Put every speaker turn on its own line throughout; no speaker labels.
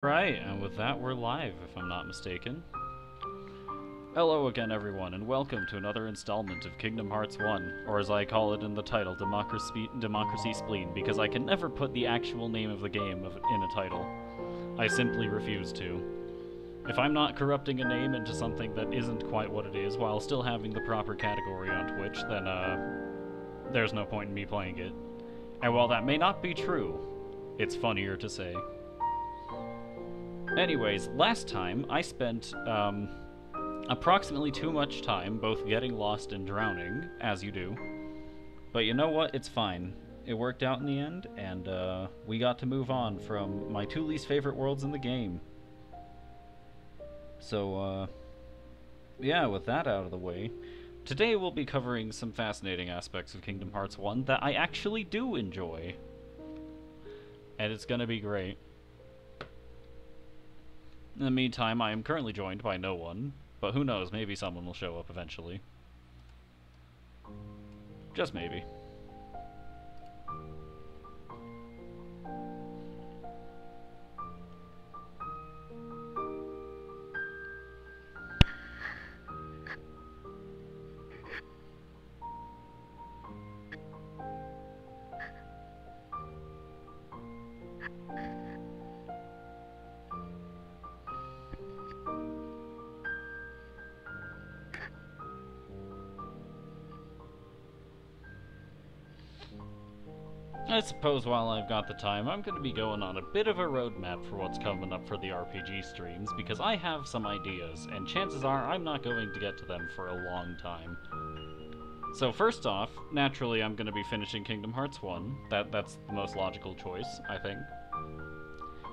Right, and with that, we're live, if I'm not mistaken. Hello again, everyone, and welcome to another installment of Kingdom Hearts 1, or as I call it in the title, Democracy Spleen, because I can never put the actual name of the game in a title. I simply refuse to. If I'm not corrupting a name into something that isn't quite what it is, while still having the proper category on Twitch, then, there's no point in me playing it. And while that may not be true, it's funnier to say. Anyways, last time I spent approximately too much time both getting lost and drowning, as you do. But you know what? It's fine. It worked out in the end, and we got to move on from my two least favorite worlds in the game. So, yeah, with that out of the way, today we'll be covering some fascinating aspects of Kingdom Hearts 1 that I actually do enjoy. And it's gonna be great. In the meantime, I am currently joined by no one, but who knows, maybe someone will show up eventually. Just maybe. I suppose while I've got the time, I'm going to be going on a bit of a roadmap for what's coming up for the RPG streams, because I have some ideas, and chances are I'm not going to get to them for a long time. So first off, naturally I'm going to be finishing Kingdom Hearts 1. That's the most logical choice, I think.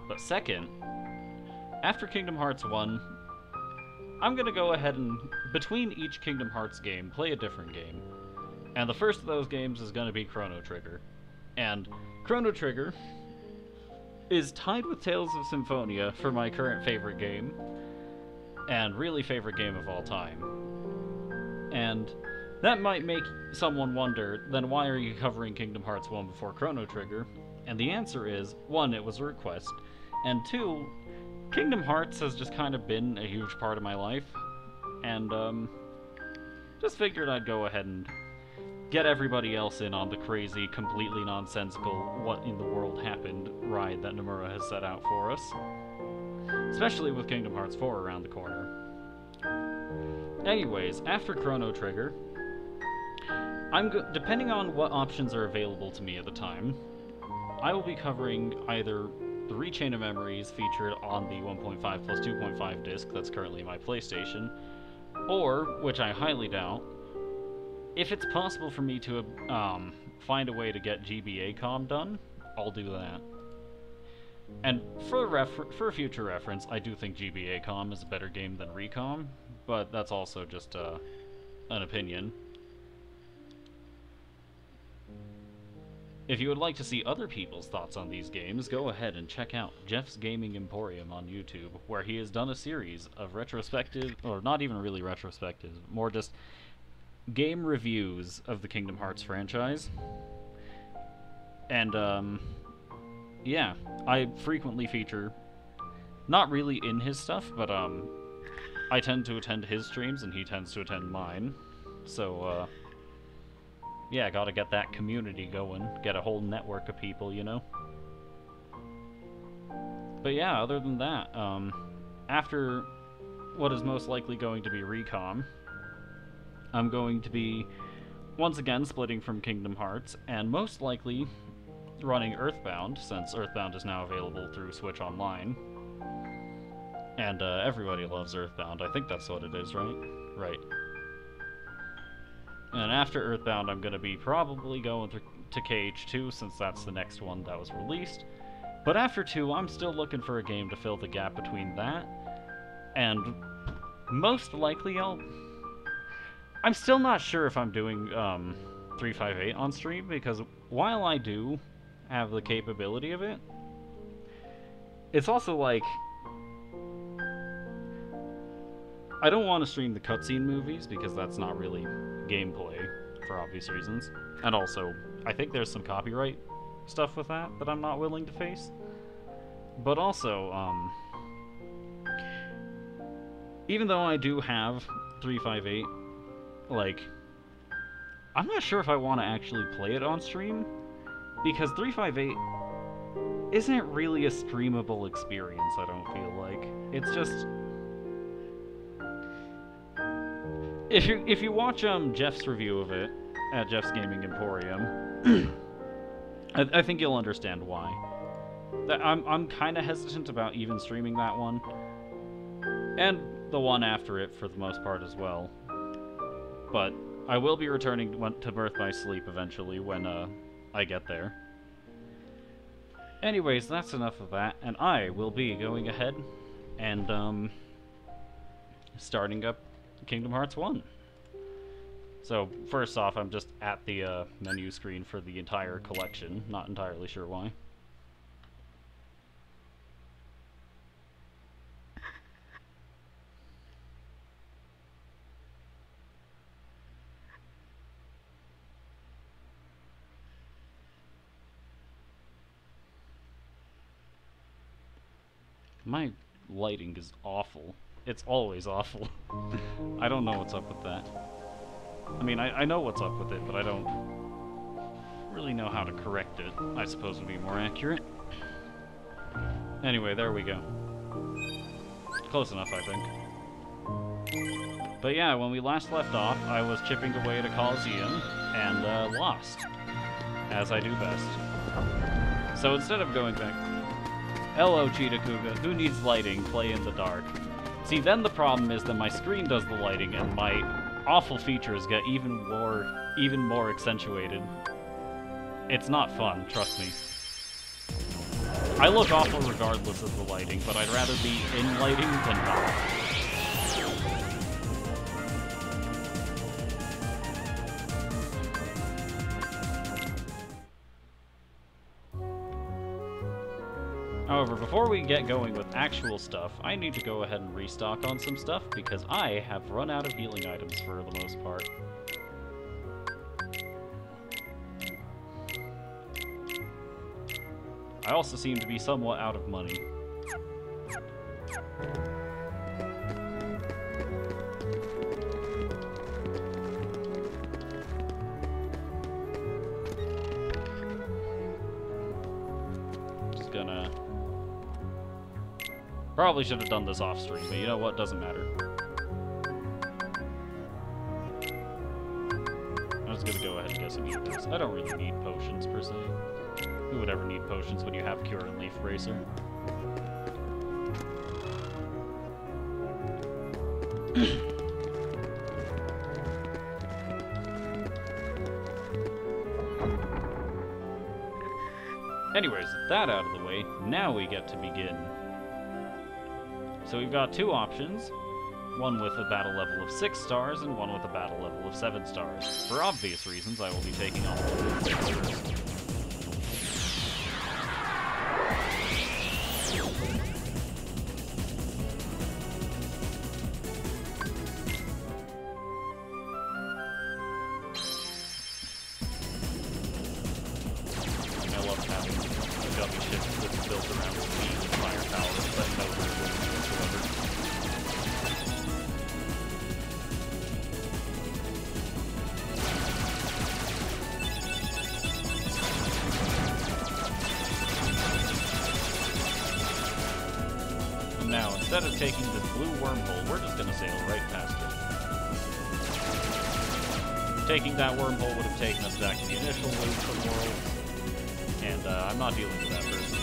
But second, after Kingdom Hearts 1, I'm going to go ahead and, between each Kingdom Hearts game, play a different game. And the first of those games is going to be Chrono Trigger. And Chrono Trigger is tied with Tales of Symphonia for my current favorite game, and really favorite game of all time. And that might make someone wonder, then why are you covering Kingdom Hearts 1 before Chrono Trigger? And the answer is, 1, it was a request, and 2, Kingdom Hearts has just kind of been a huge part of my life, and just figured I'd go ahead and get everybody else in on the crazy, completely nonsensical, what in the world happened ride that Nomura has set out for us. Especially with Kingdom Hearts 4 around the corner. Anyways, after Chrono Trigger, depending on what options are available to me at the time, I will be covering either the Rechain of Memories featured on the 1.5 plus 2.5 disc that's currently my PlayStation, or, which I highly doubt, if it's possible for me to find a way to get GBA-COM done, I'll do that. And for future reference, I do think GBA-COM is a better game than Recom, but that's also just an opinion. If you would like to see other people's thoughts on these games, go ahead and check out Jeff's Gaming Emporium on YouTube, where he has done a series of retrospective, or not even really retrospective, more just game reviews of the Kingdom Hearts franchise. And, yeah, I frequently feature, not really in his stuff, but, I tend to attend his streams and he tends to attend mine. So, yeah, gotta get that community going, get a whole network of people, you know? But yeah, other than that, after what is most likely going to be Recom, I'm going to be, once again, splitting from Kingdom Hearts, and most likely running Earthbound, since Earthbound is now available through Switch Online. And everybody loves Earthbound. I think that's what it is, right? Right. And after Earthbound, I'm going to be probably going to KH2, since that's the next one that was released. But after 2, I'm still looking for a game to fill the gap between that, and most likely I'm still not sure if I'm doing 358 on stream, because while I do have the capability of it, it's also like, I don't want to stream the cutscene movies, because that's not really gameplay, for obvious reasons. And also, I think there's some copyright stuff with that I'm not willing to face. But also, even though I do have 358, like, I'm not sure if I want to actually play it on stream, because 358 isn't really a streamable experience, I don't feel like. It's just... If you watch Jeff's review of it at Jeff's Gaming Emporium, I think you'll understand why. I'm kind of hesitant about even streaming that one, and the one after it for the most part as well. But I will be returning to Birth by Sleep eventually when I get there. Anyways, that's enough of that, and I will be going ahead and starting up Kingdom Hearts 1. So, first off, I'm just at the menu screen for the entire collection. Not entirely sure why. My lighting is awful. It's always awful. I don't know what's up with that. I mean, I know what's up with it, but I don't really know how to correct it, I suppose would be more accurate. Anyway, there we go. Close enough, I think. But yeah, when we last left off, I was chipping away at a Coliseum, and lost. As I do best. So instead of going back... Hello, Cheetah Kuga. Who needs lighting? Play in the dark. See, then the problem is that my screen does the lighting, and my awful features get even more accentuated. It's not fun, trust me. I look awful regardless of the lighting, but I'd rather be in lighting than not. However, before we get going with actual stuff, I need to go ahead and restock on some stuff, because I have run out of healing items for the most part. I also seem to be somewhat out of money. Just gonna... Probably should have done this off stream, but you know what? Doesn't matter. I'm just gonna go ahead and get some healers. I don't really need potions per se. Who would ever need potions when you have Cure and Leaf Bracer? Anyways, that out of the way, now we get to begin. So we've got two options, one with a battle level of 6 stars and one with a battle level of 7 stars. For obvious reasons, I will be taking on level 6 first. I love having a gummy ship that's built around speed and firepower, but no resistance whatsoever. And now, instead of taking this blue wormhole, we're just gonna sail right past it. Taking that wormhole would have taken us back to the initial loop world, and I'm not dealing with that person.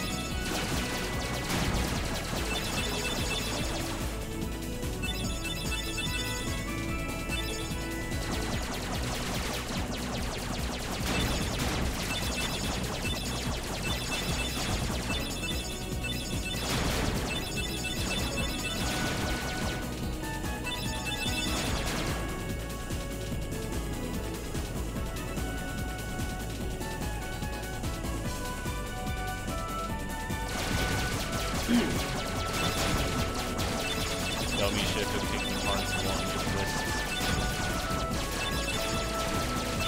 Dummy ship of Kingdom Hearts 1 exists.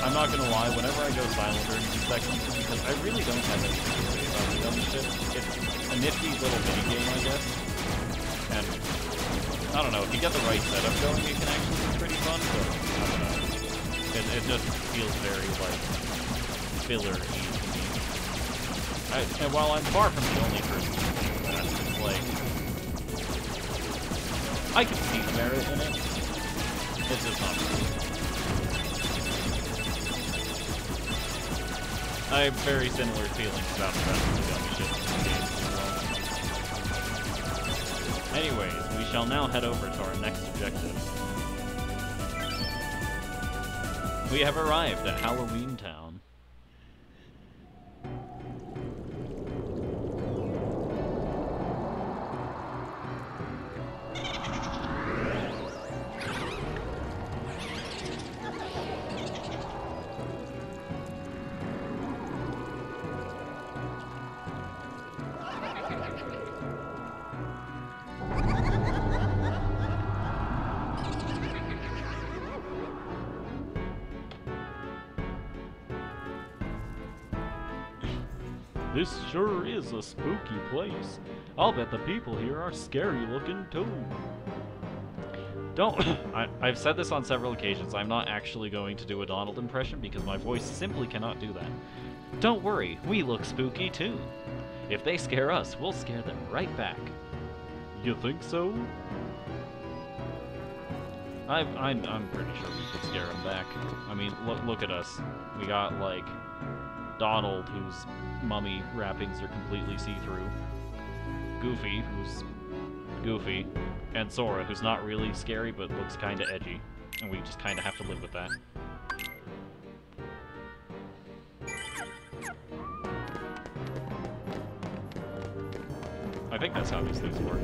I'm not gonna lie, whenever I go silent during these sections, because I really don't have anything to say about the dummy ship. It's a nifty little mini game, I guess. And I don't know, if you get the right setup going, it can actually be pretty fun, but I don't know. It just feels very, like, filler-y to me. And while I'm far from the only person doing that, it's like, I can see the merit in it. It's just not for me. I have very similar feelings about the rest of the dummy shit in the game as well. Anyways, we shall now head over to our next objective. We have arrived at Halloween Town. This sure is a spooky place. I'll bet the people here are scary looking too. I've said this on several occasions, I'm not actually going to do a Donald impression because my voice simply cannot do that. Don't worry, we look spooky too. If they scare us, we'll scare them right back. You think so? I'm pretty sure we could scare them back. I mean, look at us. We got, like, Donald, whose mummy wrappings are completely see-through. Goofy, who's goofy. And Sora, who's not really scary, but looks kinda edgy. And we just kinda have to live with that. I think that's how these things work.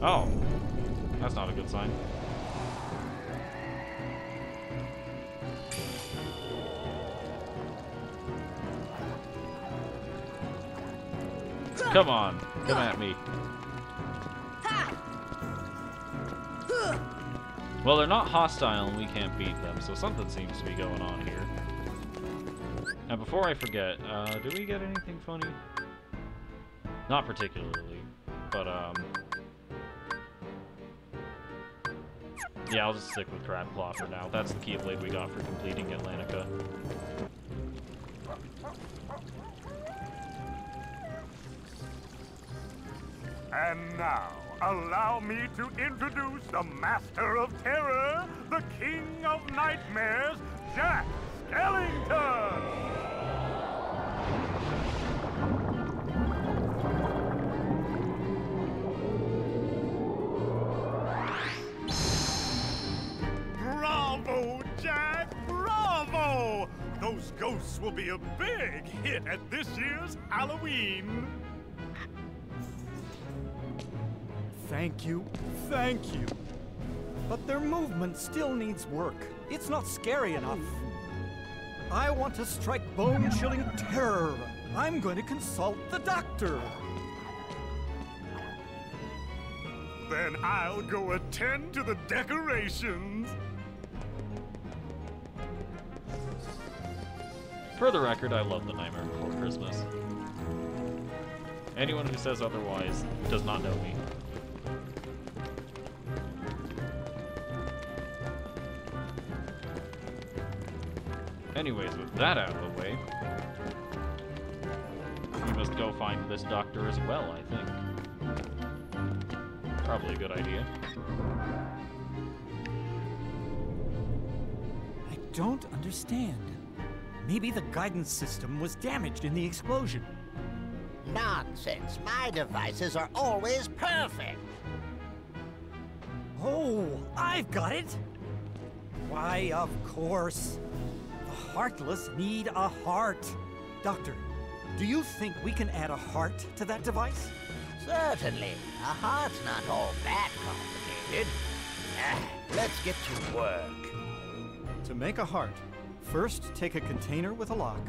Oh. That's not a good sign. Come on, come at me. Well, they're not hostile and we can't beat them, so something seems to be going on here. Now, before I forget, did we get anything funny? Not particularly, but, yeah, I'll just stick with Crabclaw for now. That's the Keyblade we got for completing Atlantica.
And now, allow me to introduce the Master of Terror, the King of Nightmares, Jack Skellington! Bravo, Jack! Bravo! Those ghosts will be a big hit at this year's Halloween!
Thank you, thank you. But their movement still needs work. It's not scary enough. I want to strike bone-chilling terror. I'm going to consult the doctor.
Then I'll go attend to the decorations.
For the record, I love The Nightmare Before Christmas. Anyone who says otherwise does not know me. Anyways, with that out of the way, we must go find this doctor as well, I think. Probably a good idea.
I don't understand. Maybe the guidance system was damaged in the explosion.
Nonsense. My devices are always perfect.
Oh, I've got it! Why, of course. The heartless need a heart. Doctor, do you think we can add a heart to that device?
Certainly. A heart's not all that complicated. Let's get to work.
To make a heart, first take a container with a lock.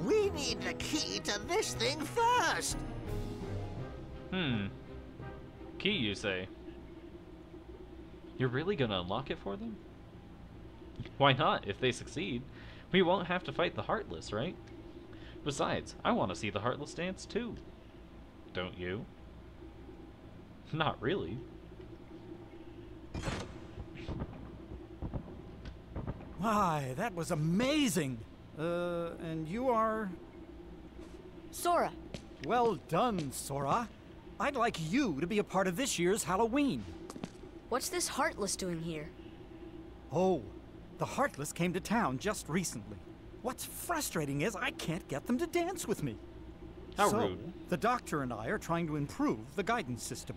We need the key to this thing first.
Key, you say? You're really gonna unlock it for them? Why not? If they succeed, we won't have to fight the Heartless, right? Besides, I want to see the Heartless dance too. Don't you? Not really.
Why, that was amazing. And you are...
Sora.
Well done, Sora. I'd like you to be a part of this year's Halloween.
What's this Heartless doing here?
Oh, the Heartless came to town just recently. What's frustrating is I can't get them to dance with me.
How
so,
rude.
The doctor and I are trying to improve the guidance system.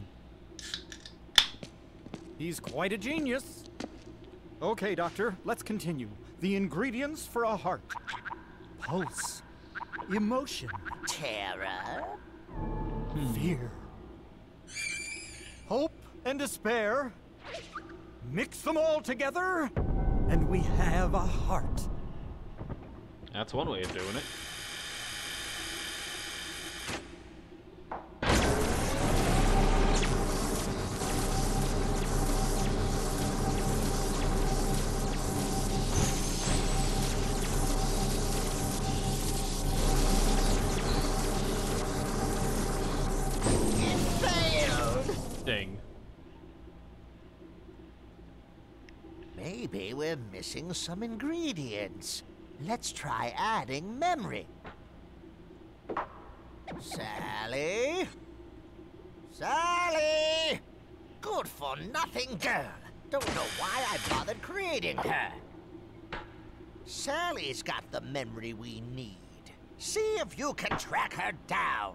He's quite a genius. Okay, Doctor, let's continue. The ingredients for a heart. Pulse. Emotion.
Terror?
Fear. Hope and despair. Mix them all together, and we have a heart.
That's one way of doing it. Ding.
Maybe we're missing some ingredients. Let's try adding memory. Sally? Sally! Good for nothing girl. Don't know why I bothered creating her. Sally's got the memory we need. See if you can track her down.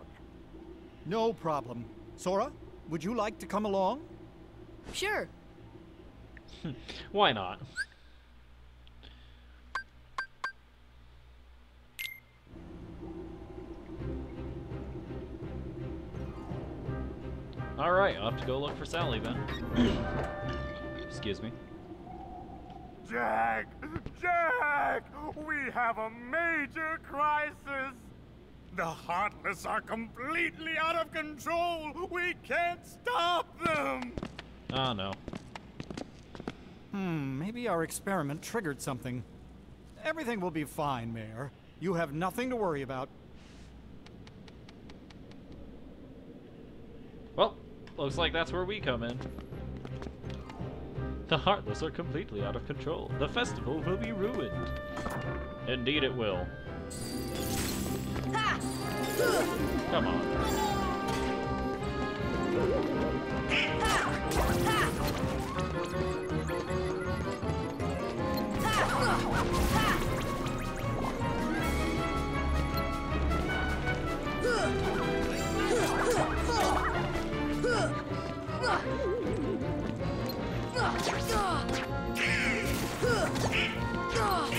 No problem. Sora, would you like to come along?
Sure.
Why not? Alright, I'll have to go look for Sally then. Excuse me.
Jack! Jack! We have a major crisis! The Heartless are completely out of control! We can't stop them!
Oh no.
Maybe our experiment triggered something. Everything will be fine, Mayor. You have nothing to worry about.
Well, looks like that's where we come in. The Heartless are completely out of control. The festival will be ruined. Indeed it will. Come on.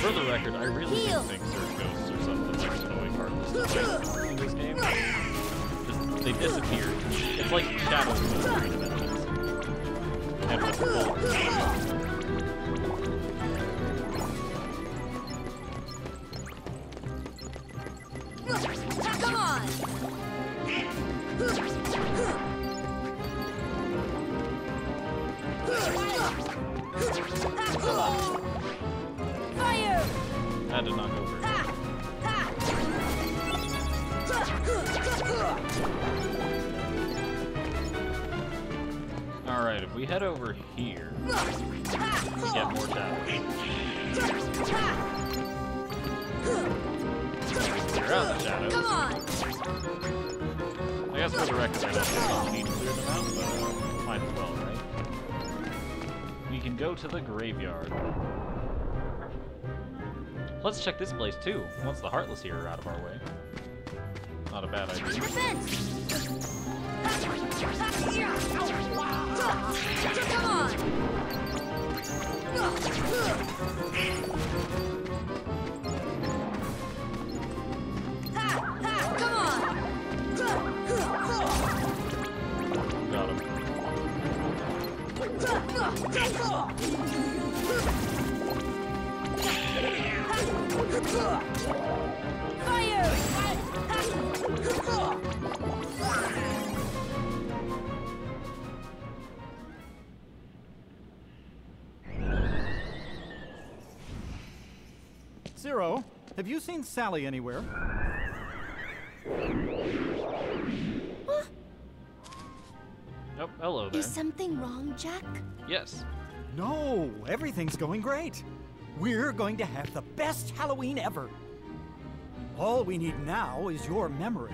For the record, I really do think Surge Ghosts are some of the most annoying Heartless to fight in this game. Just, they disappear. It's like shadows in three dimensions. And with the ball.
Come on! Fire!
That did not go very well. Alright, if we head over here, we get more towers. Clear out the shadows.
Come on!
I guess for the record, I don't think we need to clear them out, but might as well, right? We can go to the graveyard. Let's check this place too, once the Heartless here are out of our way. Not a bad idea.
Defense! Come on! Come on!
Got him.
Zero, have you seen Sally anywhere?
Oh, hello there.
Is something wrong, Jack?
Yes.
No, everything's going great. We're going to have the best Halloween ever. All we need now is your memory.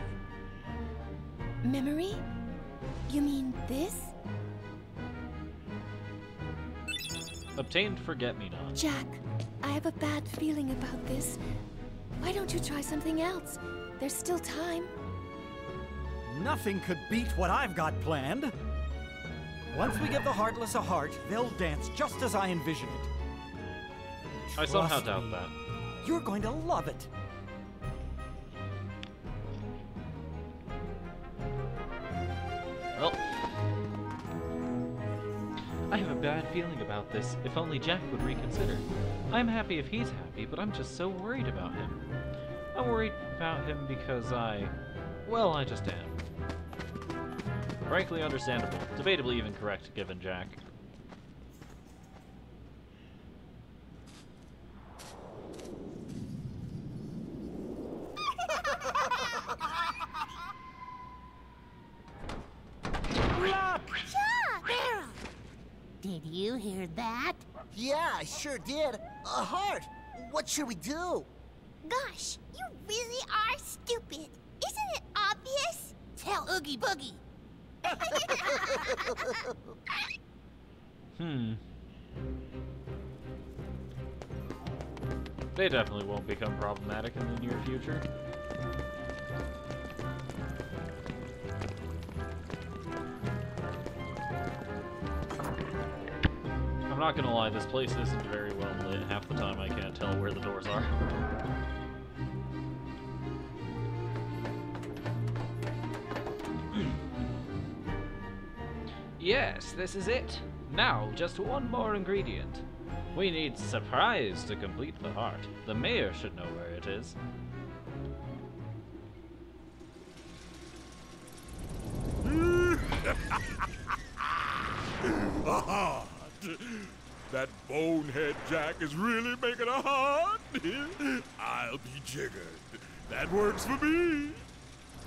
Memory? You mean this?
Obtained Forget-Me-Not.
Jack, I have a bad feeling about this. Why don't you try something else? There's still time.
Nothing could beat what I've got planned. Once we give the Heartless a heart, they'll dance just as I envision it.
I somehow
Trust
doubt
me.
that.
You're going to love it.
Well, I have a bad feeling about this. If only Jack would reconsider. I'm happy if he's happy, but I'm just so worried about him. I'm worried about him because well, I just am. Frankly understandable. Debatably even correct, given Jack.
Did you hear that?
Yeah, I sure did. A heart. What should we do?
Gosh, you really are stupid. Isn't it obvious? Tell Oogie Boogie.
They definitely won't become problematic in the near future. I'm not gonna lie, this place isn't very well lit. Half the time I can't tell where the doors are. Yes, this is it. Now, just one more ingredient. We need surprise to complete the heart. The mayor should know where it is.
A heart. That bonehead Jack is really making a heart. I'll be jiggered. That works for me.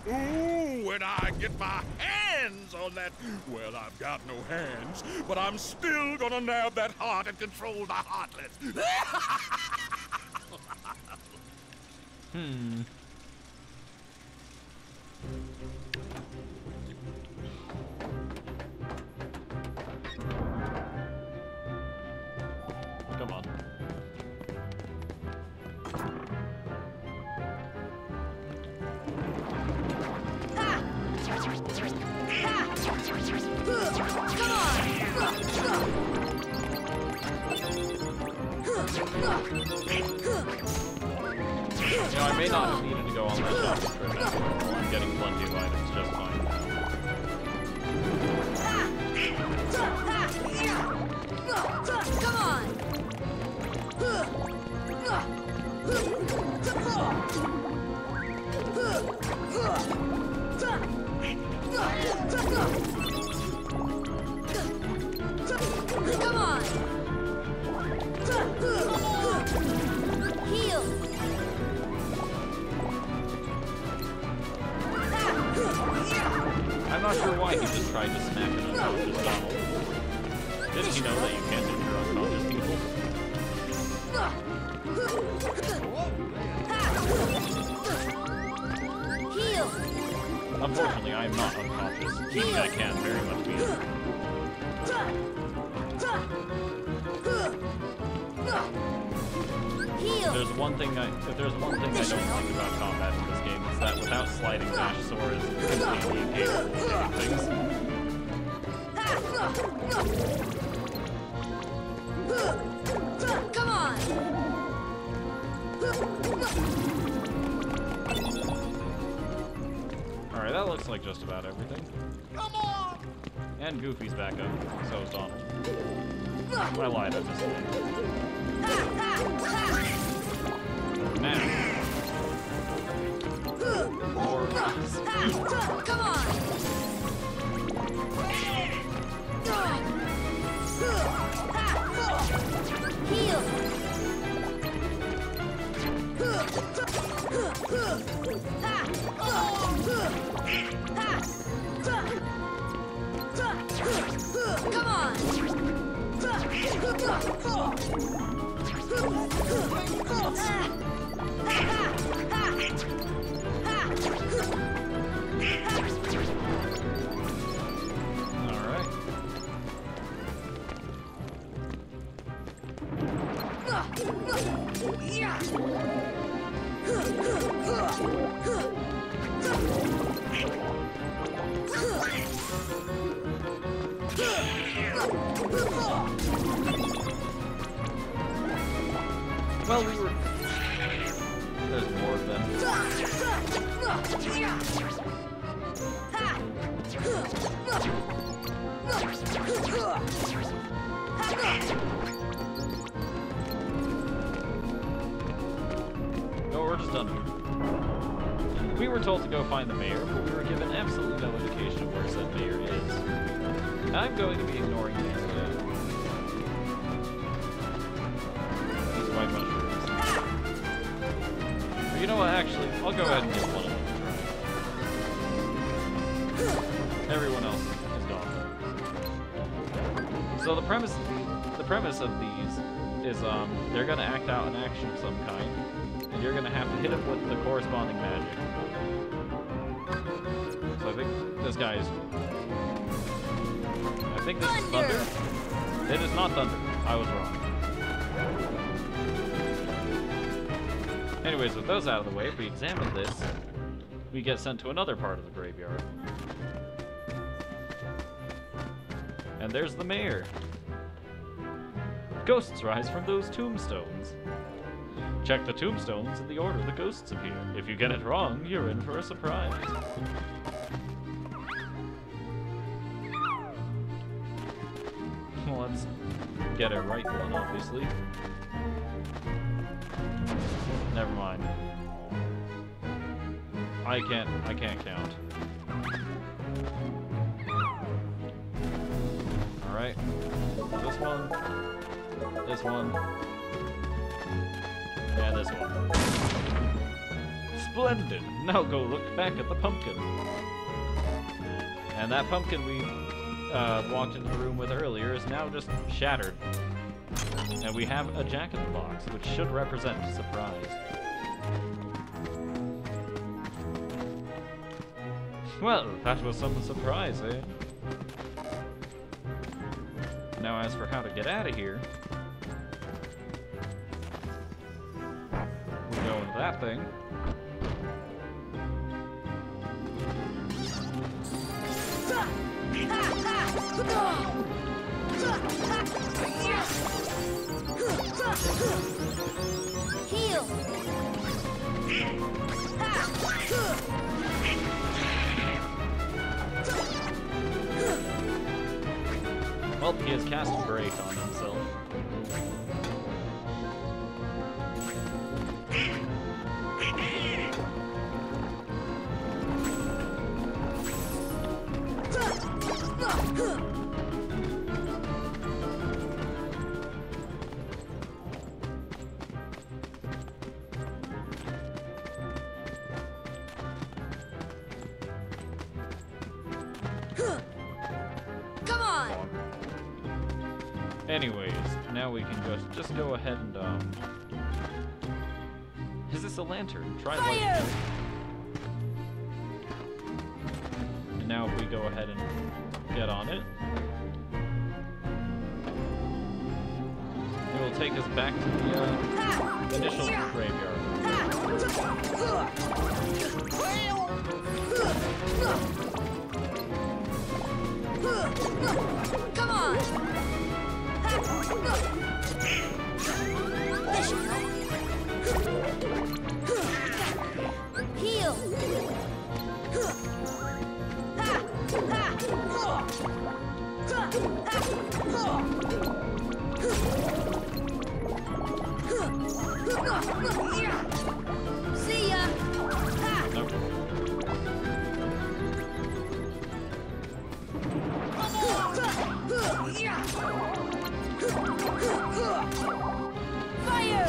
Ooh, when I get my hands on that... Well, I've got no hands, but I'm still gonna nab that heart and control the Heartless.
Come on. You know, I may not have needed to go on that shopping trip after all. I'm getting plenty of items just fine now.
Come on! Come on! Heal!
I'm not sure why he just tried to smack an unconscious Donald. Didn't he know that you can't injure unconscious people?
Heal!
Unfortunately, I am not unconscious, meaning I can very much be injured.
Heal!
If there's one thing I don't like about combat in this game, it's that without sliding dash, Sora is completely incapable of doing things.
Come on!
Alright, that looks like just about everything.
Come on!
And Goofy's back up, so is Donald. I lied, I just lied. Now. More rocks.
Come on! Heal!
Well, we were... There's more of them. No, we're just done here. We were told to go find the mayor, but we were given absolutely no indication of where said mayor is. I'm going to be ignoring these white mushrooms. Or you know what, actually, I'll go ahead and give one of them a try. Everyone else is gone. So the premise of these is they're gonna act out an action of some kind, and you're gonna have to hit them with the corresponding magic. So I think this guy is... I think this is thunder. It is not thunder. I was wrong. Anyways, with those out of the way, if we examine this, we get sent to another part of the graveyard. And there's the mayor. Ghosts rise from those tombstones. Check the tombstones in the order the ghosts appear. If you get it wrong, you're in for a surprise. Well, let's get it right one, obviously. Never mind. I can't count. Alright. This one, and this one. Splendid! Now go look back at the pumpkin. And that pumpkin we walked into the room with earlier is now just shattered. And we have a jack-in-the-box, which should represent surprise. Well, that was some surprise, eh? Now as for how to get out of here, we go into that thing.
Heal.
Well, he has cast a break on himself. Anyways, now we can just go ahead and is this a lantern? Try lighting it. And now if we go ahead and get on it, it will take us back to the initial graveyard.
Come on! Heal! See ya!
Nope.
Fire!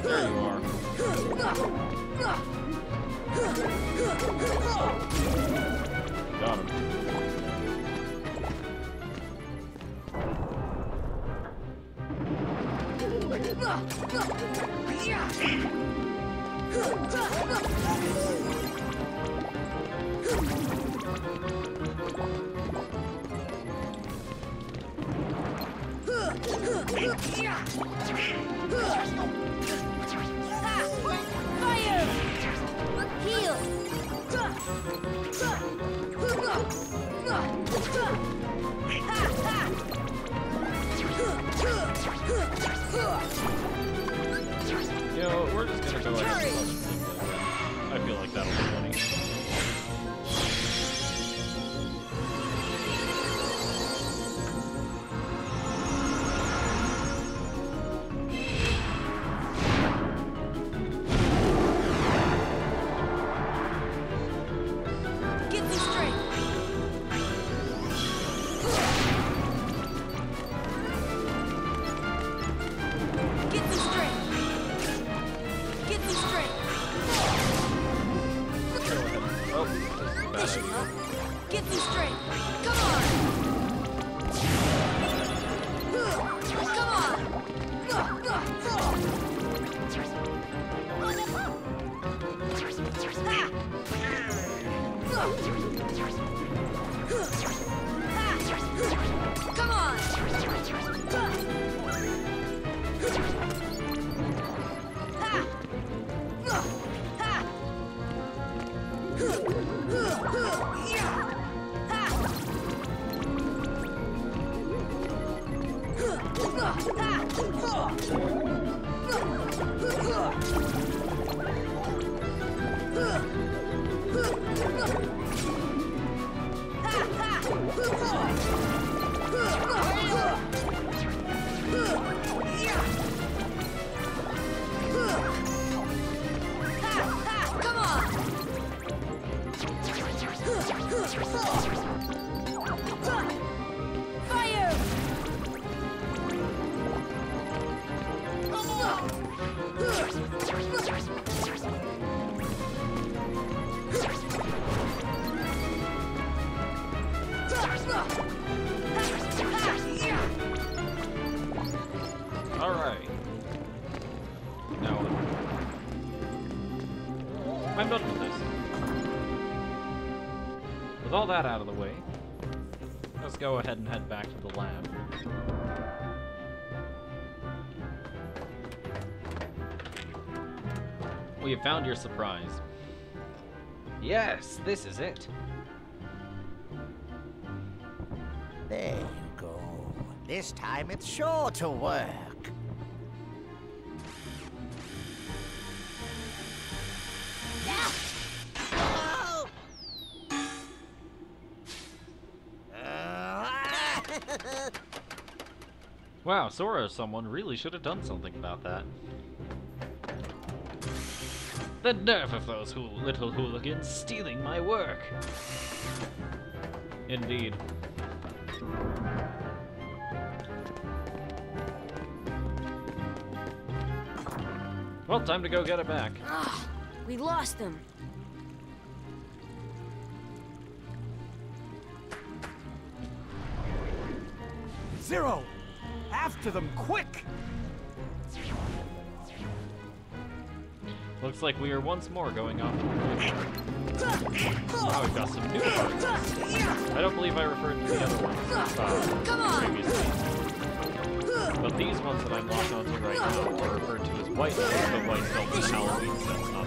There you are. Got him.
Fire! Heal!
You know, we're just gonna go ahead and punch Spleen. I feel like that'll be funny. Alright. Now, I'm done with this. With all that out of the way, let's go ahead and head back to the lab. We have found your surprise. Yes, this is it.
There you go. This time it's sure to work.
Wow, Sora, someone really should have done something about that. The nerve of those little hooligans stealing my work! Indeed. Well, time to go get it back.
Ah, we lost them.
Zero! After them, quick!
Looks like we are once more going off the road. Now we've got some new parts. I don't believe I referred to the other ones previously. But these ones that I'm locked onto right now are referred to as white, but white don't mean Halloween, so that's not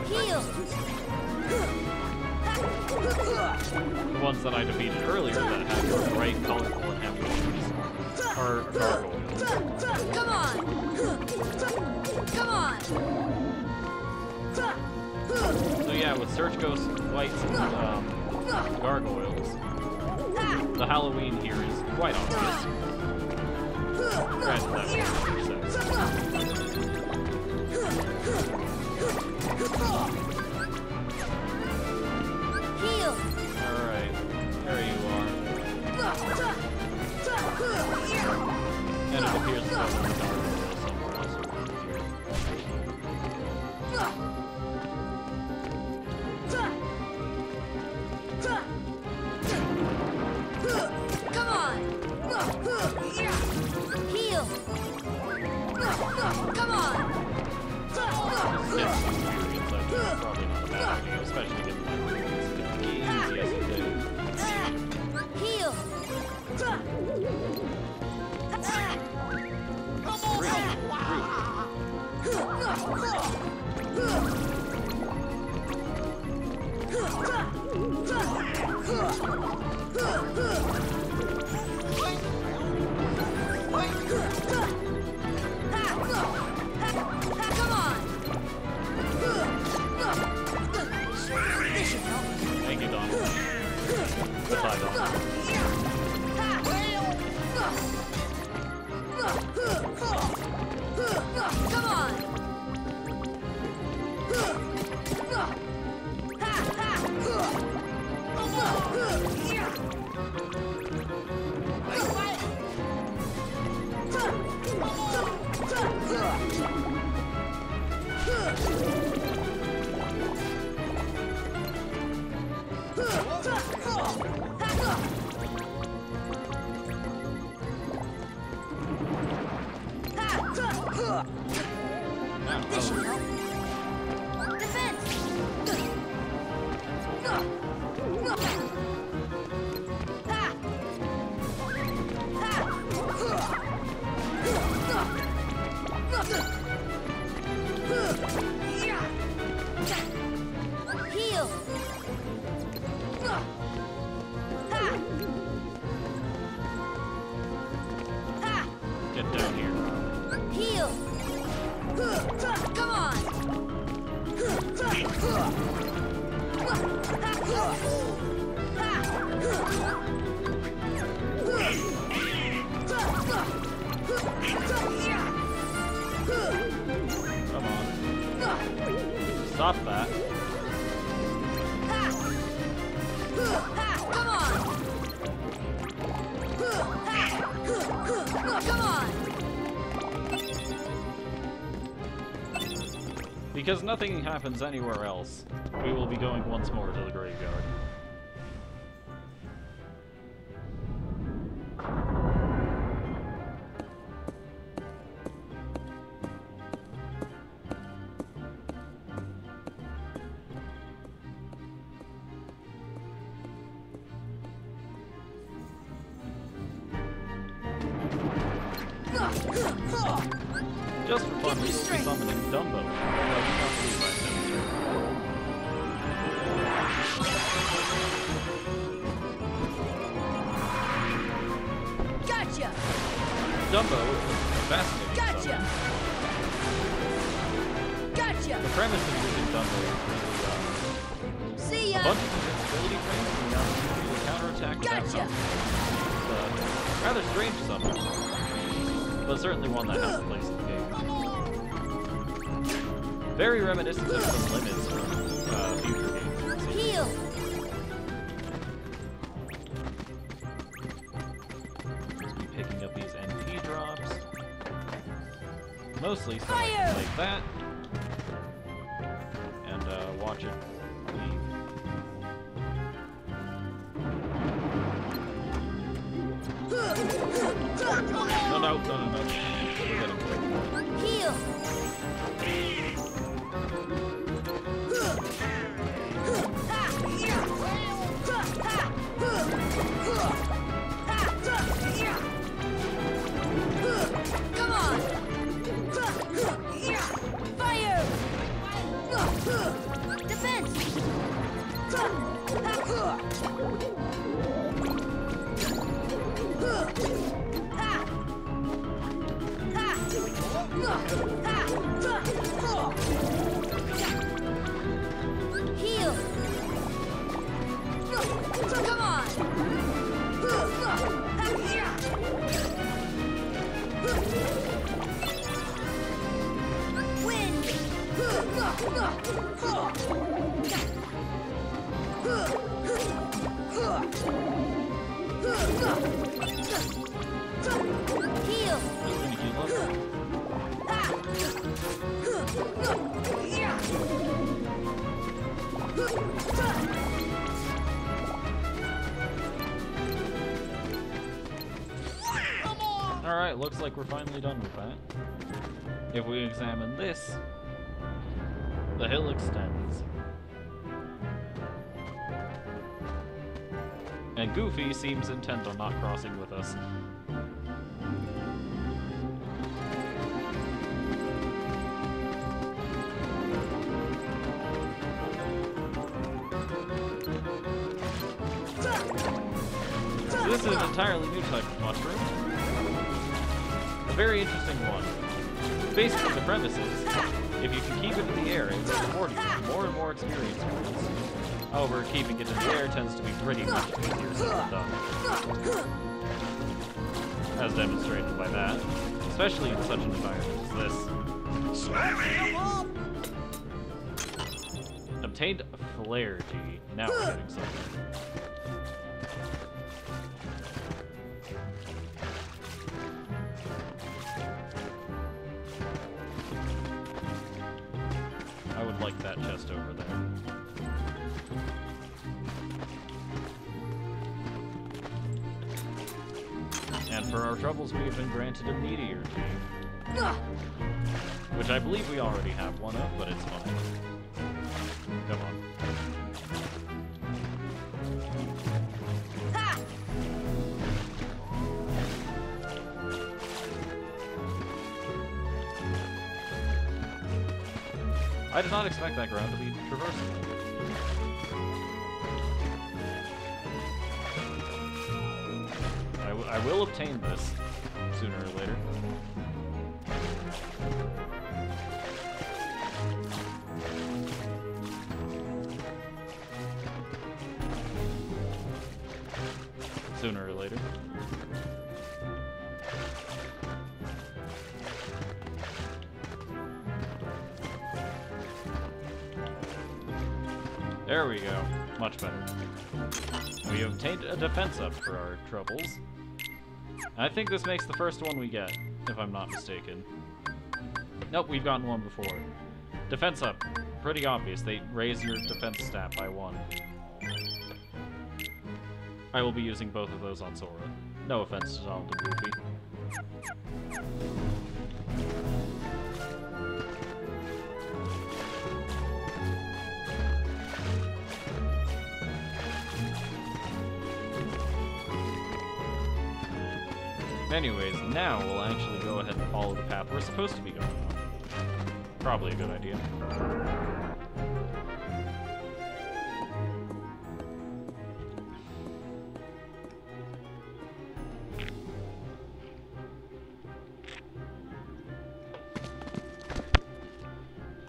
the ones that I defeated earlier that had bright, colorful, and heavy wings are gargoyles.
Come on! Come on!
So yeah, with Search Ghost, Whites, and Gargoyles, the Halloween here is quite obvious. Granted, that makes sense.
Heal!
Alright, there you are. And it appears as though there's a Gargoyle somewhere else around here.
Come on! Heal! Come on!
Yes, experience, I think it's probably not a bad idea, especially given my rules. Get the keys, yes you do.
Heal! This should help. Defense! Heal!
Get down here.
Heal! Come on!
Come on. Stop that.
Come on! Come on!
Because nothing happens anywhere else, we will be going once more to the graveyard. Just for fun, we will be summoning Dumbo.
Gotcha!
Dumbo is fascinating.
Gotcha! Gotcha!
The premise of using Dumbo is really
See
a
ya!
bunch of invincibility things and the opportunity to counterattack without
Gotcha!
help. It's a rather strange summon, but certainly one that has a place in the game. Very reminiscent of some limits from future games.
Heal!
Be picking up these NP drops. Mostly so I
Fire!
can take that. And watch it leave. No. We're getting close.
Heal! Come on! Fire! Defense! Heal! Come on! Wind! Heal!
Just gonna heal up. Alright, looks like we're finally done with that. If we examine this, the hill extends. And Goofy seems intent on not crossing with us. This is an entirely new type of mushroom. A very interesting one. Basically, the premise is, if you can keep it in the air, it will reward you with more and more experience points. However, keeping it in the air tends to be pretty much easier said than done. As demonstrated by that, especially in such an environment as this. Obtained Flaherty. Now we're getting something. I would like that chest over there. And for our troubles, we have been granted a meteor gene. which I believe we already have one of, but it's fine. Come on.
Ha!
I did not expect that ground to be traversable. I will obtain this sooner or later. Sooner or later. There we go. Much better. We obtained a defense up for our troubles. I think this makes the first one we get, if I'm not mistaken. Nope, we've gotten one before. Defense up. Pretty obvious. They raise your defense stat by 1. I will be using both of those on Sora. No offense to Donald and Goofy. Anyways, now we'll actually go ahead and follow the path we're supposed to be going on. Probably a good idea.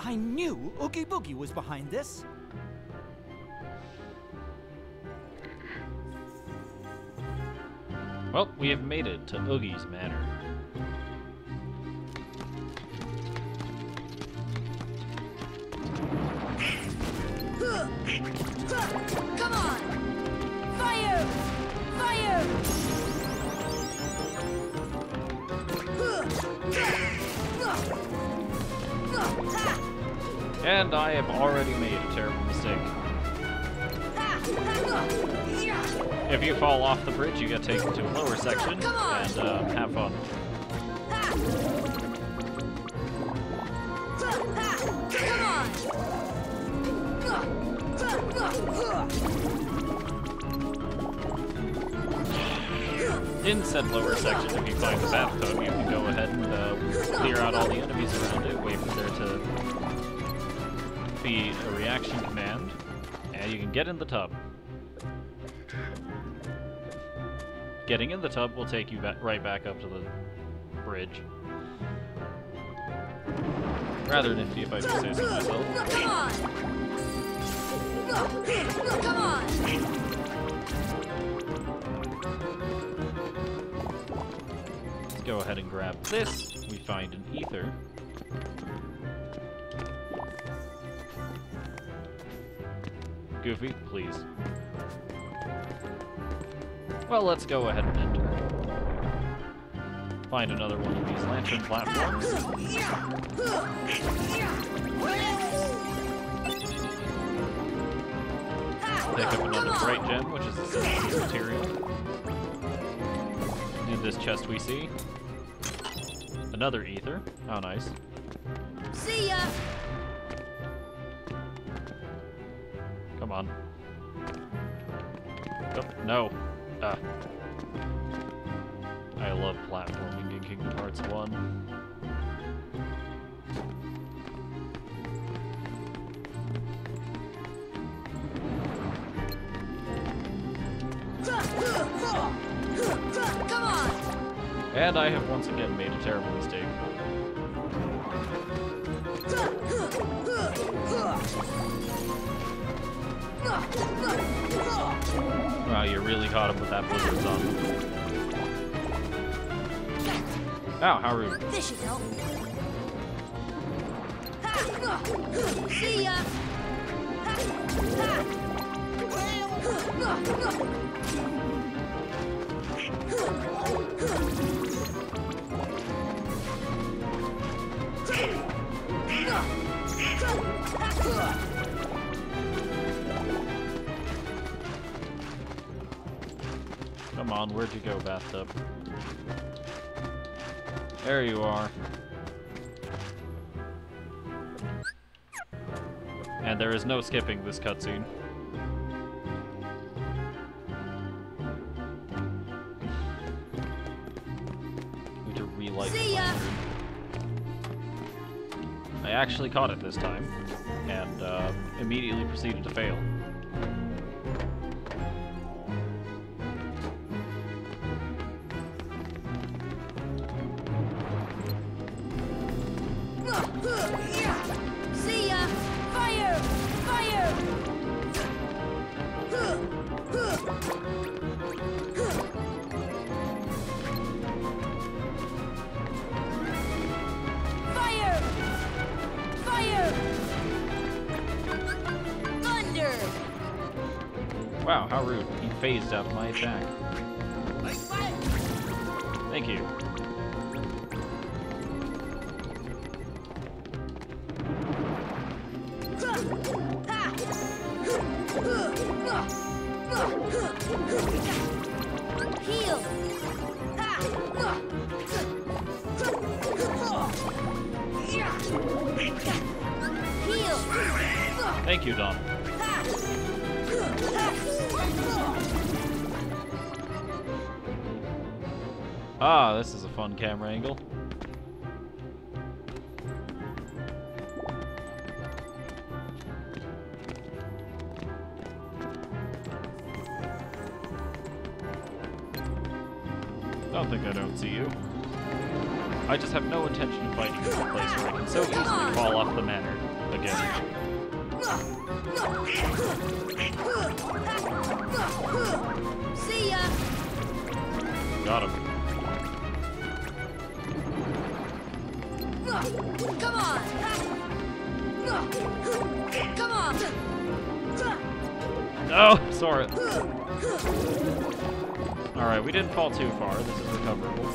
I knew Oogie Boogie was behind this.
Well, we have made it to Oogie's Manor.
Come on! Fire! Fire!
And I have already made a terrible mistake. If you fall off the bridge, you get taken to a lower section, and have fun. In said lower section, if you find the bathtub, you can go ahead and clear out all the enemies around it, wait for there to be a reaction command, and you can get in the tub. Getting in the tub will take you right back up to the bridge. Rather nifty if I do say so myself.
Come on! Come on!
Let's go ahead and grab this. We find an ether. Goofy, please. Well, let's go ahead and enter. Find another one of these lantern platforms. Pick up another bright gem, which is a sensitive material. In this chest we see another ether. How nice.
See ya!
Come on. Oh, no. I love platforming in Kingdom Hearts 1.
Come on!
And I have once again made a terrible mistake. Wow, you really caught him with that blizzard on. Ow, how rude.
This should help. See ya!
Come on, where'd you go, bathtub? There you are. And there is no skipping this cutscene. Need to relight the
See ya.
lantern. I actually caught it this time, and immediately proceeded to fail.
See ya! Fire! Fire! Fire! Fire! Thunder!
Wow, how rude. He phased out of my attack. Thank you.
Heal! Heal!
Thank you, Don. Ah, this is a fun camera angle. Don't think I don't see you. I just have no intention of fighting you in a place where I can so easily fall off the manor again.
See ya!
Got him.
Come on! Come on!
Oh, sorry. Alright, we didn't fall too far. This is recoverable.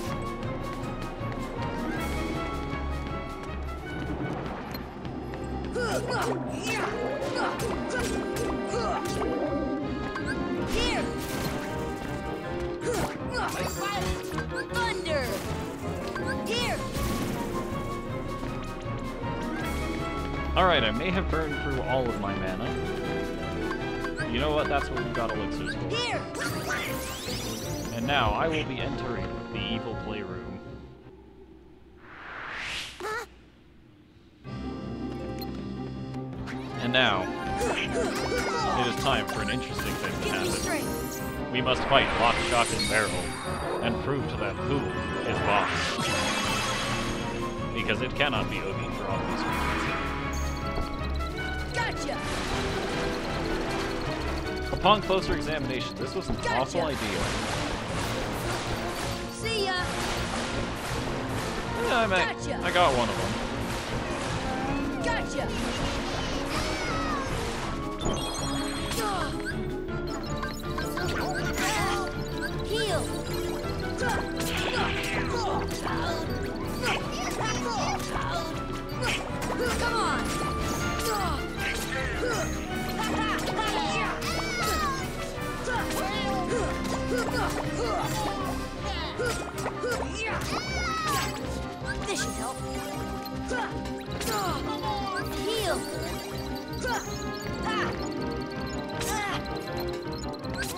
Here! Thunder! Here!
Alright, I may have burned through all of my mana. You know what? That's what we've got elixirs for.
Here!
And now I will be entering the evil playroom. And now, it is time for an interesting thing to
Give me
happen.
strength!
We must fight Lock, Shock, and Barrel, and prove to them who is boss. Because it cannot be Obi for obvious reasons.
Gotcha!
Upon closer examination, this was an awful idea.
See ya!
Yeah,
Gotcha.
I got one of them.
Gotcha! Heal! Come on! This should help. Heal!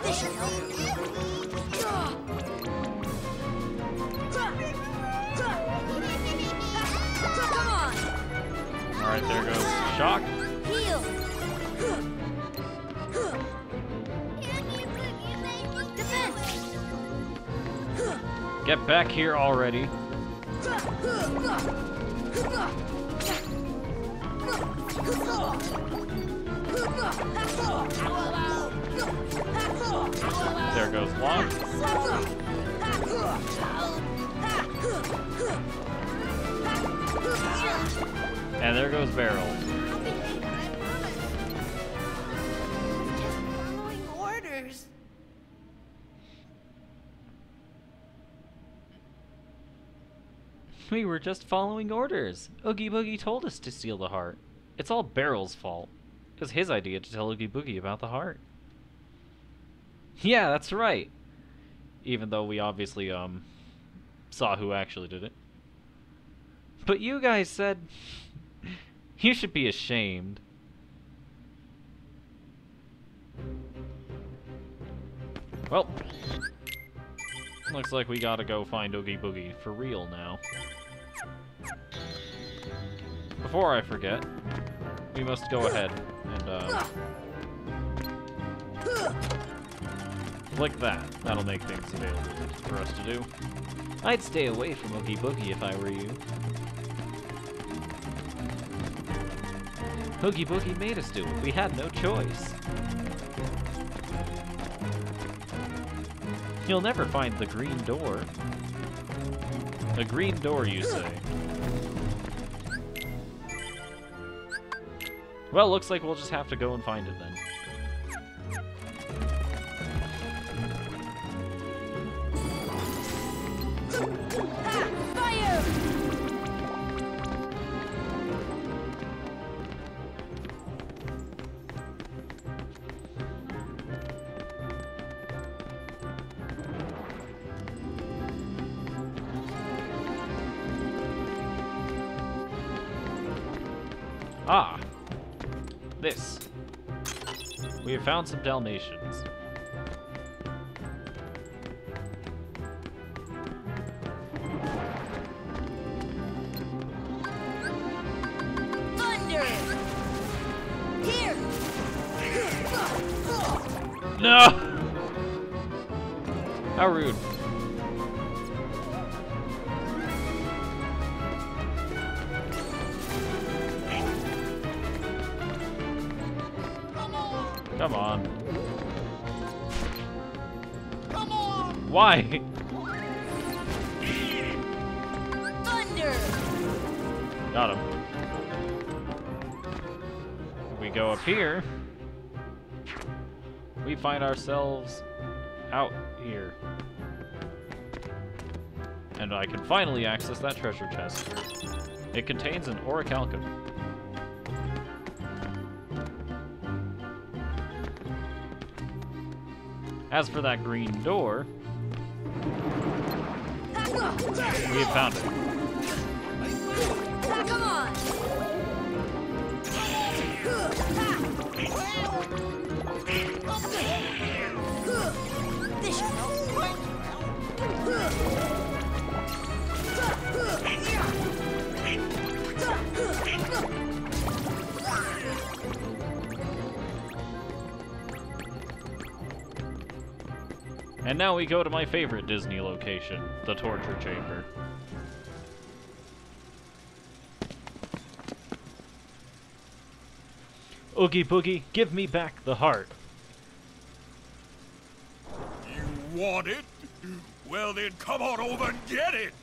This should help. Come on!
Alright, there goes Shock.
Heal! Defense!
Get back here already. There goes Lock. And there goes Barrel.
Following orders.
We were just following orders. Oogie Boogie told us to steal the heart. It's all Barrel's fault. It was his idea to tell Oogie Boogie about the heart. Yeah, that's right. Even though we obviously, saw who actually did it. But you guys said... You should be ashamed. Well, looks like we gotta go find Oogie Boogie for real now. Before I forget, we must go ahead and, click that. That'll make things available for us to do. I'd stay away from Oogie Boogie if I were you. Oogie Boogie made us do it. We had no choice. You'll never find the green door. The green door, you say? Well, looks like we'll just have to go and find it then.
Fire!
Ah! This. We have found some Dalmatians.
Thunder! Here!
No! How rude. Come on.
Come on!
Why?
Thunder!
Got him. If we go up here, we find ourselves out here. And I can finally access that treasure chest. It contains an orichalcum. As for that green door, we have found it.
Come on! This should help.
And now we go to my favorite Disney location, the torture chamber. Oogie Boogie, give me back the heart.
You want it? Well then come on over and get it!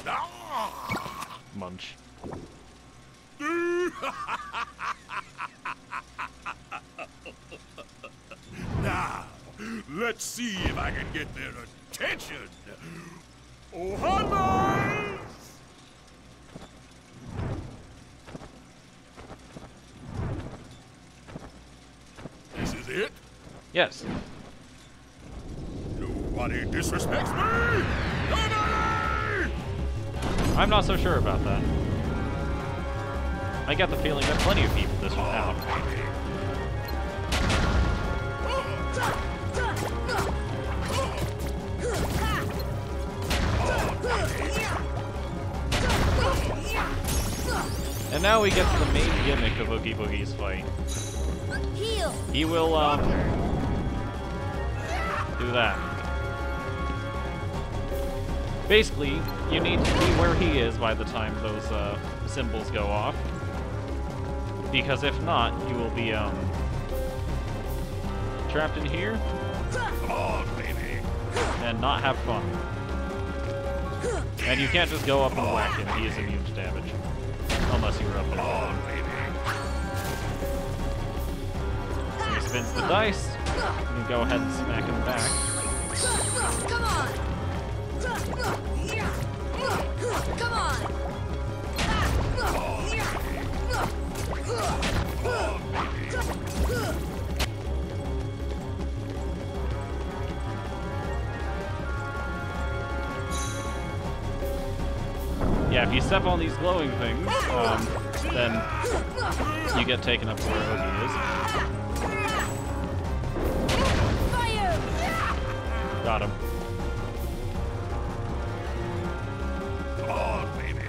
Ah!
Munch.
Now, let's see if I can get their attention. Oh, hi, boys! This is it?
Yes.
Nobody disrespects me! Nobody!
I'm not so sure about that. I get the feeling that plenty of people this one out. And now we get to the main gimmick of Oogie Boogie's fight.
Heal!
He will, do that. Basically, you need to be where he is by the time those, symbols go off. Because if not, you will be, trapped in here.
Come on, baby!
And not have fun. And you can't just go up and whack him, he is immune to damage. Unless you were up and down. So he spins the dice, and you go ahead and smack him back.
Come on! Come on!
Yeah, if you step on these glowing things, then you get taken up to where Oogie is.
Fire!
Got him.
Come on, baby.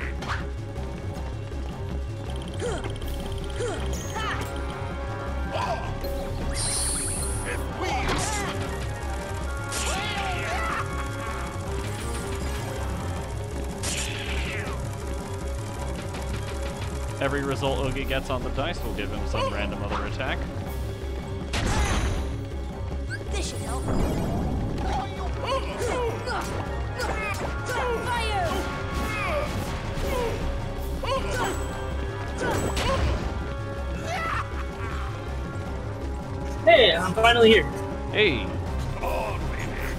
Every result Oogie gets on the dice will give him some random other attack.
This should help. Fire!
Hey, I'm finally here.
Hey!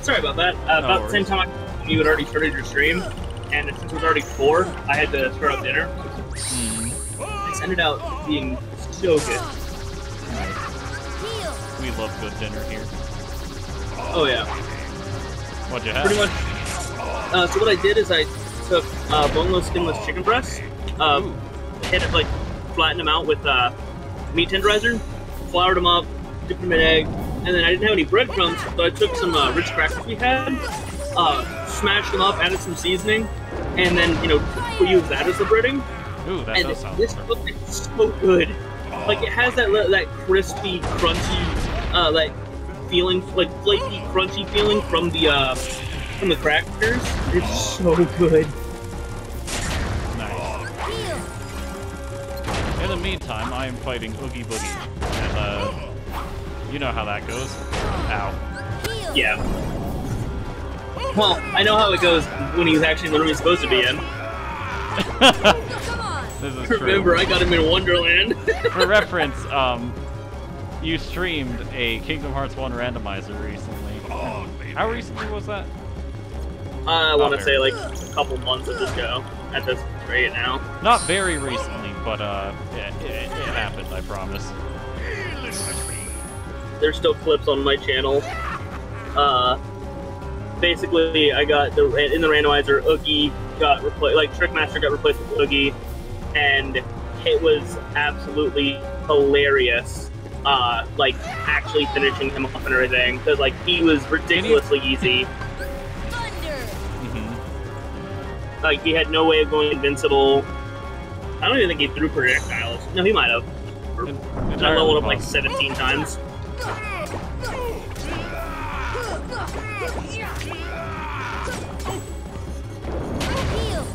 Sorry about that. About the same time you had already started your stream, and since it was already 4, I had to start up dinner. This ended out being so good.
Heal!
We love good dinner here.
Oh yeah.
What'd you have?
Pretty much. So what I did is I took boneless, skinless chicken breasts, hit it, like, flattened them out with meat tenderizer, floured them up, dipped them in egg, and then I didn't have any breadcrumbs, so I took some Ritz crackers we had, smashed them up, added some seasoning, and then, you know, we use that as the breading.
Ooh, that
And
does sound
this
wonderful.
stuff is so good. Like, it has that crispy, crunchy, like, feeling, like, flaky, crunchy feeling from the crackers. It's so good.
Nice.
Heal!
In the meantime, I am fighting Oogie Boogie. And, you know how that goes. Ow.
Heal!
Yeah. Well, I know how it goes when he's actually literally supposed to be in.
Come on!
This is true.
Remember, I got him in Wonderland.
For reference, you streamed a Kingdom Hearts 1 randomizer recently. How recently was that?
I want to
Not
say
very.
like a couple months of this show at this rate now.
Not very recently, but it happened, I promise.
There's still clips on my channel. Basically, I got in the randomizer, Oogie got replaced, like Trickmaster got replaced with Oogie, and it was absolutely hilarious. Like actually finishing him off and everything, because like he was ridiculously easy.
Thunder!
Like he had no way of going invincible. I don't even think he threw projectiles. No, he might have. I leveled up like 17 times.
Heal!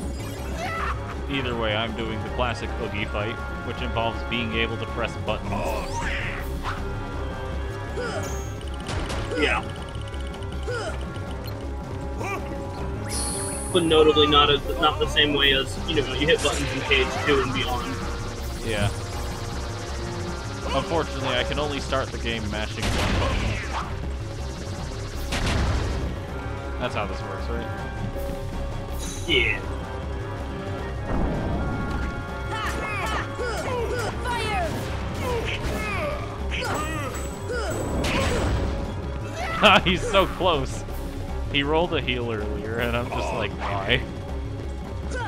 Either way, I'm doing the classic Oogie fight, which involves being able to press buttons.
Yeah. But notably not the same way as, you know, you hit buttons in Cage 2 and beyond.
Yeah. Unfortunately, I can only start the game mashing one button. That's how this works, right?
Yeah.
Fire!
He's so close. He rolled a heal earlier, and I'm just like, why? So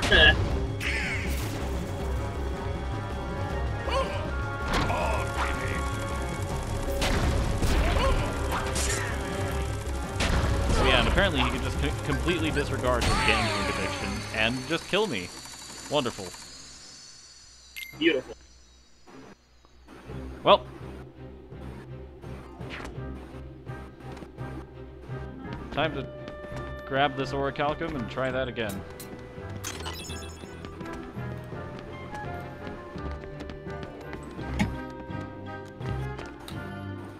yeah, and apparently he can just completely disregard his gambling addiction and just kill me. Wonderful.
Beautiful.
Well. Time to grab this orichalcum and try that again.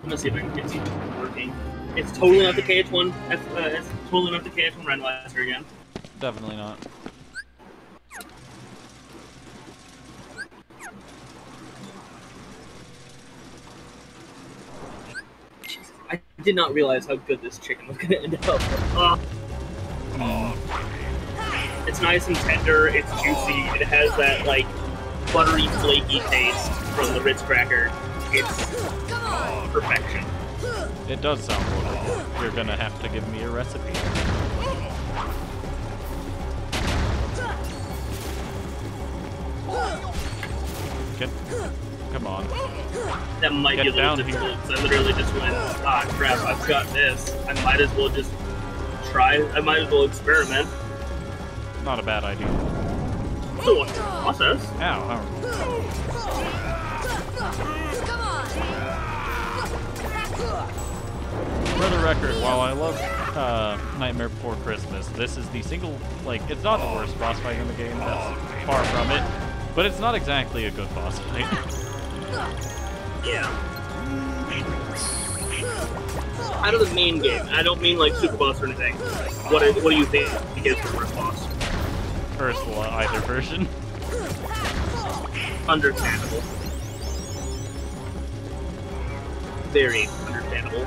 I'm gonna see if I can get something working. It's totally not the KH1. It's totally not the KH1 randomizer again.
Definitely not.
I did not realize how good this chicken was gonna end up. It's nice and tender. It's juicy. It has that like buttery, flaky taste from the Ritz cracker. It's perfection.
It does sound wonderful. You're gonna have to give me a recipe. Come on.
That might
Get
be a little
down here.
difficult because I literally just went, ah crap, I've got this. I might as well just try. I might as well experiment.
Not a bad idea.
Still watch the process.
Ow.
Come on.
For the record, while I love Nightmare Before Christmas, this is the single, like, it's not the worst boss fight in the game, that's far from it, but it's not exactly a good boss fight.
Yeah. Out of the main game, I don't mean like super boss or anything. What do you think is the worst boss?
Ursula, either version.
Understandable. Very understandable.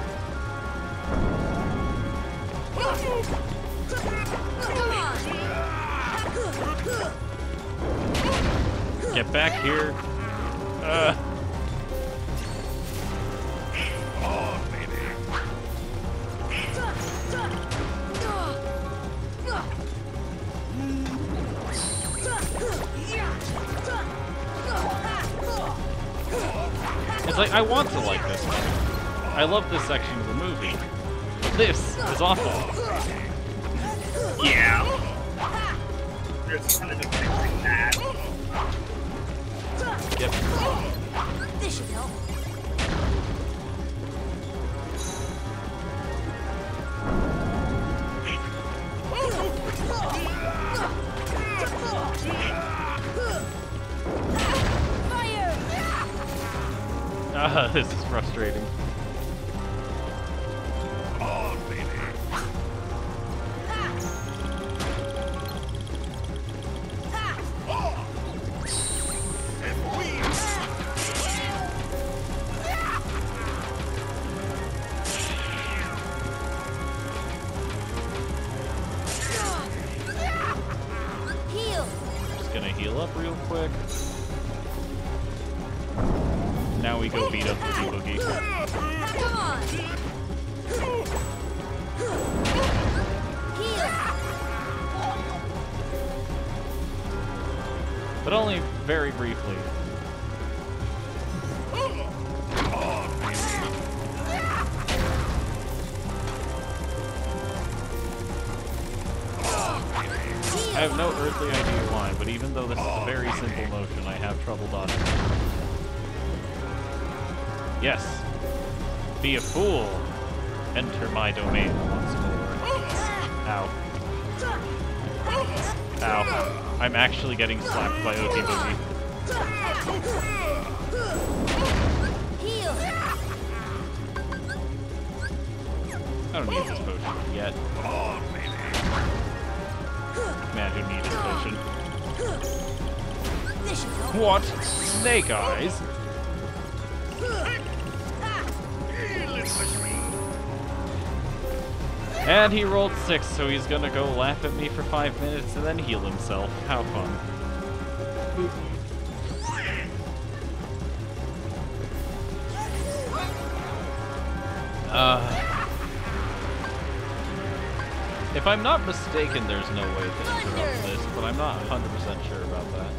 Get back here. It's like, I want to like this one. I love this section of the movie. This is awful.
Yeah. There's kind of a thing like that.
Yep.
This should help.
Ah, this is frustrating. Just gonna heal up real quick. Now we go beat up Boogie Boogie.
Come on. Heal.
But only very briefly. I have no earthly idea why, but even though this is a very simple motion, I have trouble dodging. Yes. Be a fool. Enter my domain once more. Ow. Ow. I'm actually getting slapped by Oogie Boogie.
Heal.
I don't need this potion yet. Man who needs this potion.
This should help.
What? Snake Eyes? And he rolled 6, so he's gonna go laugh at me for 5 minutes and then heal himself. How fun. If I'm not mistaken, there's no way to interrupt this, but I'm not 100% sure about that.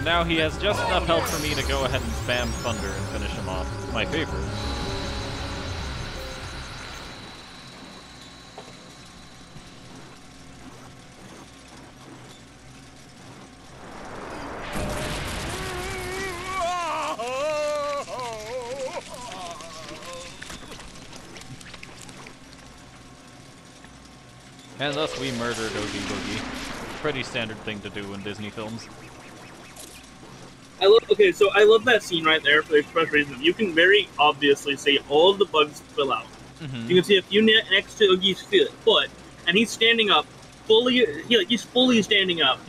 Now he has just enough health for me to go ahead and spam Thunder and finish him off. My favorite. And thus we murdered Oogie Boogie. Pretty standard thing to do in Disney films.
Okay, so I love that scene right there for the express reason. You can very obviously see all of the bugs spill out. You can see a few next to Oogie's foot, and he's standing up, he's fully standing up,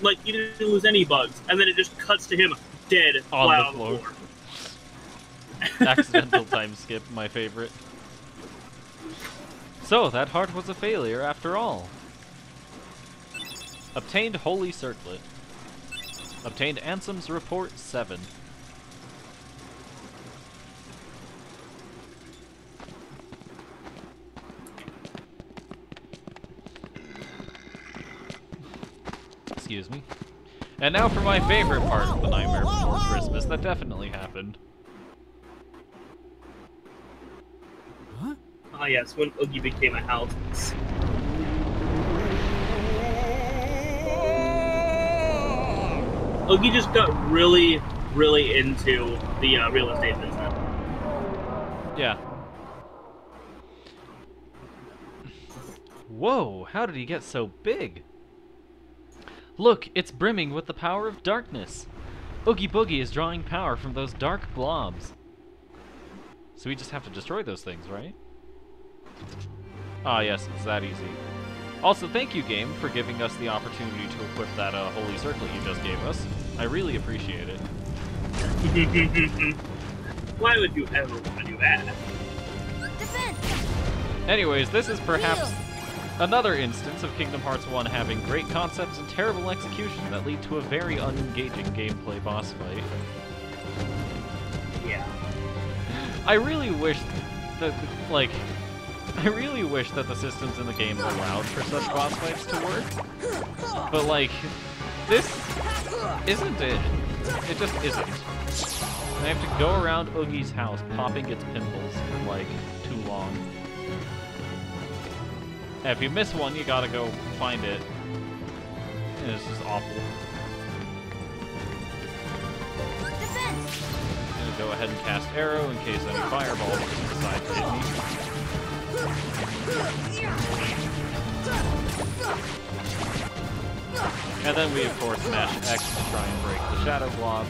like he didn't lose any bugs, and then it just cuts to him dead
on the floor. Accidental time skip, my favorite. So, that heart was a failure after all. Obtained Holy Circlet. Obtained Ansem's Report 7. Excuse me. And now for my favorite part of the Nightmare Before Christmas that definitely happened.
Ah, yes, when Oogie became a house. Oogie just got really, really into the real estate business.
Yeah. Whoa, how did he get so big? Look, it's brimming with the power of darkness. Oogie Boogie is drawing power from those dark blobs. So we just have to destroy those things, right? Ah, yes, it's that easy. Also, thank you, game, for giving us the opportunity to equip that holy circlet you just gave us. I really appreciate it.
Why would you ever want to do that?
Anyways, this is perhaps another instance of Kingdom Hearts 1 having great concepts and terrible execution that lead to a very unengaging gameplay boss fight.
Yeah.
I really wish that, like, the systems in the game allowed for such boss fights to work. But, like, this isn't it. It just isn't. I have to go around Oogie's house popping its pimples for, like, too long. And if you miss one, you gotta go find it. And it's just awful. I'm gonna go ahead and cast Arrow in case any fireballs just decide to hit me. And then we, of course, mash X to try and break the Shadow Blob.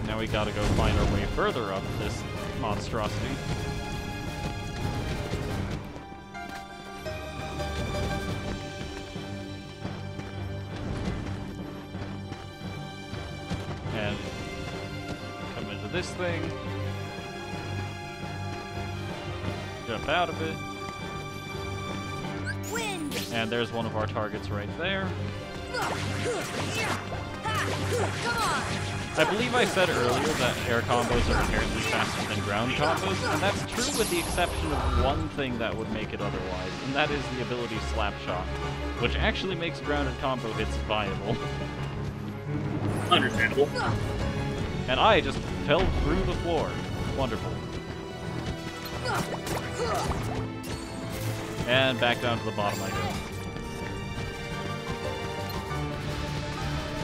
Now we gotta go find our way further up this monstrosity. And come into this thing. Jump out of it.
Wind.
And there's one of our targets right there.
Come on.
I believe I said earlier that air combos are inherently faster than ground combos, and that's true with the exception of one thing that would make it otherwise, and that is the ability Slapshot, which actually makes grounded combo hits viable.
Understandable.
And I just fell through the floor. Wonderful. And back down to the bottom I go.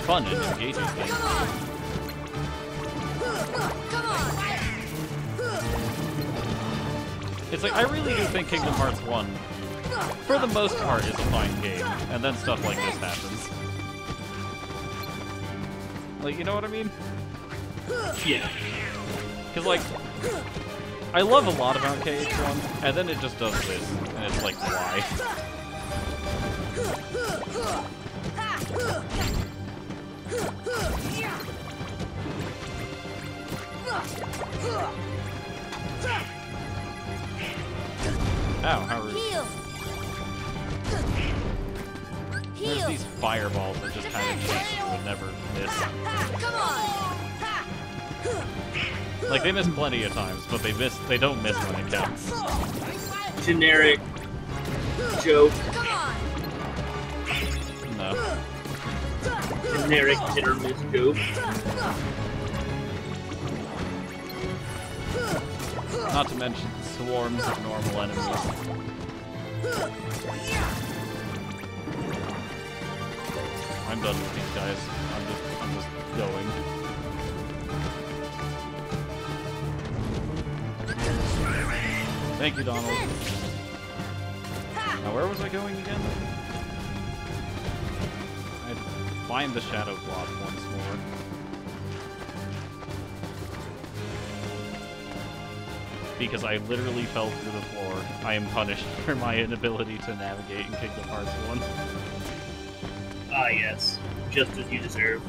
Fun and engaging thing. It's like, I really do think Kingdom Hearts 1, for the most part, is a fine game, and then stuff like this happens. Like, you know what I mean?
Yeah.
Because, like, I love a lot about KH1, and then it just does this, and it's like, why? Ow, how rude. There's these fireballs that just kind of chance you would never miss.
Come on.
Like, they miss plenty of times, but they don't miss when it counts.
Generic joke.
Come on.
No.
Generic hit or miss joke.
Not to mention swarms of normal enemies. I'm done with these guys. I'm just going. Thank you, Donald. Now, where was I going again? I'd find the Shadow Blob once more. Because I literally fell through the floor. I am punished for my inability to navigate in Kingdom Hearts 1.
Ah, yes. Just as you deserve.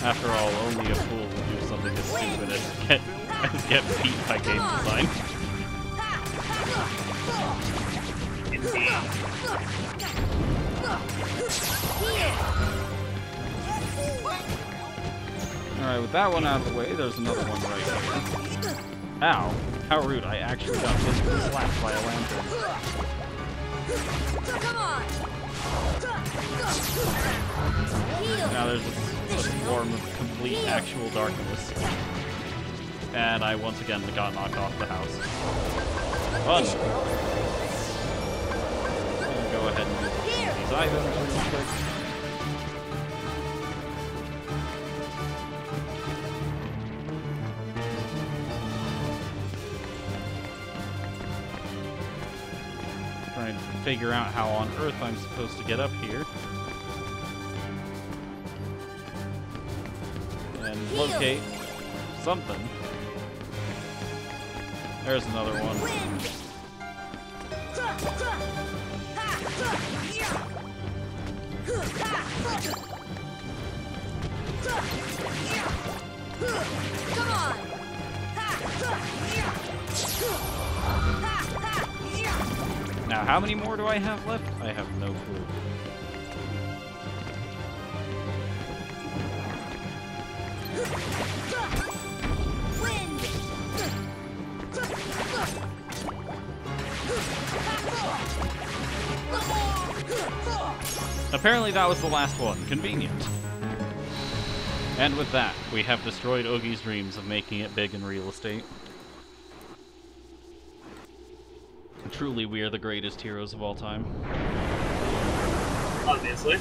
After all, only a fool would do something as stupid as get beat by game design.
Indeed.
Alright, with that one out of the way, there's another one right here. Ow. How rude, I actually got physically slapped by a lantern.
Come on!
Now there's a swarm of complete actual darkness. And I once again got knocked off the house. Fun! I'm gonna go ahead and use these items really quick. Trying to figure out how on earth I'm supposed to get up here. And locate something. There's another one.
Come on!
Now, how many more do I have left? I have no clue. Apparently that was the last one. Convenient. And with that, we have destroyed Oogie's dreams of making it big in real estate. Truly, we are the greatest heroes of all time.
Obviously.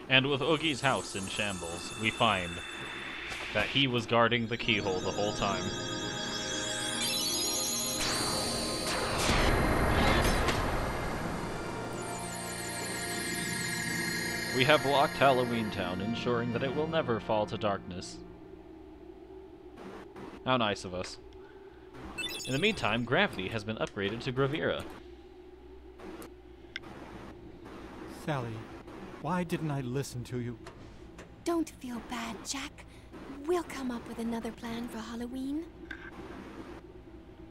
And with Oogie's house in shambles, we find that he was guarding the keyhole the whole time. We have blocked Halloween Town, ensuring that it will never fall to darkness. How nice of us. In the meantime, Gravity has been upgraded to Gravira.
Sally, why didn't I listen to you?
Don't feel bad, Jack. We'll come up with another plan for Halloween.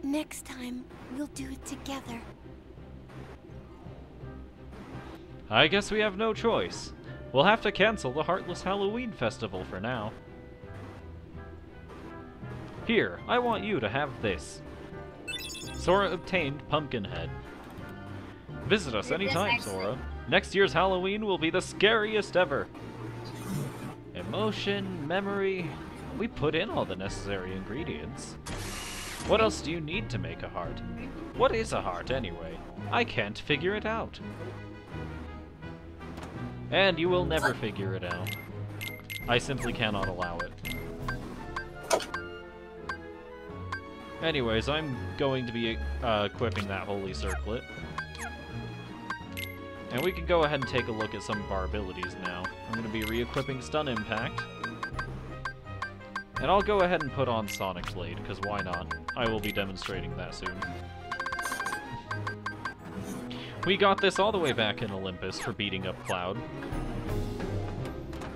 Next time, we'll do it together.
I guess we have no choice. We'll have to cancel the Heartless Halloween Festival for now. Here, I want you to have this. Sora obtained Pumpkinhead. Visit us anytime, Sora. Next year's Halloween will be the scariest ever. Emotion, memory... We put in all the necessary ingredients. What else do you need to make a heart? What is a heart, anyway? I can't figure it out. And you will never figure it out. I simply cannot allow it. Anyways, I'm going to be equipping that Holy Circlet. And we can go ahead and take a look at some of our abilities now. I'm going to be re-equipping Stun Impact. And I'll go ahead and put on Sonic Blade, because why not? I will be demonstrating that soon. We got this all the way back in Olympus for beating up Cloud.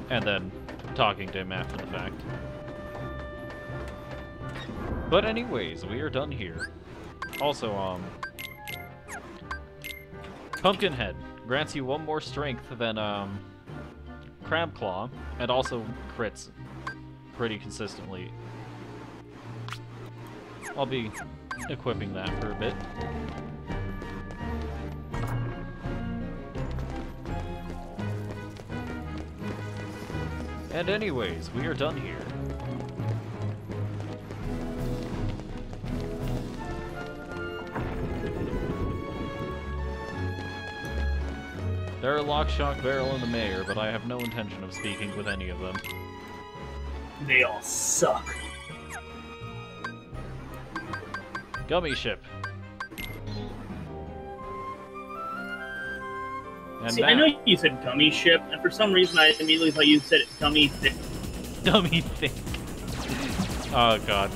And then talking to him after the fact. But anyways, we are done here. Also, Pumpkinhead grants you one more strength than, Crab Claw, and also crits pretty consistently. I'll be equipping that for a bit. And anyways, we are done here. There are Lockshock, Barrel, and the Mayor, but I have no intention of speaking with any of them.
They all suck.
Gummy Ship. And
See,
now...
I know you said gummy ship, and for some reason I immediately thought you said gummy thick.
Dummy thick. Oh god.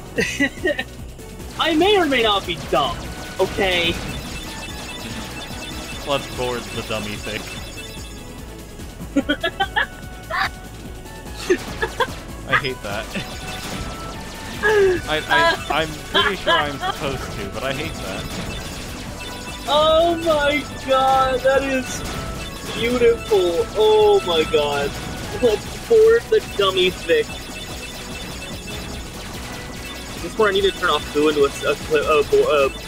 I may or may not be dumb, okay?
Let's board the dummy thick. I hate that. I'm pretty sure I'm supposed to, but I hate that.
Oh my god, that is beautiful. Oh my god. Let's pour the dummy thick. This is where I need to turn off Boo into a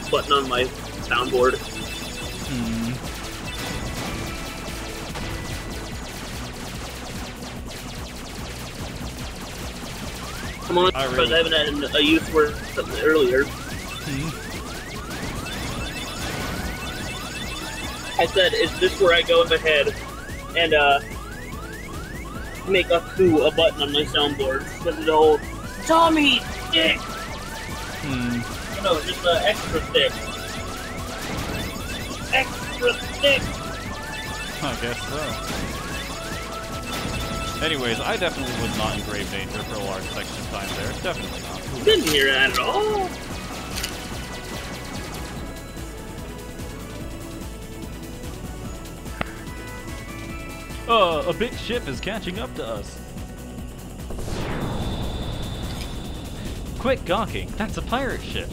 button on my soundboard. Come on, because I haven't had a use for something earlier. I said, is this where I go ahead and make a button on my soundboard? Because of the whole Tommy stick! No, just the extra stick. Extra stick!
I guess so. Anyways, I definitely was not in grave danger for a large section of time there. Definitely not.
Didn't hear that at all.
A big ship is catching up to us. Quit gawking. That's a pirate ship.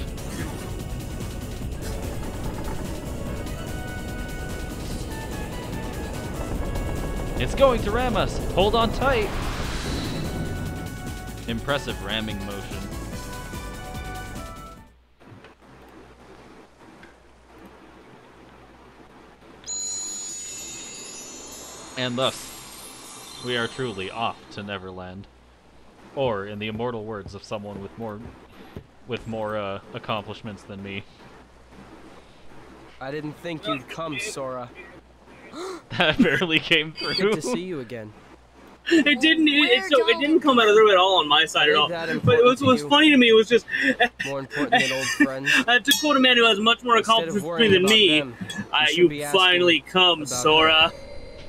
It's going to ram us! Hold on tight! Impressive ramming motion. And thus, we are truly off to Neverland. Or, in the immortal words of someone with more accomplishments than me.
I didn't think you'd come, Sora.
That barely came through.
Good to see you again.
It didn't come out of there at all on my side at all. But what was funny to me was just
more important than old friends.
To quote a man who has much more accomplishments than me, you finally come, Sora.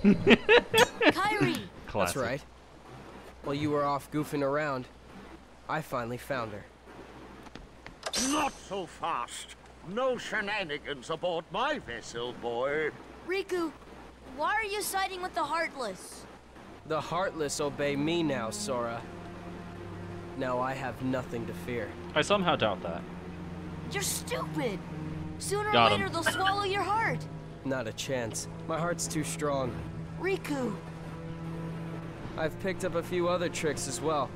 Kairi!
That's right. While you were off goofing around, I finally found her.
Not so fast. No shenanigans aboard my vessel, boy.
Riku, why are you siding with the Heartless?
The Heartless obey me now, Sora. Now I have nothing to fear.
I somehow doubt that.
You're stupid! Sooner or
Got
later they'll swallow your heart!
Not a chance. My heart's too strong.
Riku!
I've picked up a few other tricks as well.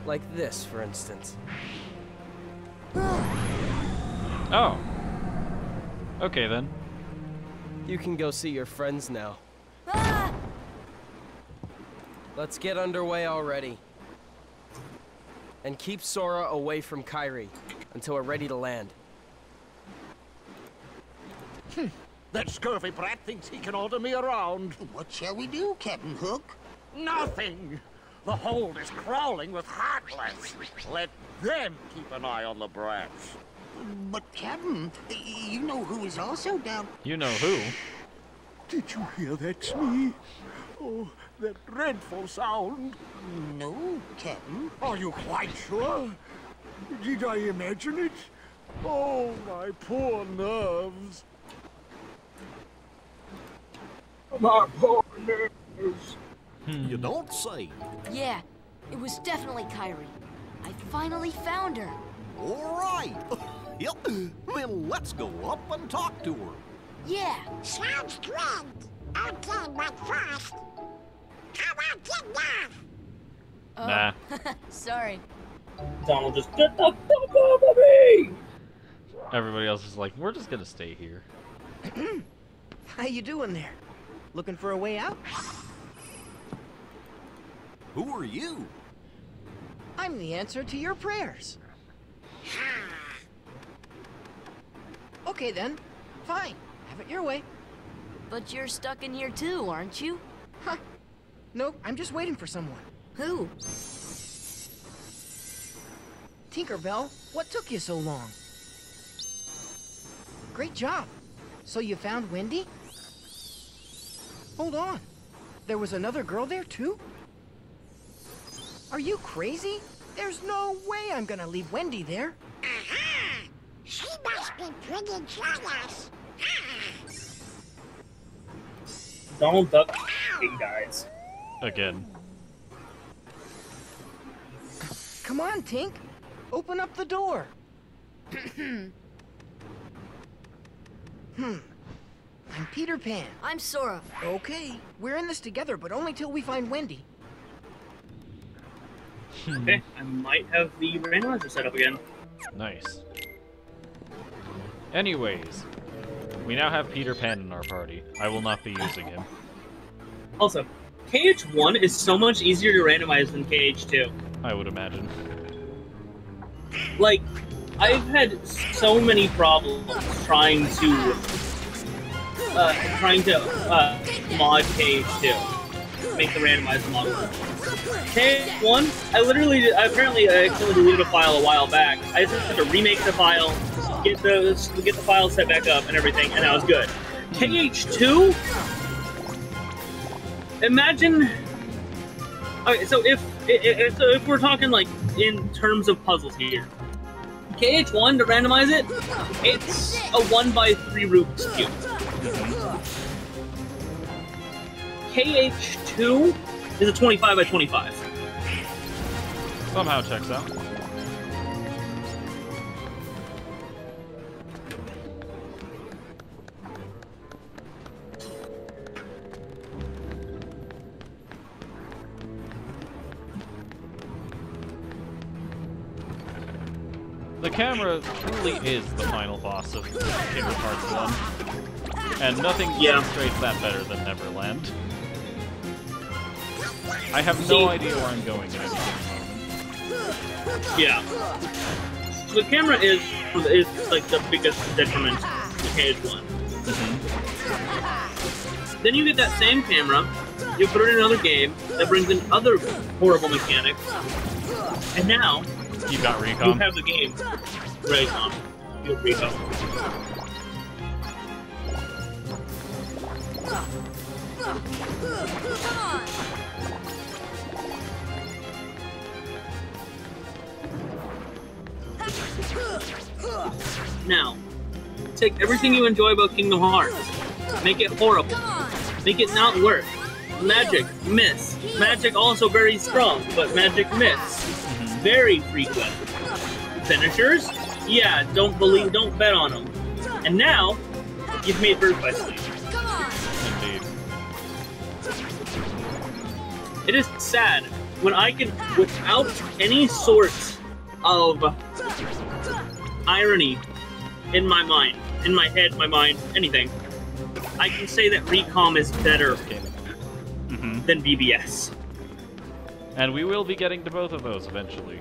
Like this, for instance.
Oh. Okay then.
You can go see your friends now. Let's get underway already. And keep Sora away from Kairi until we're ready to land.
That scurvy brat thinks he can order me around.
What shall we do, Captain Hook?
Nothing! The hold is crawling with Heartless. Let them keep an eye on the brats.
But, Captain, you know who is also down...
You know who?
Did you hear that, Smee? Oh, that dreadful sound.
No, Captain.
Are you quite sure? Did I imagine it? Oh, my poor nerves. My poor nerves.
You don't say.
Yeah, it was definitely Kairi. I finally found her.
All right. Yep. Then let's go up and talk to her.
Yeah.
Sounds good. Okay, but first, how about dinner?
Nah.
Sorry.
Donald just get the fuck off of me!
Everybody else is like, we're just gonna stay here.
How you doing there? Looking for a way out?
Who are you?
I'm the answer to your prayers. Okay then. Fine. Have it your way.
But you're stuck in here too, aren't you?
Huh. Nope, I'm just waiting for someone.
Who?
Tinkerbell, what took you so long? Great job. So you found Wendy? Hold on. There was another girl there too? Are you crazy? There's no way I'm gonna leave Wendy there.
Aha! She must be pretty jealous.
Donald Duck, he dies.
Again.
Come on, Tink. Open up the door. I'm Peter Pan.
I'm Sora.
Okay, we're in this together, but only till we find Wendy.
Okay, I might have the randomizer set up again.
Nice. Anyways, we now have Peter Pan in our party. I will not be using him.
Also, KH1 is so much easier to randomize than KH2.
I would imagine.
Like, I've had so many problems trying to mod KH2, make the randomizer mod work. KH1, I apparently accidentally deleted a file a while back. I just had to remake the file, get the file set back up and everything, and that was good. KH2, imagine. Okay, so if we're talking like in terms of puzzles here, KH1 to randomize it, it's a 1x3 Rubik's Cube. KH2 is a 25x25.
Somehow checks out. The camera truly is the final boss of Kingdom Hearts 1. And nothing demonstrates that better than Neverland. I have no idea where I'm going at any given moment.
Yeah. The camera is like the biggest detriment to KH1. Then you get that same camera, you put it in another game that brings in other horrible mechanics, and now
you got Recon.
You have the game. Recon. You have Recon. Now, take everything you enjoy about Kingdom Hearts, make it horrible, make it not work. Magic, miss. Magic also very strong, but magic miss. Very frequent. Finishers? Yeah, don't bet on them. And now, you've made Birth by Sleep.
Indeed.
It is sad when I can, without any sort of irony in my mind, in my head, my mind, anything, I can say that Recom is better than BBS.
And we will be getting to both of those eventually.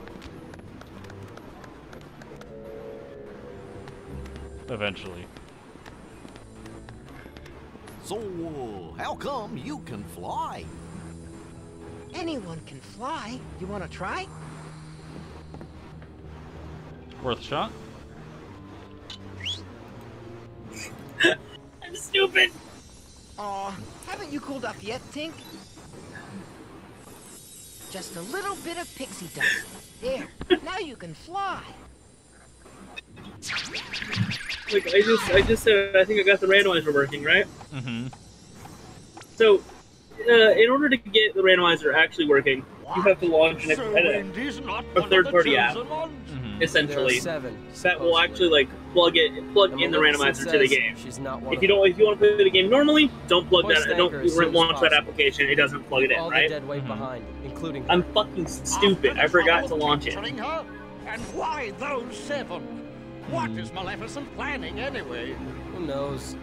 Eventually.
So, how come you can fly?
Anyone can fly. You want to try?
Worth a shot?
I'm stupid!
Aw, haven't you cooled off yet, Tink? Just a little bit of pixie dust. There, now you can fly.
Like, I just said, I think I got the randomizer working, right? So, in order to get the randomizer actually working, you have to launch a third-party app, essentially, that will actually like plug in the randomizer to the game. If you want to play the game normally, don't plug that. Don't launch that application. It doesn't plug it in, right? I'm fucking stupid. I forgot to launch it.
And why those 7? What is Maleficent planning anyway?
Who knows?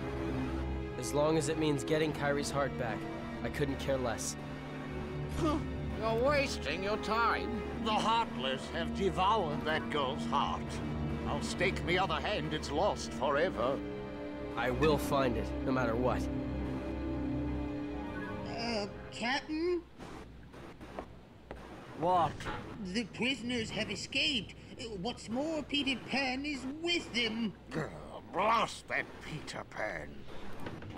As long as it means getting Kyrie's heart back, I couldn't care less.
You're wasting your time. The Heartless have devoured that girl's heart. I'll stake me other hand it's lost forever.
I will find it, no matter what.
Captain?
What?
The prisoners have escaped. What's more, Peter Pan is with them.
Blast that Peter Pan.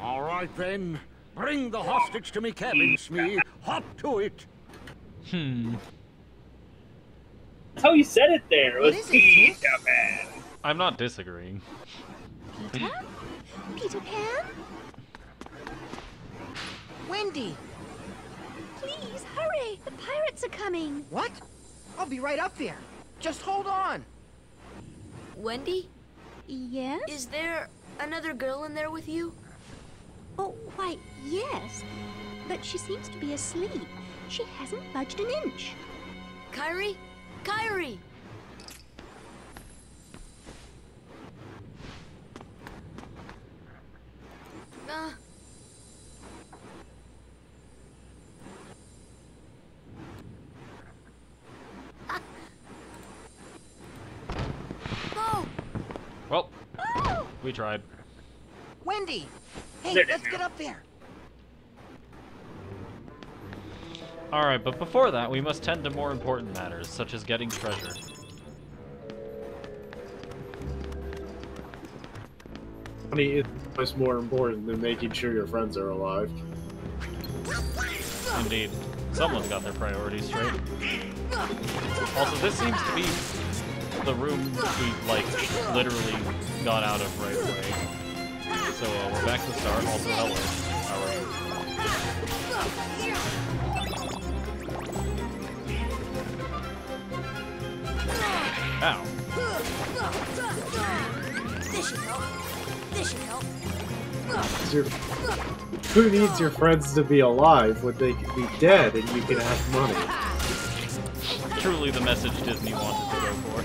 All right, then. Bring the hostage to me cabin, Smee. Hop to it.
That's how you said it there. It was Peter Pan.
I'm not disagreeing.
Peter? Peter Pan?
Wendy!
Please, hurry! The pirates are coming!
What? I'll be right up there. Just hold on.
Wendy?
Yes?
Is there another girl in there with you?
Oh, why, yes. But she seems to be asleep. She hasn't budged an inch.
Kyrie? Kyrie!
Well, we tried.
Wendy! Hey, let's get up there.
Alright, but before that, we must tend to more important matters, such as getting treasure.
Money is much more important than making sure your friends are alive.
Indeed. Someone's got their priorities straight. Also, this seems to be the room we, like, literally got out of right away. So, we're back to the start. Also, hello. How are you? Ow.
This should help. This should help.
Who needs your friends to be alive when they can be dead and you can have money?
Truly the message Disney wanted to go for.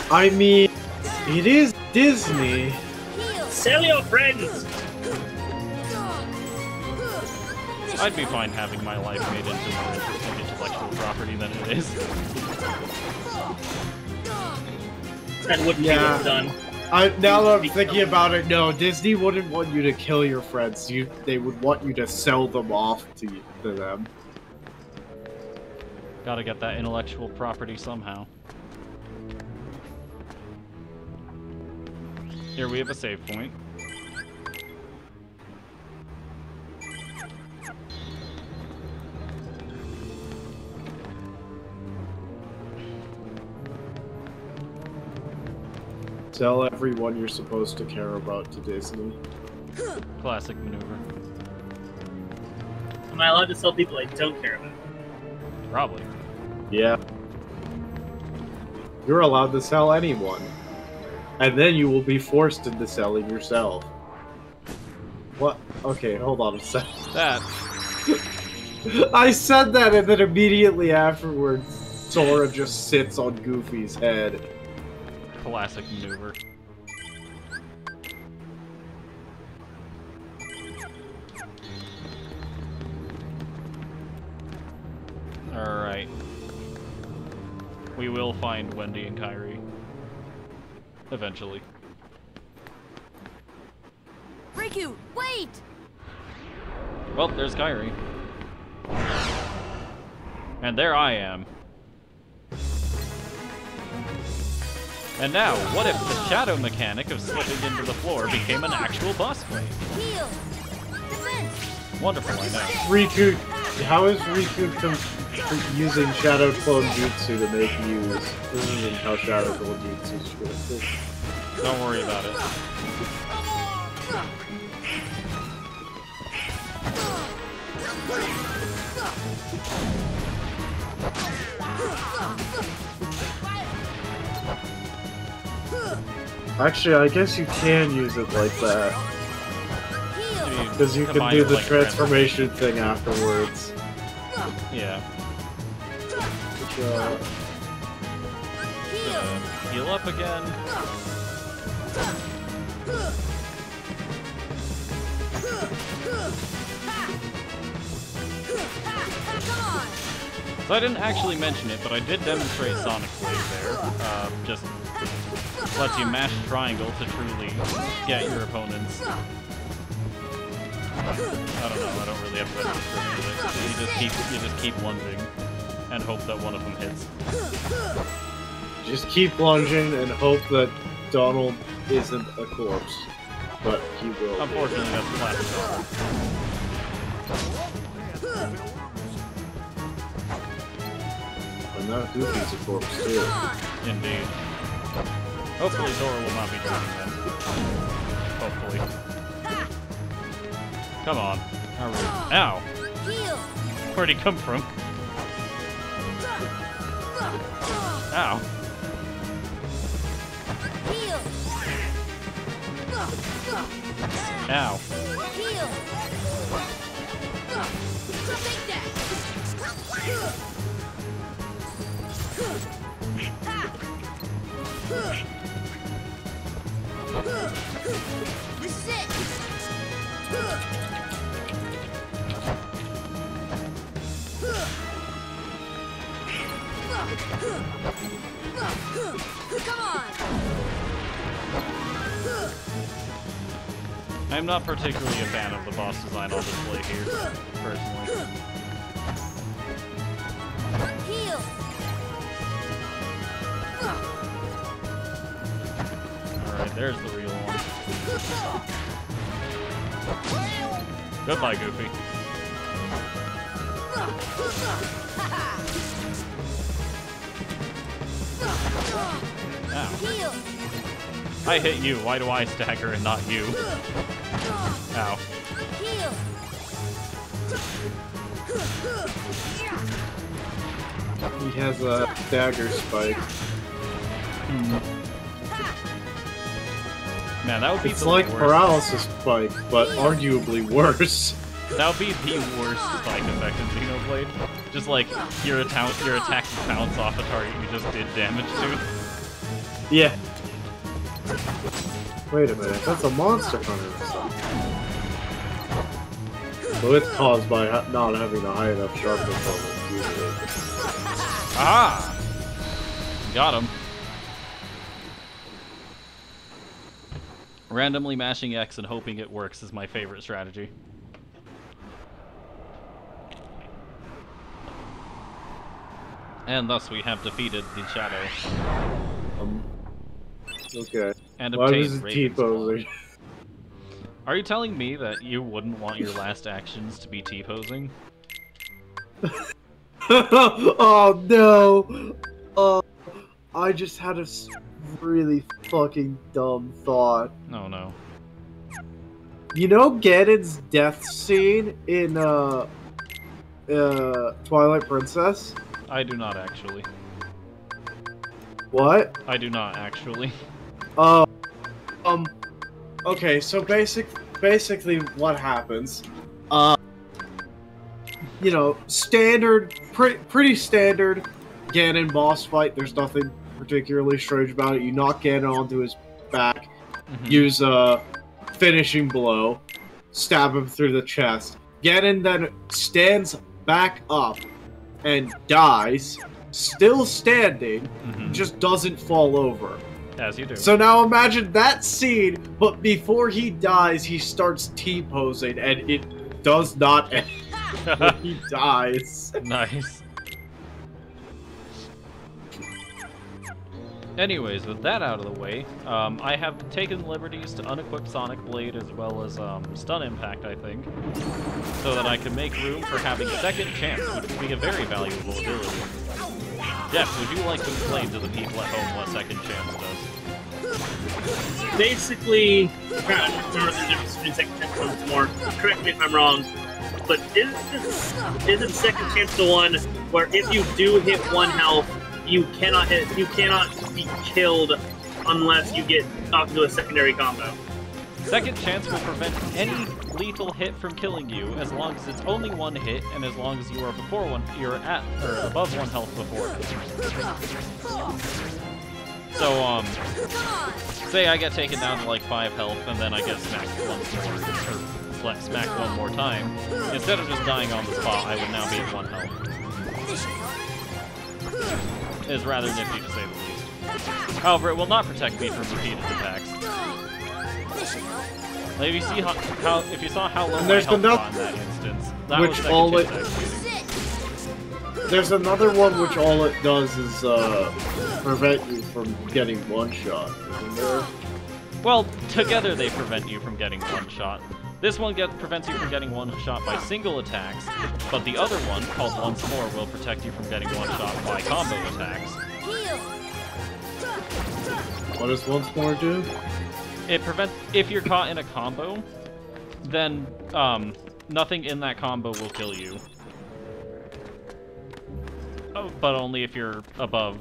I mean, it is Disney.
Sell your friends!
I'd be fine having my life made into more interesting intellectual property than it is.
That wouldn't be well done.
Now that I'm thinking about it, no, Disney wouldn't want you to kill your friends. They would want you to sell them off to them.
Gotta get that intellectual property somehow. Here we have a save point.
Tell everyone you're supposed to care about to Disney.
Classic maneuver.
Am I allowed to sell people I don't care about?
Probably.
Yeah. You're allowed to sell anyone. And then you will be forced into selling yourself. What? Okay, hold on a second.
That.
I said that and then immediately afterwards, Sora just sits on Goofy's head.
Classic maneuver. Alright. We will find Wendy and Kyrie. Eventually.
Riku, wait!
Well, there's Kyrie. And there I am. And now, what if the shadow mechanic of slipping into the floor became an actual boss fight?
Heal! Defense!
Wonderful, I know.
Riku, how is Riku using Shadow Clone Jutsu to make use? This isn't how Shadow Clone Jutsu works.
Don't worry about it.
Actually, I guess you can use it like that. Because you can do the
like
transformation thing afterwards.
Yeah. Heal up again. So I didn't actually mention it, but I did demonstrate Sonic Wave there. Just lets you mash triangle to truly get your opponents. I don't know, I don't really have better description of it. You just keep lunging and hope that one of them hits.
Just keep lunging and hope that Donald isn't a corpse. But he will.
Unfortunately, that's classic.
And now Goofy's a corpse too.
Indeed. Hopefully Zora will not be joining them. Hopefully. Come on. Ow. Where'd he come from? Ow. Ow.
This is it. Come on.
I'm not particularly a fan of the boss design on display here, personally.
Heal.
Alright, there's the real one. Goodbye, Goofy. Ow. I hit you. Why do I stagger and not you? Ow.
He has a dagger spike.
Man, that would be
It's
the
like
worst.
paralysis spike, but arguably worse.
That would be the worst spike effect in Xenoblade. Just like your attack bounce off a target you just did damage to.
Yeah. Wait a minute, that's a monster hunter or something. So it's caused by not having a high enough sharpness level, usually.
Ah! Got him. Randomly mashing X and hoping it works is my favorite strategy. And thus we have defeated the Shadow.
Okay.
And
Why
obtained
was it
Raven's
T-posing?
Are you telling me that you wouldn't want your last actions to be T-posing?
Oh no! I just had a really fucking dumb thought.
No, no.
You know Ganon's death scene in Twilight Princess?
I do not actually.
What?
I do not actually.
Okay, so basically what happens, you know, pretty standard Ganon boss fight. There's nothing particularly strange about it. You knock Ganon onto his back, use a finishing blow, stab him through the chest. Ganon then stands back up and dies, still standing, just doesn't fall over.
As you do.
So now imagine that scene, but before he dies, he starts T-posing, and it does not end when he dies.
Nice. Anyways, with that out of the way, I have taken liberties to unequip Sonic Blade as well as Stun Impact, I think, so that I can make room for having Second Chance, which would be a very valuable ability. Jeff, would you like to explain to the people at home what Second Chance does?
Basically, I don't remember the difference between Second Chance and once more. Correct me if I'm wrong, but isn't Second Chance the one where if you do hit one health, you cannot be killed unless you get knocked into a secondary combo?
Second Chance will prevent any lethal hit from killing you as long as it's only one hit and as long as you are above one health before. So, say I get taken down to like 5 health and then I get smacked once more, or smacked one more time. Instead of just dying on the spot, I would now be at 1 health. It is rather nifty to say the least. However, it will not protect me from repeated attacks. Like, if you saw how low my health got in that instance, that was Second Chance.
There's another one which all it does is prevent you from getting one shot, isn't there?
Well, together they prevent you from getting one shot. This one prevents you from getting one shot by single attacks, but the other one, called Once More, will protect you from getting one shot by combo attacks.
What does Once More do?
It prevents, if you're caught in a combo, then nothing in that combo will kill you. Oh but only if you're above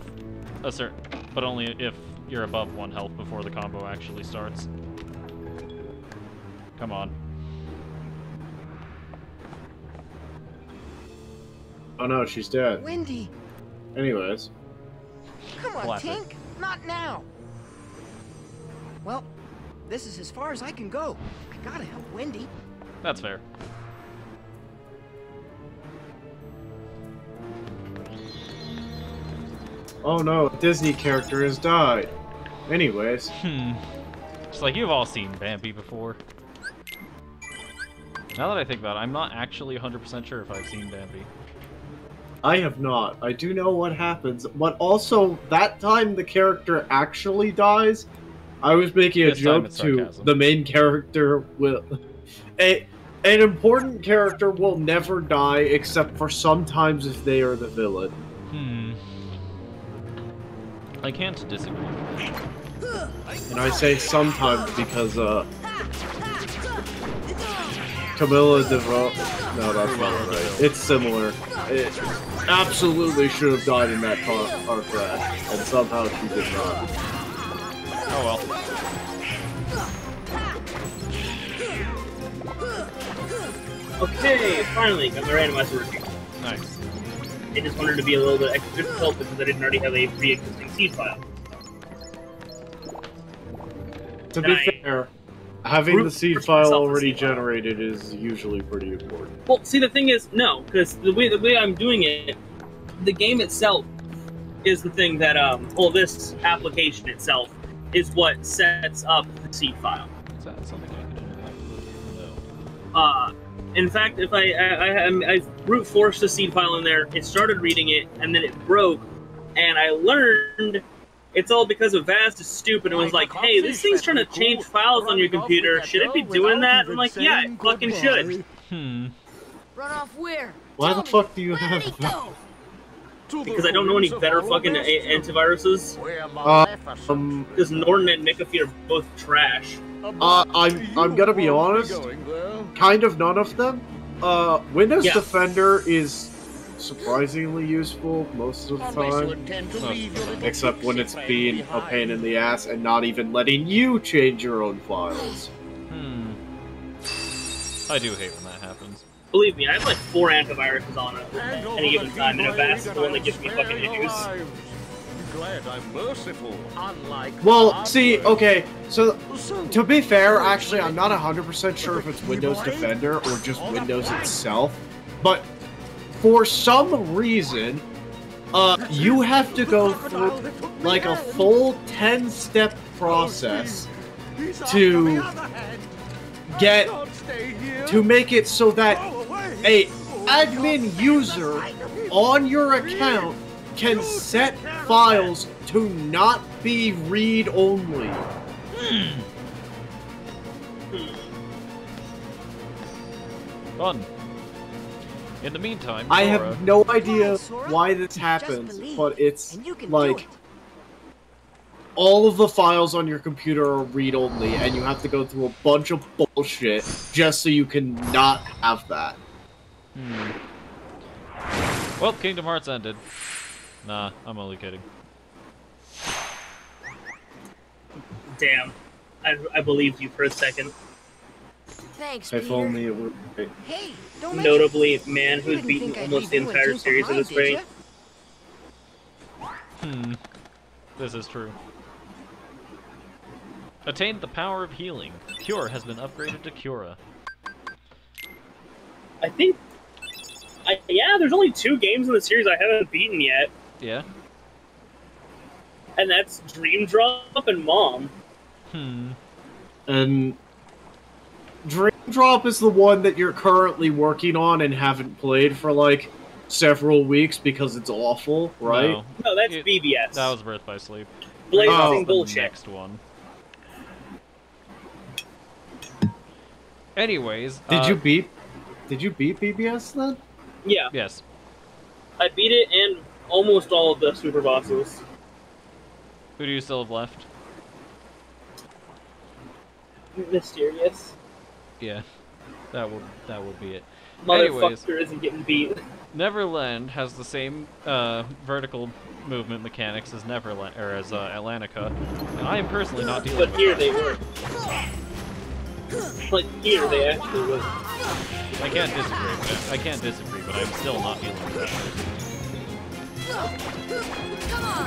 a certain. But only if you're above 1 health before the combo actually starts. Come on.
Oh no, she's dead.
Wendy!
Anyways.
Come on,
Classic.
Tink! Not now! Well, this is as far as I can go. I gotta help Wendy.
That's fair.
Oh no, a Disney character has died. Anyways.
It's like you've all seen Bambi before. Now that I think about it, I'm not actually 100% sure if I've seen Bambi.
I have not. I do know what happens, but also, that time the character actually dies, I was making a
This time
joke
it's
to
sarcasm.
the main character will... An important character will never die, except for sometimes if they are the villain.
I can't disagree.
And I say sometimes because, Camilla DeVoe... No, that's not right. It's similar. It absolutely should have died in that car crash, and somehow she did not.
Oh well.
Okay, finally got my randomizer working.
Nice.
I just wanted to be a little bit extra difficult because I didn't already have a pre-existing seed file.
To be fair, having the seed file already generated is usually pretty important.
Well, see, the thing is, no, because the way I'm doing it, the game itself is the thing that, well, this application itself is what sets up the seed file.
Is that something I can interact with? No.
In fact, if I brute forced the seed file in there, it started reading it, and then it broke, and I learned it's all because of Vast is stupid and was like, hey, this thing's trying to change files on your computer. Should it be doing that? I'm like, yeah, it fucking should.
Run off where?
Why the fuck do you have that?
Because I don't know any better fucking antiviruses. Because Norton and McAfee are both trash.
I'm gonna be honest. Kind of none of them. Windows Defender is surprisingly useful most of the time. Except when it's being a pain in the ass and not even letting you change your own files.
I do hate when that happens.
Believe me, I have like 4 antiviruses on it at any given time, and Avast is the one that gives me fucking issues.
Glad I'm merciful, unlike
Well, see, okay, so, to be fair, actually, I'm not 100% sure if it's Windows Defender or just Windows itself, but for some reason, you have to go through, like, a full 10-step process to make it so that a admin user on your account can set files to not be read-only.
Fun. In the meantime,
I
Sora...
have no idea why this happens, but it's like all of the files on your computer are read-only, and you have to go through a bunch of bullshit just so you can not have that.
Well, Kingdom Hearts ended. Nah, I'm only kidding.
Damn. I believed you for a second.
Thanks,
If
Peter.
only it would.
Hey, don't
Notably, man who's beaten almost the entire series at this rate.
This is true. Attained the power of healing. Cure has been upgraded to Cura.
I think... yeah, there's only 2 games in the series I haven't beaten yet.
Yeah?
And that's Dream Drop and Mom.
And Dream Drop is the one that you're currently working on and haven't played for like several weeks because it's awful, right?
No, that's BBS.
That was Birth by Sleep.
Blazing
The
bullshit.
next one. Anyways,
Did you beat BBS then?
Yeah.
Yes.
I beat it and almost all of the super bosses.
Who do you still have left?
Mysterious.
Yeah, that would be it.
motherfucker isn't getting beat.
Neverland has the same vertical movement mechanics as Neverland or as Atlantica, and I am personally not dealing with
But here
that.
they were. Like here they actually were.
I can't disagree, but I'm still not dealing with that personally.
Come on!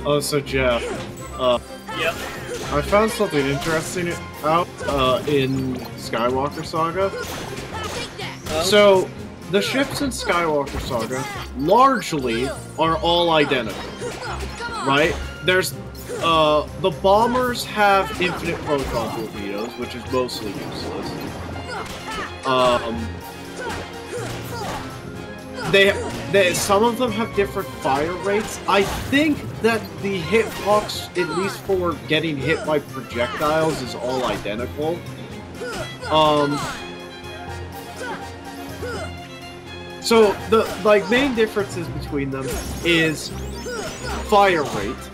Oh, so Jeff,
Yep.
I found something interesting out in Skywalker Saga. So, the ships in Skywalker Saga largely are all identical, right? There's the bombers have infinite proton torpedoes, which is mostly useless. Some of them have different fire rates. I think that the hitbox, at least for getting hit by projectiles, is all identical. So the main differences between them is fire rate,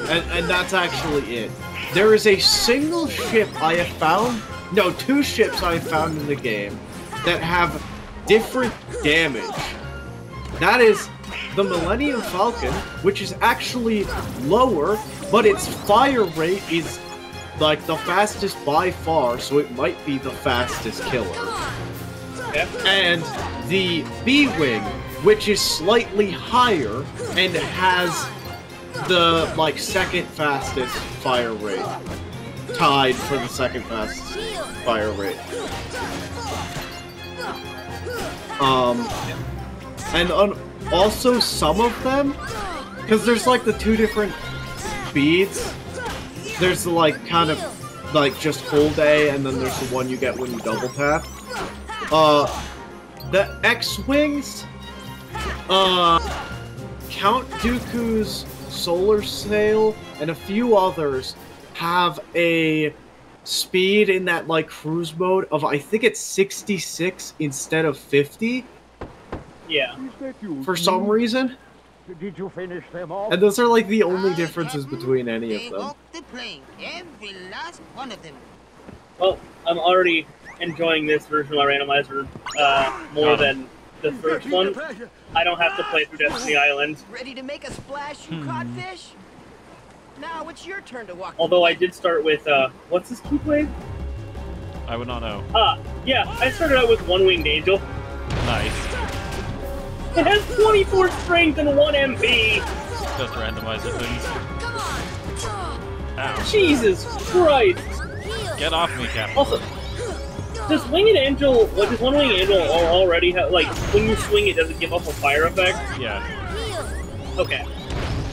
and that's actually it. There is a single ship I have found, no, 2 ships I have found in the game that have different damage. That is the Millennium Falcon, which is actually lower, but its fire rate is like the fastest by far, so it might be the fastest killer. And the B-Wing, which is slightly higher and has the second fastest fire rate, tied for the second fastest fire rate. And also some of them, because there's like the 2 different speeds. There's the kind of just hold A, and then there's the one you get when you double tap. The X-Wings, Count Dooku's Solar Sail, and a few others have a speed in that cruise mode of, I think it's 66 instead of 50.
Yeah.
For some reason.
Did you finish them all?
And those are the only differences between any of them.
The plane, every last one of them.
Well, I'm already enjoying this version of my randomizer more than the first one. I don't have to play through Destiny Island.
Ready to make a splash, you codfish? Now it's your turn to walk.
Although I did start with, what's this keep wave?
I would not know.
Yeah, I started out with One Winged Angel.
Nice.
It has 24 strength and 1 MP!
Just randomizer things. Ow.
Jesus Christ!
Get off me, Captain.
Also, does Winged Angel, does One Winged Angel already have, when you swing it, does it give off a fire effect?
Yeah.
Okay.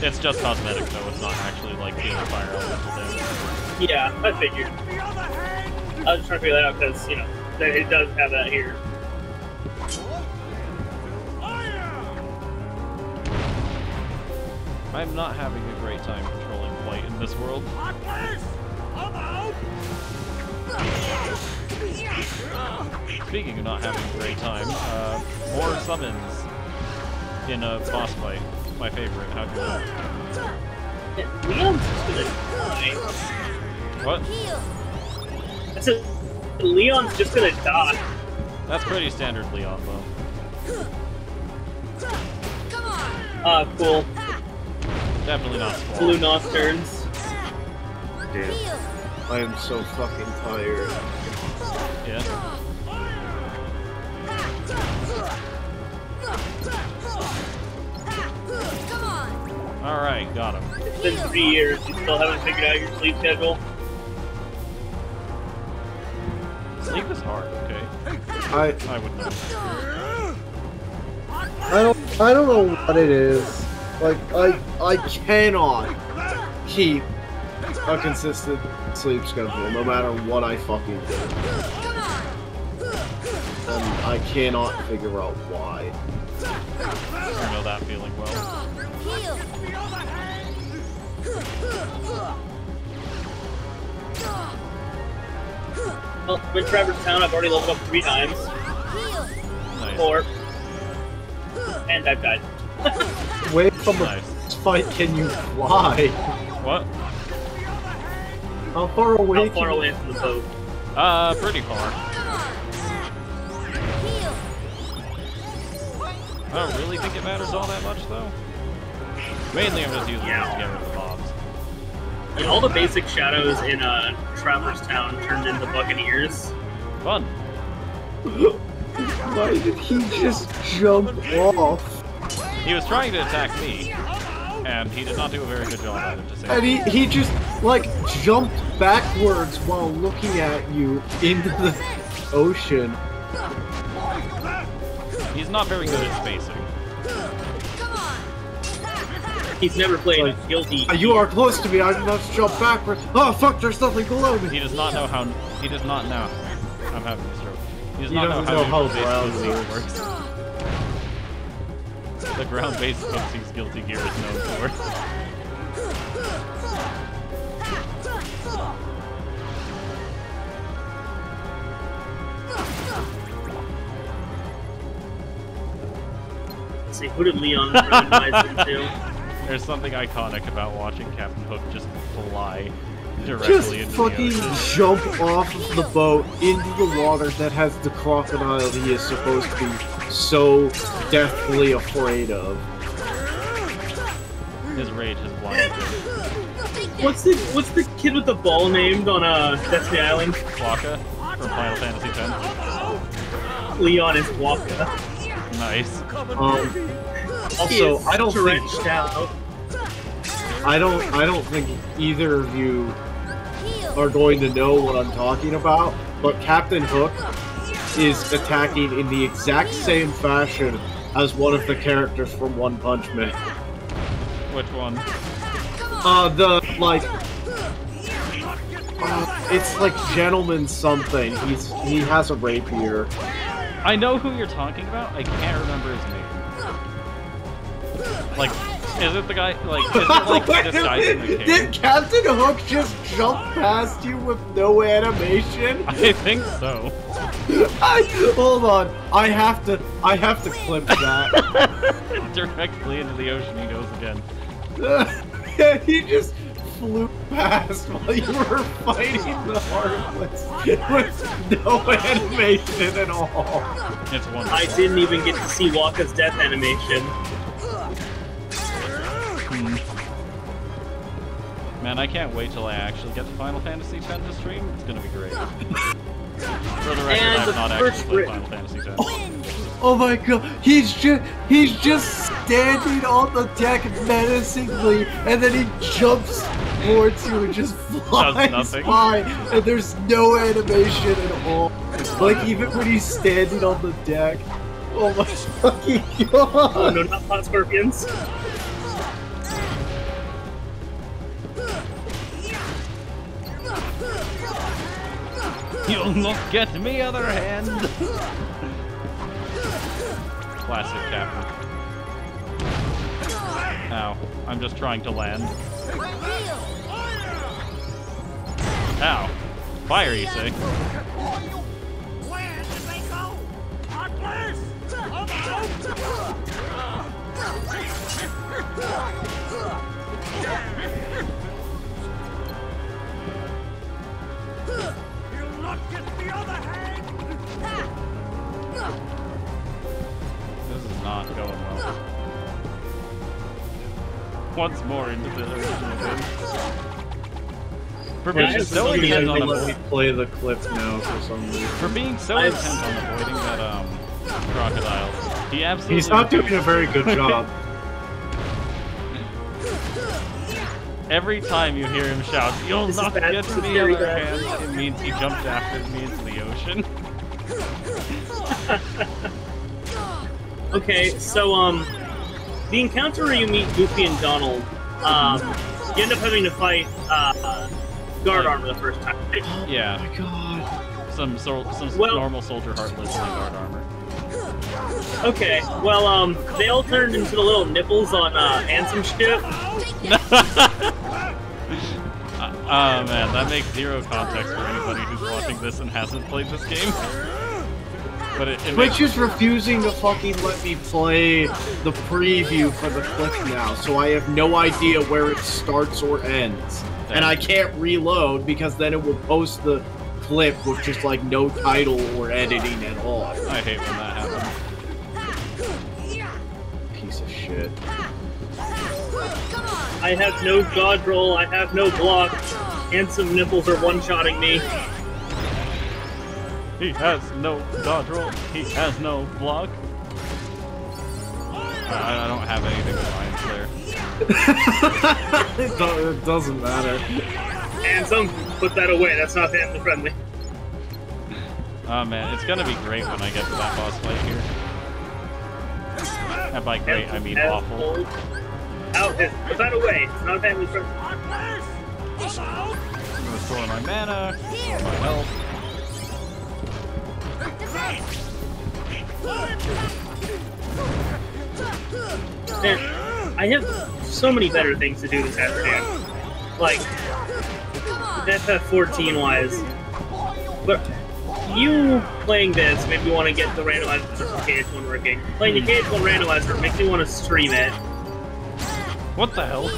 It's just cosmetic, though. It's not actually, dealing fire elemental damage.
Yeah, I figured. I was just trying to figure that out, because, it does have that here.
I'm not having a great time controlling flight in this world. Speaking of not having a great time, more summons in a boss fight. My favorite. How'd you like?
Leon's just gonna die.
What?
I said Leon's just gonna die.
That's pretty standard Leon, though.
Cool.
Definitely not Squall.
Blue Nocturnes.
Damn. I am so fucking tired.
Yeah. Alright, got him.
It's been 3 years. You still haven't figured out your sleep schedule?
Sleep is hard, okay?
I
would know.
I don't know what it is. I cannot keep a consistent sleep schedule no matter what I fucking do. And I cannot figure out why.
I know that feeling well.
Well, I'm in Traverse Town. I've already leveled up 3 times.
Nice.
4. And I've died.
Wait from the fight, can you fly?
What?
How far away?
How far away from the boat?
Pretty far. I don't really think it matters all that much, though. Mainly, I'm just using it to get rid of the mobs.
Yeah, all the basic shadows in Traverse Town turned into Buccaneers.
Fun.
Why did he just jump off?
He was trying to attack me, and he did not do a very good job at it, to say.
And he just, like, jumped backwards while looking at you into the ocean.
He's not very good at spacing.
He's never played Guilty.
You are close to me, I must jump backwards. Oh fuck, there's nothing below me!
He does not know how... He does not know... I'm having a stroke. He does
He
not know
doesn't know how ground
ground works. The ground-based Foxy's Guilty Gear is known for.
Let's see, who did Leon randomize into?
There's something iconic about watching Captain Hook just fly
Just
directly into
fucking
the ocean.
jump off of the boat into the water that has the crocodile he is supposed to be so deathly afraid of.
His rage has blinded him.
What's the kid with the ball named on Destiny Island?
Waka from Final Fantasy X.
Leon is Waka.
Nice.
Also, I don't think
out.
I don't think either of you are going to know what I'm talking about, but Captain Hook is attacking in the exact same fashion as one of the characters from One Punch Man.
Which one?
It's like Gentleman something. He has a rapier.
I know who you're talking about. I can't remember his name. Like, is it the guy? Like, is it like this guy in the cave?
Did Captain Hook just jump past you with no animation?
I think so.
Hold on, I have to clip that.
Directly into the ocean he goes again.
He just flew past while you were fighting the Heartless with no animation at all.
It's wonderful.
I didn't even get to see Waka's death animation.
Man, I can't wait till I actually get to Final Fantasy X to stream. It's gonna be great. For the record, I've not actually played Final Fantasy X.
Oh my god, he's just standing on the deck menacingly, and then he jumps towards you and just flies by, and there's no animation at all. Like, even when he's standing on the deck. Oh my fucking god!
Oh no, not pot scorpions.
You'll not get me, other hand! Classic Captain. Ow. I'm just trying to land. Ow. Fire, you say?
Where did they go? Heartless! You'll not get the other hand!
This is not going well. Once more into the original game. For being so intent on
let me play the clip now for some reason.
For being so intent on avoiding that crocodile, he absolutely
He's not doing a very good job.
Every time you hear him shout, "You'll not get to the other hand," it means he jumped after me into the ocean.
Okay, so the encounter where you meet Goofy and Donald, you end up having to fight guard armor the first time.
Yeah.
Oh my god.
Some normal soldier heartless in guard armor.
Okay, well they all turned into the little nipples on Ansem ship.
Oh man, that makes zero context for anybody who's watching this and hasn't played this game. But it
Twitch is refusing to fucking let me play the preview for the clip now, so I have no idea where it starts or ends. And I can't reload because then it will post the clip with just like no title or editing at all.
I hate when that happens.
Piece of shit.
I have no dodge roll, I have no block, and some nipples are one-shotting me.
He has no dodge roll. He has no block. I don't have anything with Lion Slayer.
It doesn't matter.
And some put that away. That's not family friendly.
Oh man, it's gonna be great when I get to that boss fight here. And by great, I mean awful.
Put that away. It's not family friendly.
I'm gonna restore my mana, my health.
Man, I have so many better things to do this afternoon. Like, FF14 wise. But you playing this made me want to get the randomizer for KH1 working. Playing the KH1 randomizer makes me want to stream it.
What the hell?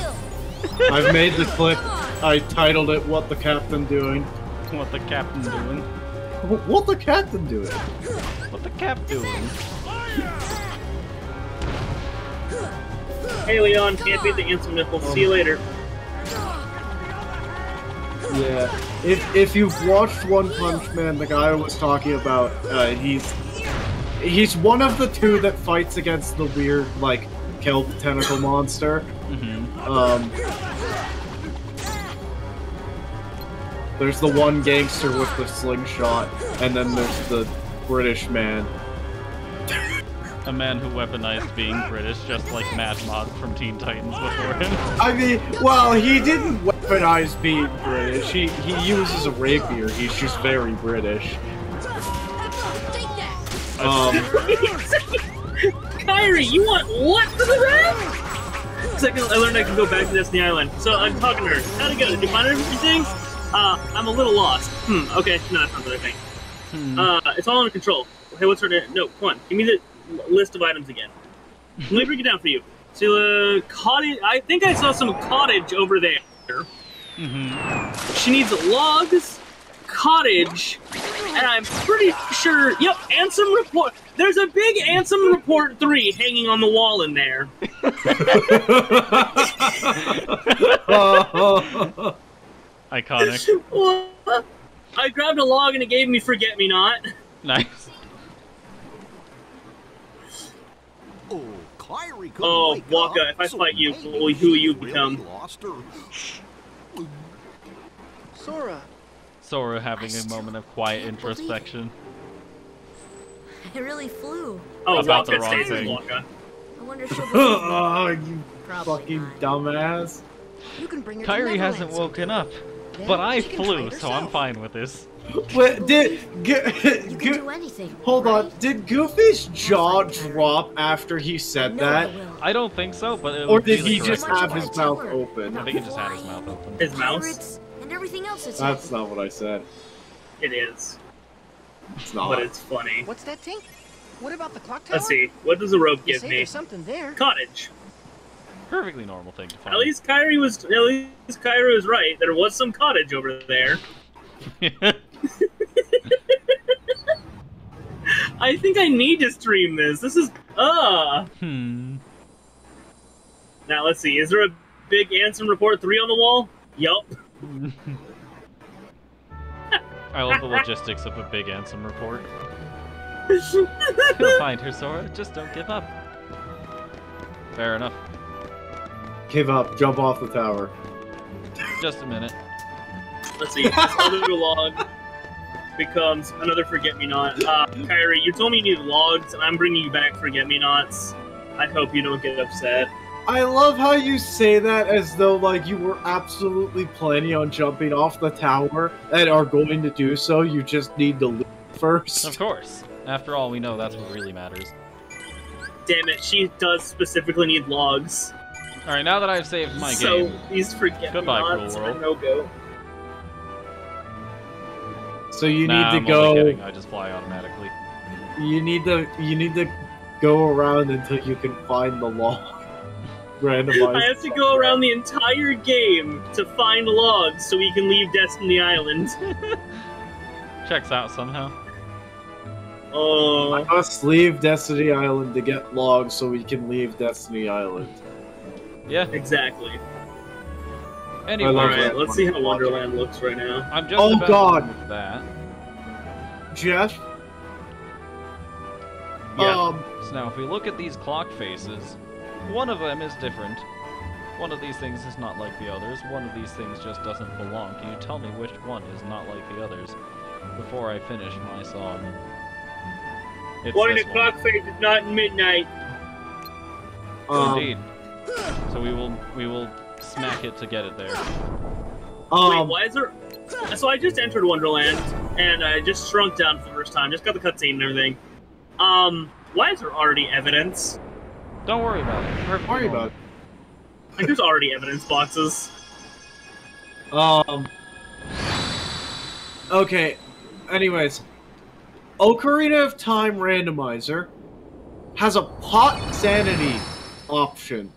I've made the clip. I titled it "What the Captain Doing."
What the Captain doing?
What the Captain doing?
What the Cap doing?
Hey Leon, can't beat the instant nipple. See you later.
Yeah, if you've watched One Punch Man, the guy I was talking about, he's one of the two that fights against the weird like kelp tentacle monster. There's the one gangster with the slingshot, and then there's the British man.
A man who weaponized being British, just like Mad Mod from Teen Titans before him.
I mean, well, he didn't weaponize being British. He uses a rapier. He's just very British.
Kyrie, you want what for the rest? Second, I learned I can go back to Destiny Island. So I'm talking to her. How'd it go? Did you find everything? I'm a little lost. Okay, no, that's not the other thing. It's all under control. Hey, what's her name? No, come on. Give me the list of items again. Let me break it down for you. So, cottage. I think I saw some cottage over there. She needs logs, cottage, and I'm pretty sure. Yep, Ansem report. There's a big Ansem report 3 hanging on the wall in there.
Iconic.
I grabbed a log and it gave me forget-me-not.
Nice.
Oh, Waka, if I fight you, who you become?
Sora having a moment of quiet introspection.
I really flew.
Oh,
about
Waka
the wrong
stays with
thing.
Waka.
I wonder if she'll believe me.
Oh, you fucking dumbass.
You can bring her
Kyrie
to
hasn't
Neverland
woken up,
sometime.
but
Then
I
she can try
flew,
it
so I'm
herself.
fine with this.
Wait,
You can do anything.
hold on. Did Goofy's jaw drop after he said that?
I don't think so, but it
Or
would be
did
the
he just
correct
have
one.
his mouth open?
I think he just had his mouth open.
His mouse?
Pirates and everything else that's
That's not what I said.
It is.
It's not.
But it's funny.
What's that, Tink? What about the clock tower?
Let's see. What does the rope
You
give
say
me?
there's something there.
Cottage.
Perfectly normal thing to find.
At least Kyrie was right. There was some cottage over there. I think I need to stream this. This is Now let's see. Is there a big Ansem report 3 on the wall? Yup.
I love the logistics of a big Ansem report. You'll find her, Sora. Just don't give up. Fair enough.
Give up. Jump off the tower.
Just a minute.
Let's see. This other log becomes another forget-me-not. Kyrie, you told me you needed logs, and I'm bringing you back forget-me-nots. I hope you don't get upset.
I love how you say that as though like you were absolutely planning on jumping off the tower and are going to do so. You just need to loot first.
Of course. After all, we know that's what really matters.
Damn it, she does specifically need logs.
Alright, now that I've saved my
So,
game,
these
goodbye,
forget-me-nots
cruel
are
world.
no-go.
So you
Nah,
need
I'm
to
only
go.
kidding. I just fly automatically.
You need to go around until you can find the log. Randomized.
I have to go around the entire game to find logs so we can leave Destiny Island.
Checks out somehow.
Oh.
I must leave Destiny Island to get logs so we can leave Destiny Island.
Yeah.
Exactly.
Anyway,
alright, let's see how Wonderland looks right now.
I'm just about done with that.
Jeff?
Yeah. So now if we look at these clock faces, one of them is different. One of these things is not like the others. One of these things just doesn't belong. Can you tell me which one is not like the others before I finish my song? It's
One of
this
the clock face is not midnight.
Indeed. So we will smack it to get it there.
Wait, why is there... So I just entered Wonderland, and I just shrunk down for the first time. Just got the cutscene and everything. Why is there already evidence?
Don't worry about it.
Don't worry about it.
Like, there's already evidence boxes.
Okay. Anyways, Ocarina of Time Randomizer has a pot sanity option.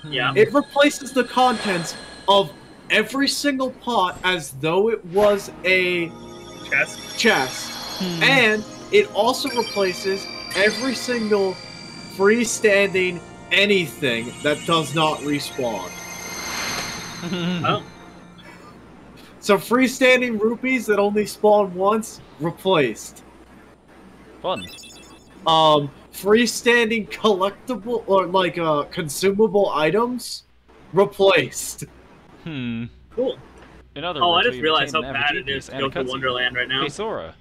Yeah.
It replaces the contents of every single pot as though it was a chest. And it also replaces every single freestanding anything that does not respawn.
Oh.
So freestanding rupees that only spawn once, replaced.
Fun.
Freestanding collectible or like consumable items, replaced.
Cool.
In other
I
words,
just
we've
realized how
obtained an
bad
effigy
it is
piece
to
and
go
a
to
cutscene.
Wonderland right now.
Hey, Sora.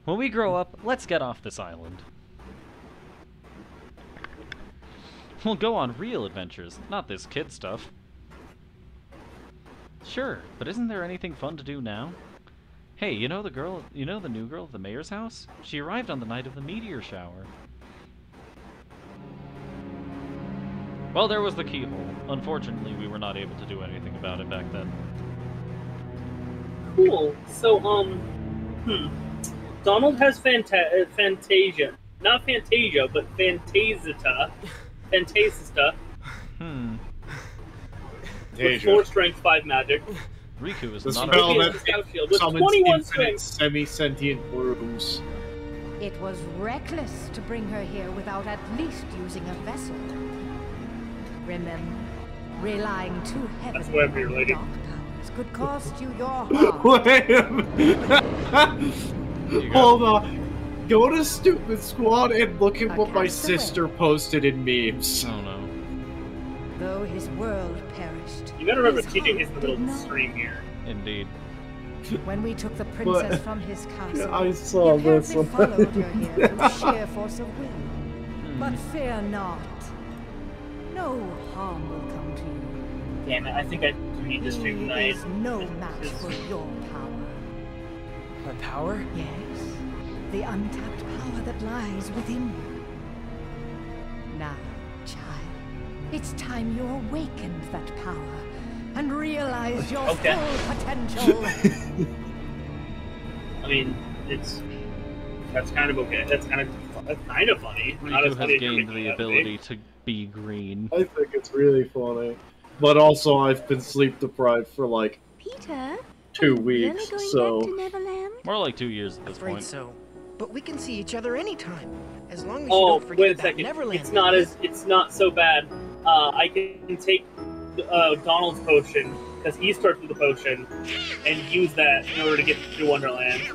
When we grow up, let's get off this island. We'll go on real adventures, not this kid stuff. Sure, but isn't there anything fun to do now? Hey, you know the new girl at the mayor's house? She arrived on the night of the meteor shower. Well, there was the keyhole. Unfortunately, we were not able to do anything about it back then.
Cool. So, Donald has Fantasia. Not Fantasia, but Fantasista. With 4 strength, 5 magic.
Riku is
The
not
spell
a...
that
with
summons
21
infinite
strength.
semi-sentient brooms.
It was reckless to bring her here without at least using a vessel. Remember, relying too heavily
That's whatever you're
on
lady.
dark powers could cost you your heart.
Wait a minute. Hold on. Go to Stupid Squad and look at what my sister posted in memes.
Oh no.
Though his world perished.
You gotta remember
his
teaching is in
heart
the middle of
did
the
not.
stream here.
Indeed.
When we took the princess from his castle,
I saw
he
this
apparently
one.
followed her here through sheer force of will. But fear not. No harm will come to you.
Damn it, I think I need to stream
He
tonight.
is no match for your power.
My power?
Yes, the untapped power that lies within you. Now, child, it's time you awakened that power and realized your
Okay.
full potential.
I mean, that's kind of okay. That's kind of funny. Not as
Riku
funny
has
as you're
gained
making
the
it out to be.
ability to be green.
I think it's really funny. But also, I've been sleep deprived for like
Peter,
2
really
weeks,
going
so.
back to Neverland?
More like 2 years at this
Afraid
point.
so. But we can see each other anytime, as long as you
Oh,
don't
wait
forget
a
that
second.
Neverland.
It's not so bad. I can take Donald's potion because he starts with the potion and use that in order to get to Wonderland.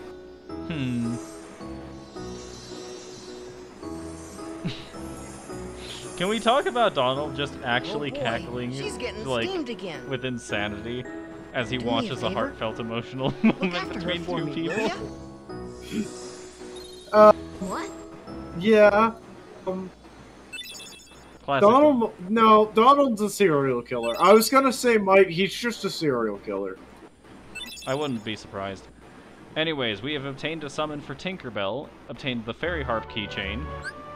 Can we talk about Donald just actually
Oh boy,
cackling
she's getting
like
steamed again.
with insanity as he
Do me a
watches a
favor.
heartfelt emotional
Look
moment
after her
between
for
two
me, will
people?
ya?
What?
Yeah.
Classic.
Donald's a serial killer. I was gonna say Mike, he's just a serial killer.
I wouldn't be surprised. Anyways, we have obtained a summon for Tinkerbell, obtained the Fairy Harp keychain,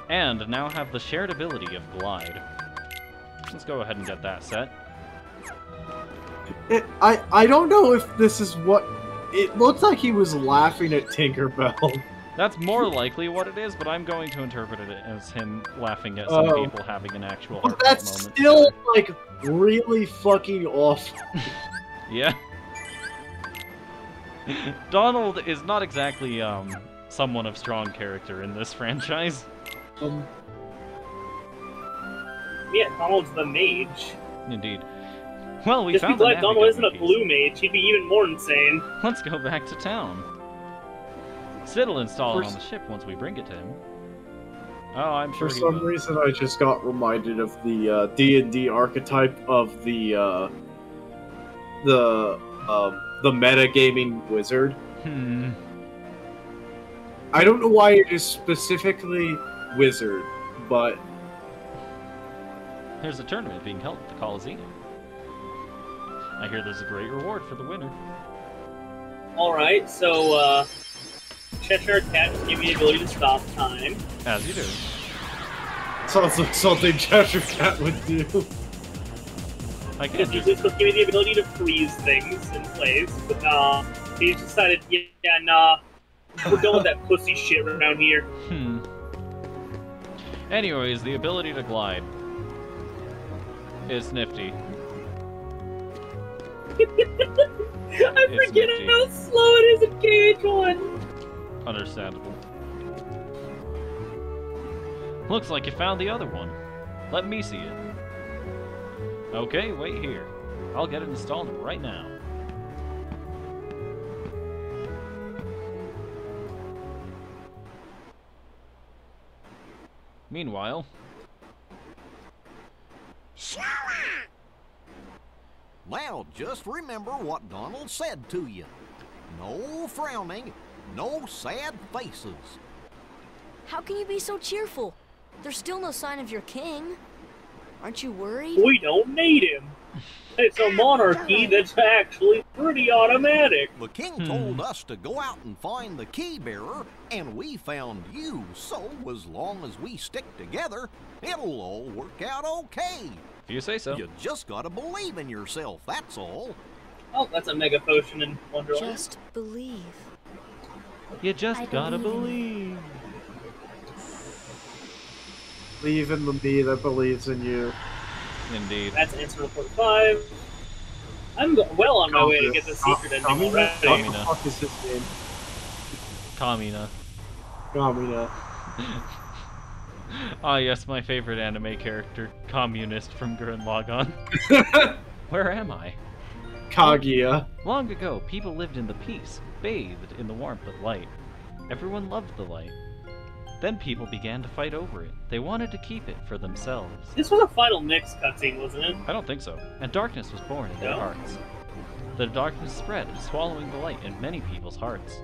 and now have the shared ability of Glide. Let's go ahead and get that set.
I don't know if this is what It looked like he was laughing at Tinkerbell.
That's more likely what it is, but I'm going to interpret it as him laughing at some people having an actual
But
heartfelt
that's
moment.
still, like, really fucking awful.
Yeah. Donald is not exactly, someone of strong character in this franchise.
Yeah, Donald's the mage.
Indeed. Well, we
Just
found
because
the
Donald isn't a
piece.
blue mage, he'd be even more insane.
Let's go back to town. Sid'll install it on the ship once we bring it to him. Oh, I'm sure
For
he
some
will.
reason, I just got reminded of the D&D archetype of the metagaming wizard. I don't know why it is specifically wizard, but
There's a tournament being held at the Coliseum. I hear there's a great reward for the winner.
Alright, so, Cheshire Cat just gave me the ability to stop time.
As you do.
sounds like something Cheshire Cat would do.
I
Because he just gave me the ability to freeze things in place, but nah, he decided, yeah, nah, we're done with that pussy shit around here.
Anyways, the ability to glide is nifty.
I forget
nifty.
how slow it is in KH1!
Understandable. Looks like you found the other one. Let me see it. Okay, wait here. I'll get it installed right now. Meanwhile...
Now, just remember what Donald said to you. No frowning, no sad faces.
How can you be so cheerful? There's still no sign of your king. Aren't you worried?
We don't need him. It's a monarchy that's actually pretty automatic.
The king told us to go out and find the key bearer, and we found you. So, as long as we stick together, it'll all work out okay.
If you say so.
You just gotta believe in yourself, that's all.
Oh, that's a mega potion in Wonderland.
Just believe.
You just gotta believe.
Believe in the me that believes in you.
Indeed.
That's answer report 5. I'm well on my way to get the secret ending already.
What the fuck is his name?
Kamina.
Kamina.
Ah, yes, my favorite anime character, Communist from Gurren Lagann. Where am I?
Kaguya.
Long ago, people lived in the peace, bathed in the warmth of light. Everyone loved the light. Then people began to fight over it. They wanted to keep it for themselves.
This was a final mix cutscene, wasn't it?
I don't think so. And darkness was born in their
No?
hearts. The darkness spread, swallowing the light in many people's hearts.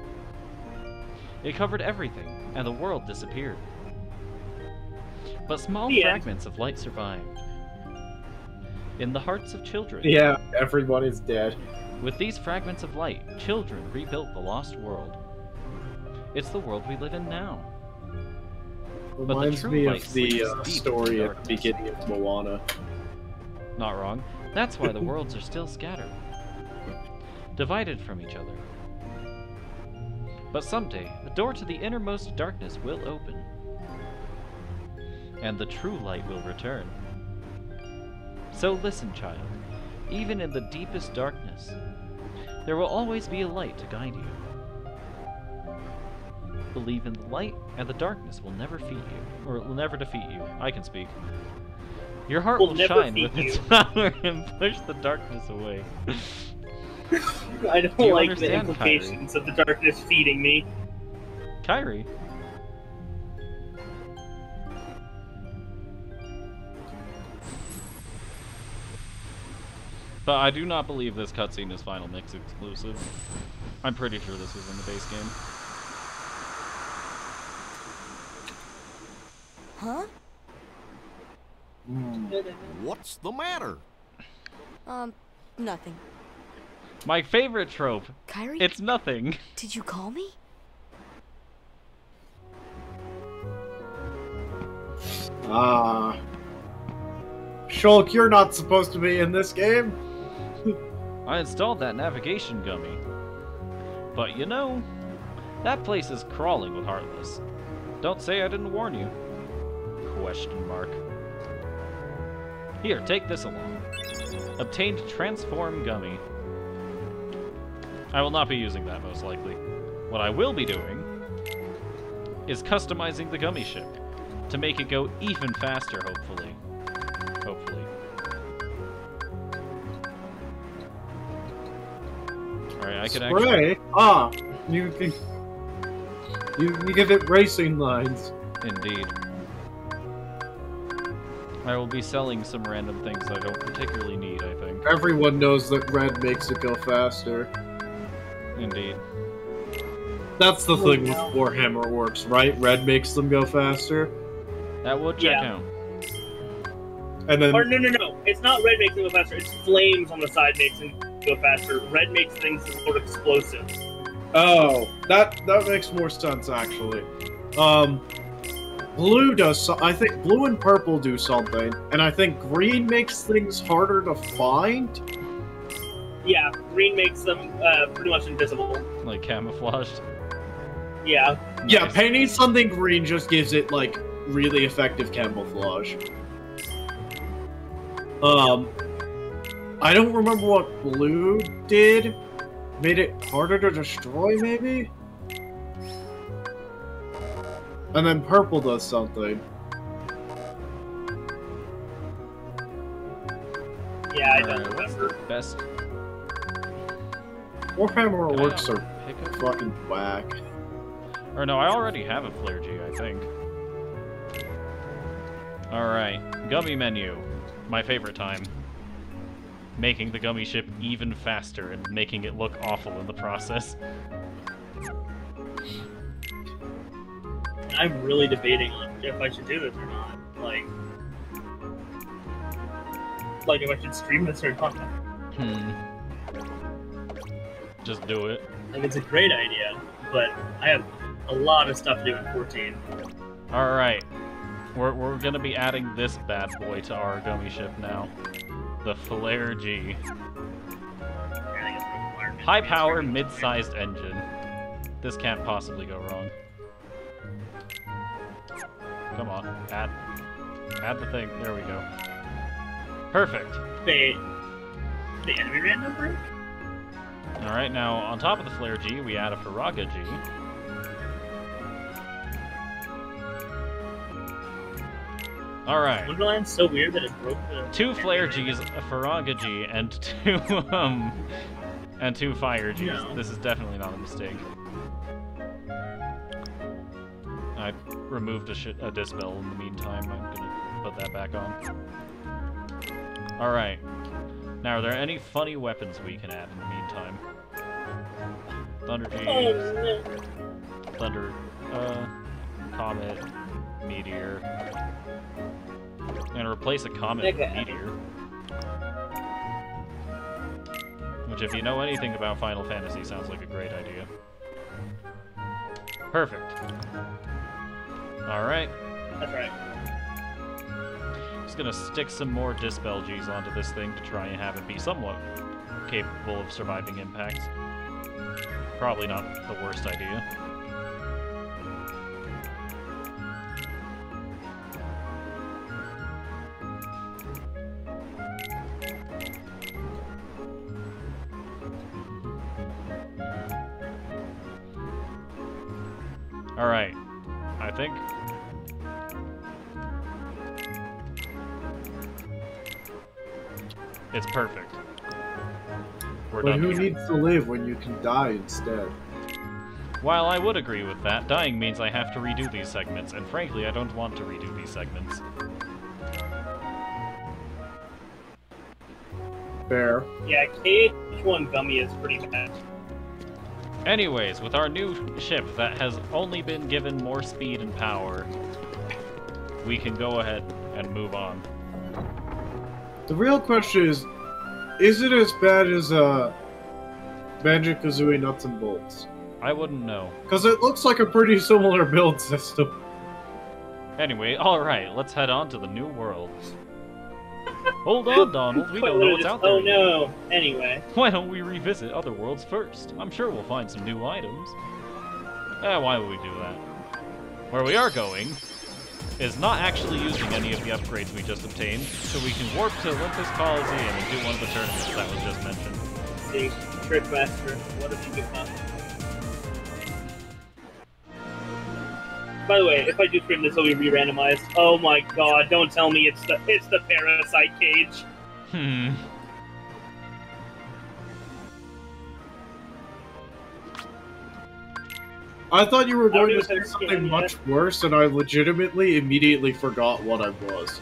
It covered everything, and the world disappeared. But small
The end.
fragments of light survived. In the hearts of children.
Yeah, everyone is dead.
With these fragments of light, children rebuilt the lost world. It's the world we live in now.
Reminds
true
me
light
of the
sleeps deep
story
in
at the
darkness.
beginning of Moana.
Not wrong. That's why the worlds are still scattered. Divided from each other. But someday, the door to the innermost darkness will open. And the true light will return. So listen, child. Even in the deepest darkness, there will always be a light to guide you. Believe in the light, and the darkness will never defeat you. Or will never defeat you. I can speak. Your heart will
never
shine
feed
with its
you.
power and push the darkness away.
I don't
Do you
like the
understand,
implications of the darkness feeding me.
Kyrie? But I do not believe this cutscene is Final Mix exclusive. I'm pretty sure this was in the base game.
Huh?
What's the matter?
Nothing.
My favorite trope.
Kyrie?
It's nothing.
Did you call me?
Ah. Shulk, you're not supposed to be in this game.
I installed that navigation gummy. But you know, that place is crawling with Heartless. Don't say I didn't warn you. Question mark. Here, take this along. Obtained Transform Gummy. I will not be using that, most likely. What I will be doing is customizing the gummy ship to make it go even faster, hopefully. Hopefully. Alright, I can actually...
Spray? Ah! You can... You give it racing lines.
Indeed. I will be selling some random things I don't particularly need, I think.
Everyone knows that red makes it go faster.
Indeed.
That's the thing with Warhammer Orcs, right? Red makes them go faster.
That would check out.
And then...
Or no. It's not red makes them go faster. It's flames on the side makes them go faster. Red makes things more explosive.
Oh, that makes more sense, actually. Blue does I think blue and purple do something, and I think green makes things harder to find.
Yeah, green makes them pretty much invisible.
Like camouflaged?
Yeah.
Yeah, painting something green just gives it, like, really effective camouflage. I don't remember what blue did. Made it harder to destroy, maybe? And then purple does something.
Yeah, I don't remember.
Best.
Warhammer Orcs are fucking whack.
Or no, I already have a Flare G, I think. Alright, gummy menu. My favorite time. Making the gummy ship even faster and making it look awful in the process.
I'm really debating on if I should do this or not. Like if I should stream this or not.
Just do it.
Like, it's a great idea, but I have a lot of stuff to do in 14.
Alright. We're gonna be adding this bad boy to our gummy ship now. The Flare G. High power, mid-sized engine. This can't possibly go wrong. Come on, add the thing. There we go. Perfect.
The enemy random break?
Alright, now on top of the Flare G, we add a Faraga G. Alright.
Wonderland's so weird that it broke the...
2 Flare Gs, a Faraga G, and 2 Fire Gs.
No.
This is definitely not a mistake. I removed a Dispel in the meantime. I'm gonna put that back on. Alright. Now, are there any funny weapons we can add in the meantime? Thunder G. Thunder, Comet, Meteor. And replace a Comet with a Meteor. Which, if you know anything about Final Fantasy, sounds like a great idea. Perfect. Alright.
That's right.
Just gonna stick some more Dispel Gs onto this thing to try and have it be somewhat capable of surviving impacts. Probably not the worst idea. Alright. I think... it's perfect. We're
But
done
who
here.
needs to live when you can die instead?
While I would agree with that, dying means I have to redo these segments, and frankly, I don't want to redo these segments.
Fair.
Yeah, KH1 Gummy is pretty bad.
Anyways, with our new ship that has only been given more speed and power, we can go ahead and move on.
The real question is it as bad as Banjo-Kazooie Nuts and Bolts?
I wouldn't know.
Because it looks like a pretty similar build system.
Anyway, alright, let's head on to the new world. Hold on, Donald. We don't know what's out there.
Oh no. Anyway.
Why don't we revisit other worlds first? I'm sure we'll find some new items. Why would we do that? Where we are going is not actually using any of the upgrades we just obtained, so we can warp to Olympus Coliseum and do one of the tournaments that was just mentioned.
See, Trickmaster, what have you become? By the way, if I do stream this, it'll be re-randomized. Oh my god! Don't tell me it's the parasite cage.
I thought you were going to say something much worse, and I legitimately immediately forgot what I was.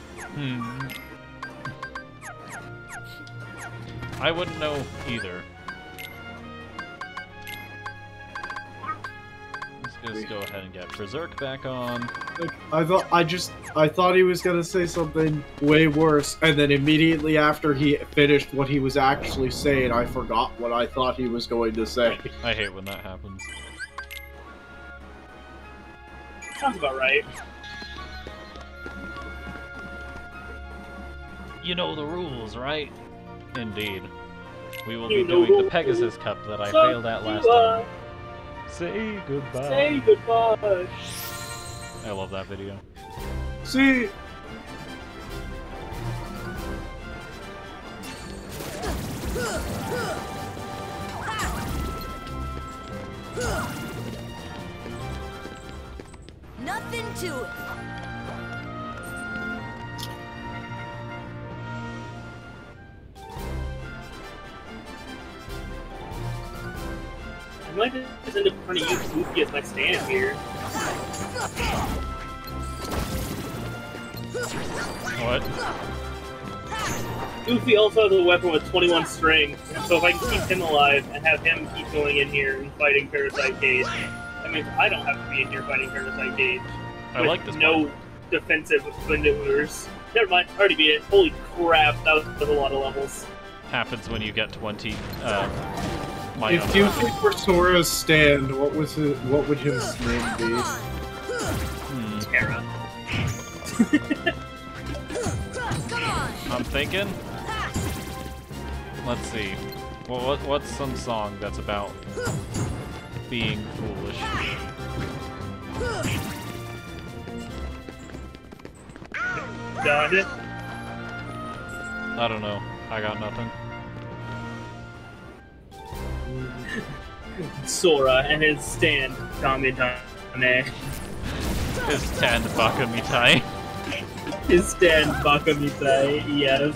I wouldn't know either. Let's just go ahead and get Berserk back on.
I thought he was gonna say something way worse, and then immediately after he finished what he was actually saying, I forgot what I thought he was going to say.
I hate when that happens.
Sounds about right.
You know the rules, right? Indeed. We will be doing the Pegasus Cup that I failed at last time. Say goodbye.
Say goodbye.
I love that video.
See.
Nothing to it.
I might just end up trying to use Goofy as my stand here.
What?
Goofy also has a weapon with 21 string, so if I can keep him alive and have him keep going in here and fighting Parasite Cage, that means I don't have to be in here fighting Parasite Cage.
I like this
no defensive maneuvers. Never mind, I already beat it. Holy crap, that was a lot of levels.
Happens when you get 20.
If Goofy were Sora's stand, what would his name be?
Terra.
I'm thinking. Let's see. Well, what's some song that's about being foolish?
Got it.
I don't know. I got nothing.
Sora and his stand, Kamidane.
His stand, Bakamitai.
His stand, Bakamitai, yes.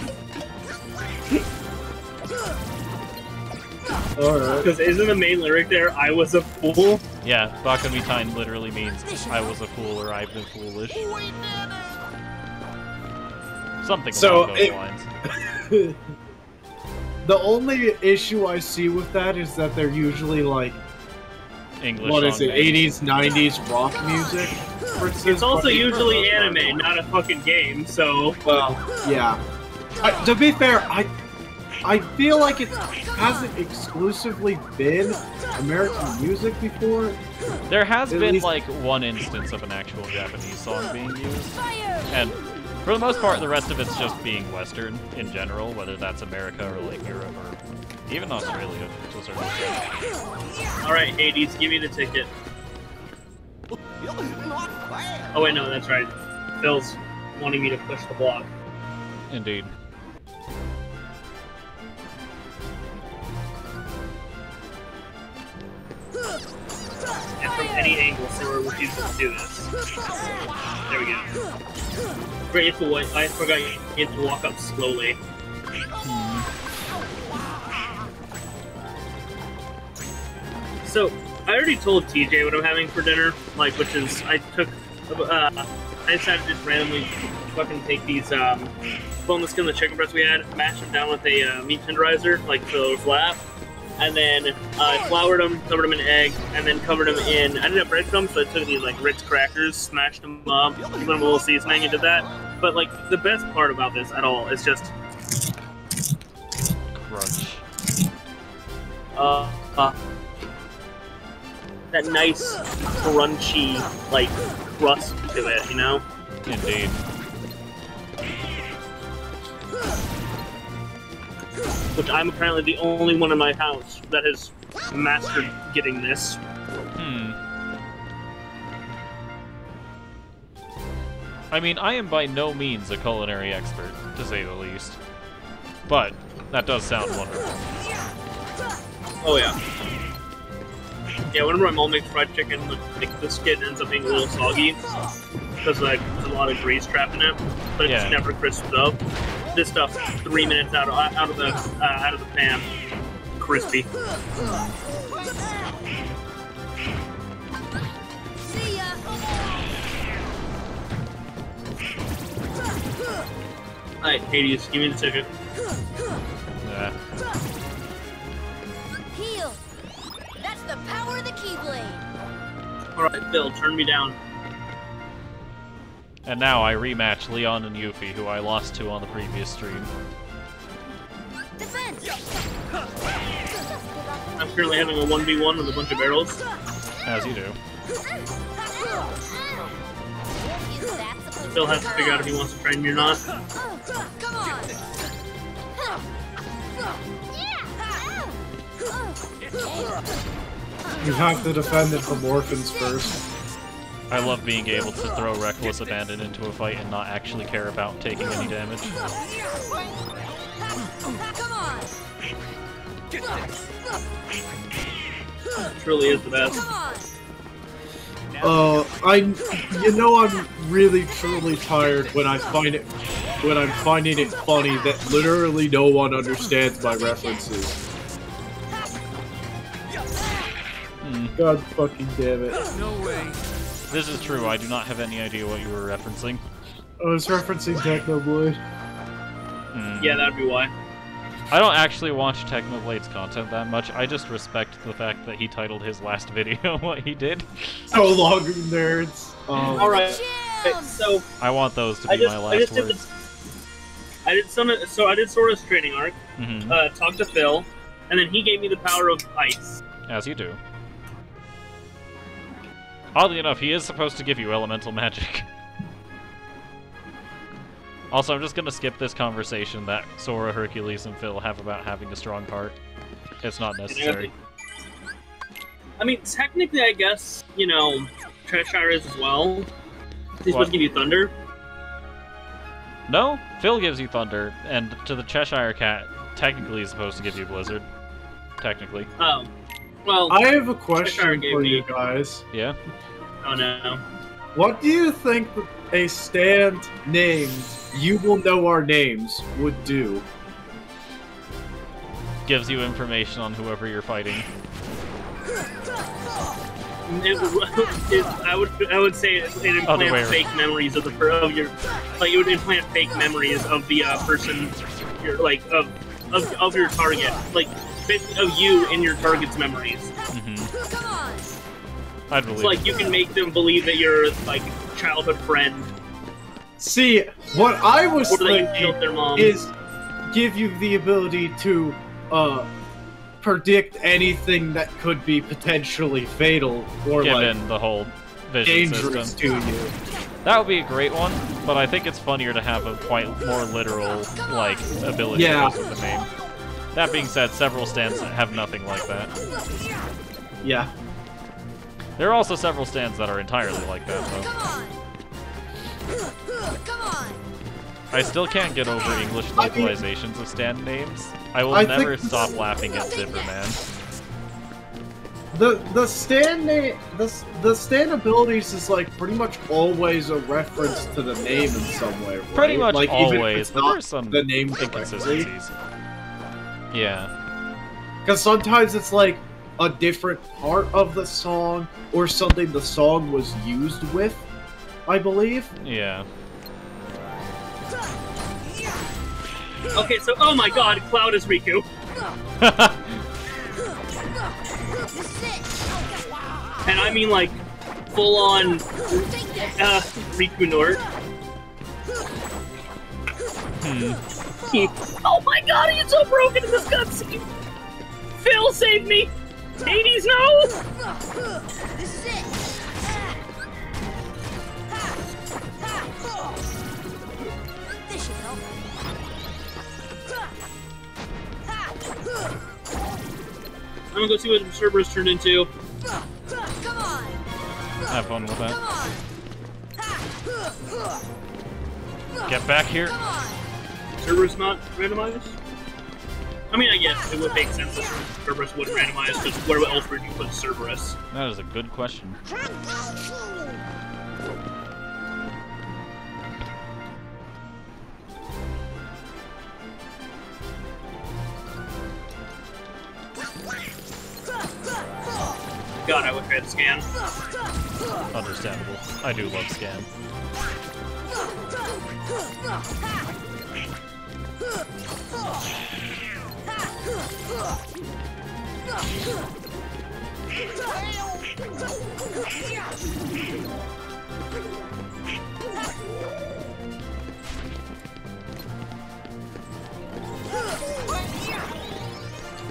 Alright.
Because isn't the main lyric there, I was a fool?
Yeah, Bakamitai literally means I was a fool or I've been foolish. Something along those lines.
The only issue I see with that is that they're usually like
English.
What is it? 80s, 90s rock music.
It's also usually anime, not a fucking game. So
well, yeah. To be fair, I feel like it hasn't exclusively been American music before.
There has been like one instance of an actual Japanese song being used, and for the most part, the rest of it's just being Western in general, whether that's America or like Europe or even Australia to a certain extent.
Alright, Hades, give me the ticket. Oh wait, no, that's right. Phil's wanting me to push the block.
Indeed.
And from any angle, Sora refuses to do this. There we go. Great, you have to wait. I forgot you have to walk up slowly. So, I already told TJ what I'm having for dinner, like, which is, I decided to just randomly fucking take these, boneless skin, the chicken breast we had, mashed them down with a, meat tenderizer, like, so it was flat, and then, I floured them, covered them in egg, and then covered them in, I didn't have breadcrumbs, so I took these, like, Ritz crackers, smashed them up, put them a little seasoning, and did that, but, like, the best part about this at all is just...
crunch.
That nice, crunchy, like, crust to it, you know?
Indeed.
which I'm apparently the only one in my house that has mastered getting this.
I mean, I am by no means a culinary expert, to say the least. But, that does sound wonderful.
Oh yeah. Yeah, whenever my mom makes fried chicken, like, the skin ends up being a little soggy, because like, there's a lot of grease trapped in it, but it just never crisps up. This stuff, 3 minutes out of the pan, crispy.
See ya.
Alright, Hades, give me the ticket.
Yeah.
Heal. That's the power of the Keyblade.
Alright, Phil, turn me down.
And now I rematch Leon and Yuffie, who I lost to on the previous stream.
Defense.
I'm currently having a 1v1 with a bunch of barrels.
As you do.
Phil has to figure out if he wants to train me or not.
Come on.
You have to defend it from orphans first.
I love being able to throw Reckless Abandon into a fight and not actually care about taking any damage.
Come on.
It truly is the best.
I'm really truly tired when I'm finding it funny that literally no one understands my references. God fucking damn it.
No way. This is true, I do not have any idea what you were referencing.
I was referencing Technoblade.
Yeah, that'd be why.
I don't actually watch Technoblade's content that much, I just respect the fact that he titled his last video what he did.
So long, nerds.
Alright, so...
I want those to be my last words.
I did Sora's training arc, talked to Phil, and then he gave me the power of ice.
As you do. Oddly enough, he is supposed to give you elemental magic. Also, I'm just gonna skip this conversation that Sora, Hercules, and Phil have about having a strong heart. It's not necessary.
I mean, technically, I guess, you know, Cheshire is as well. He's supposed to give you thunder.
No, Phil gives you thunder, and to the Cheshire Cat, technically he's supposed to give you Blizzard. Technically.
Oh. Well,
I have a question for you guys.
Yeah?
Oh no.
What do you think a stand named "You Will Know Our Names" would do?
Gives you information on whoever you're fighting.
I would say it implants fake memories of your like it would implant fake memories of the person of your target, like of you in your target's memories.
I'd believe.
So, like, you can make them believe that you're like childhood friend.
See, what I was thinking
their mom.
is give you the ability to predict anything that could be potentially fatal or
given the whole vision
dangerous
system
to you.
That would be a great one, but I think it's funnier to have a quite more literal like ability with the name. That being said, several stands have nothing like that.
Yeah.
There are also several stands that are entirely like that, though. I still can't get over English localizations of stand names. I will never stop laughing at Zipperman.
The stand name, the stand abilities is like pretty much always a reference to the name in some way, right?
Pretty much
like,
always.
Even if it's
There
not
are some
the name
inconsistencies. Yeah.
Because sometimes it's like a different part of the song or something the song was used with, I believe.
Yeah.
Okay, so oh my God, Cloud is Riku. And I mean like full on Riku Nord. Oh my God, he's so broken in this cutscene. Phil, save me! Hades, no!
This is it. This should help.
gonna go see what Cerberus turned into.
Have fun with that. Get back here.
Cerberus not randomized? I mean, I guess it would make sense that Cerberus would randomize, because where else would you put Cerberus?
That is a good question.
God, I wish I had Scan.
Understandable. I do love Scan.